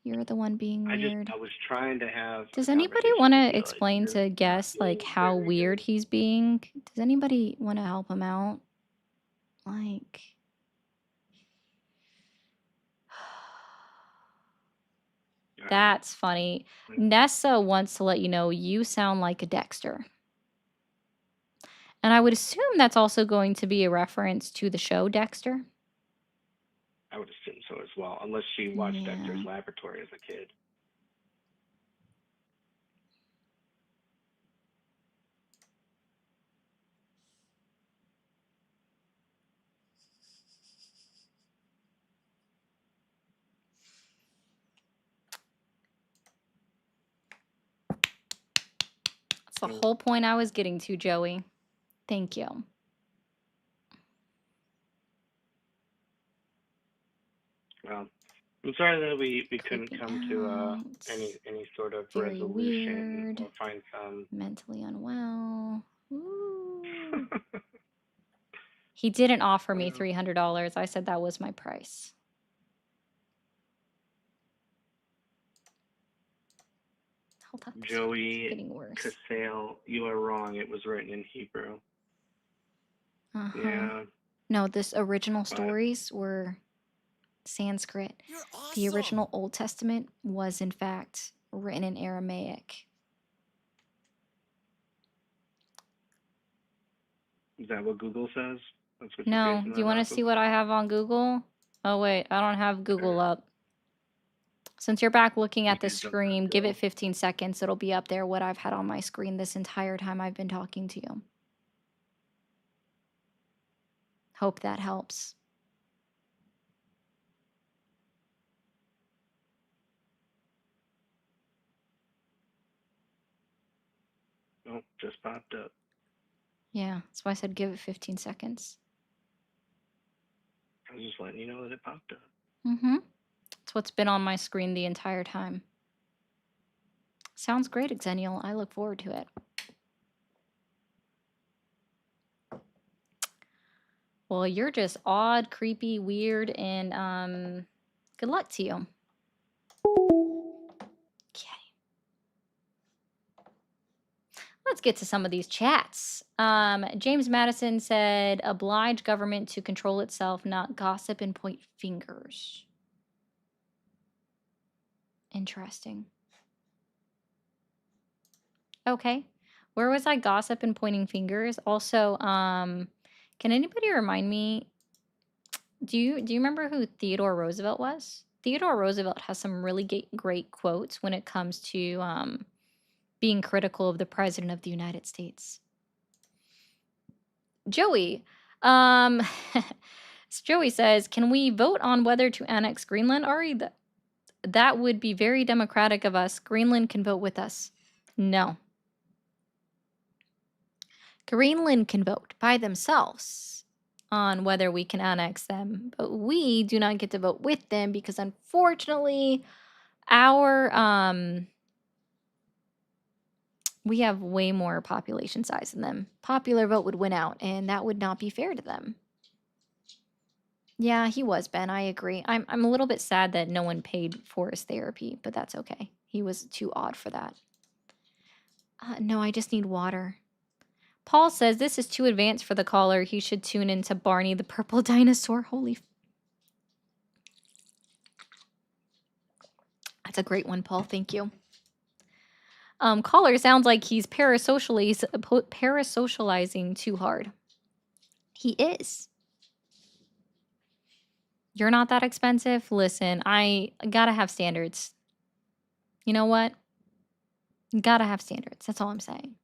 A: you're the one being weird.
O: I was trying to have a
A: Does anybody
O: conversation
A: want
O: with
A: to
O: you. Like
A: explain
O: you're
A: to
O: not
A: guests like
O: being
A: how
O: very good.
A: weird he's being? Does anybody want to help him out? Like, that's funny. Nessa wants to let you know you sound like a Dexter. And I would assume that's also going to be a reference to the show Dexter.
O: I would assume so as well, unless she watched Dexter's
A: Yeah.
O: Laboratory as a kid.
A: the whole point I was getting to, Joey. Thank you.
O: Well, I'm sorry that we couldn't come to any sort of
A: Very
O: resolution
A: weird.
O: or find some.
A: Mentally unwell. Ooh. He didn't offer me $300. I said that was my price. Hold on.
O: Joey Casale, you are wrong. It was written in Hebrew.
A: Uh-huh.
O: Yeah.
A: No, this original stories were Sanskrit. The original Old Testament was, in fact, written in Aramaic.
O: Is that what Google says? That's what
A: No,
O: you're basing
A: do you
O: that
A: want to
O: off of?
A: see what I have on Google? Oh, wait, I don't have Google up. Since you're back looking at the screen, give it 15 seconds. It'll be up there what I've had on my screen this entire time I've been talking to you. Hope that helps.
O: Oh, just popped up.
A: Yeah, that's why I said give it 15 seconds.
O: I was just letting you know that it popped up.
A: Mm-hmm. It's what's been on my screen the entire time. Sounds great, Xennial. I look forward to it. Well, you're just odd, creepy, weird, and good luck to you. Okay. Let's get to some of these chats. James Madison said, oblige government to control itself, not gossip and point fingers. Interesting. Okay. Where was I gossip and pointing fingers? Also, can anybody remind me, do you remember who Theodore Roosevelt was? Theodore Roosevelt has some really great quotes when it comes to being critical of the President of the United States. Joey, Joey says, can we vote on whether to annex Greenland? Ari, that would be very democratic of us. Greenland can vote with us. No. Greenland can vote by themselves on whether we can annex them, but we do not get to vote with them because unfortunately our we have way more population size than them. Popular vote would win out, and that would not be fair to them. Yeah, he was, Ben. I agree. I'm a little bit sad that no one paid for his therapy, but that's okay. He was too odd for that. No, I just need water. Paul says this is too advanced for the caller. He should tune into Barney the Purple Dinosaur. Holy. That's a great one, Paul. Thank you. Caller sounds like he's parasocializing too hard. He is. You're not that expensive? Listen, I gotta have standards. You know what? Gotta have standards. That's all I'm saying.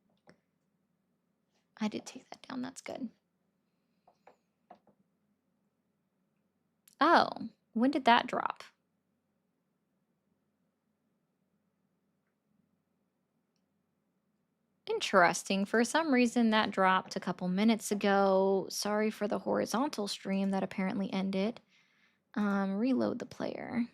A: I did take that down. That's good. Oh, when did that drop? Interesting. For some reason, that dropped a couple minutes ago. Sorry for the horizontal stream that apparently ended. Reload the player.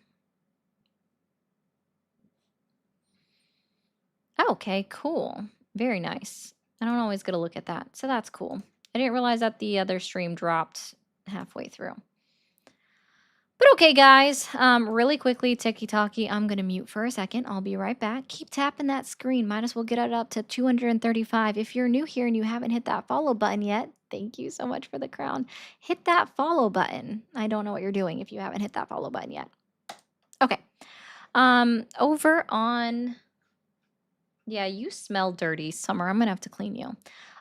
A: Okay, cool. Very nice. I don't always get to look at that, so that's cool. I didn't realize that the other stream dropped halfway through. But okay, guys, really quickly, ticky-talkie, I'm going to mute for a second. I'll be right back. Keep tapping that screen. Might as well get it up to 235. If you're new here and you haven't hit that follow button yet, thank you so much for the crown. Hit that follow button. I don't know what you're doing if you haven't hit that follow button yet. Okay. Over on... Yeah, you smell dirty, Summer. I'm going to have to clean you.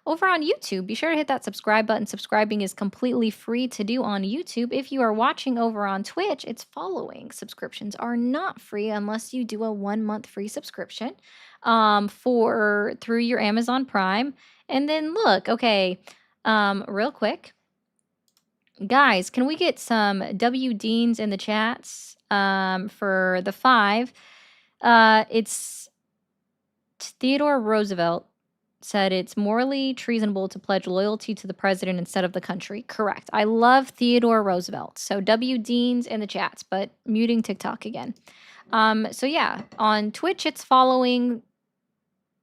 A: Over on YouTube, be sure to hit that subscribe button. Subscribing is completely free to do on YouTube. If you are watching over on Twitch, it's following. Subscriptions are not free unless you do a 1-month free subscription through your Amazon Prime. And then look, okay, real quick. Guys, can we get some W Deans in the chats for the 5? It's Theodore Roosevelt. said it's morally treasonable to pledge loyalty to the president instead of the country. Correct. I love Theodore Roosevelt. So W Dean's in the chats, but muting TikTok again. So yeah, on Twitch it's following,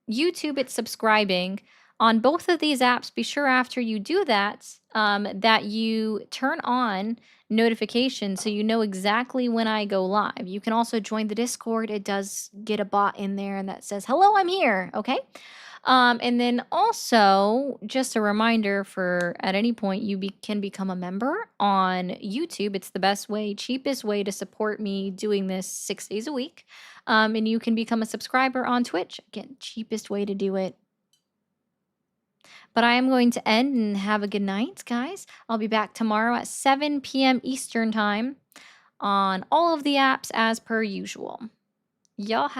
A: YouTube it's subscribing. On both of these apps, be sure after you do that, that you turn on notifications so you know exactly when I go live. You can also join the Discord. It does get a bot in there and that says, hello, I'm here, okay? And then also, just a reminder for at any point you can become a member on YouTube. It's the best way, cheapest way to support me doing this 6 days a week. And you can become a subscriber on Twitch. Again, cheapest way to do it. But I am going to end and have a good night, guys. I'll be back tomorrow at 7 p.m. Eastern Time on all of the apps as per usual. Y'all have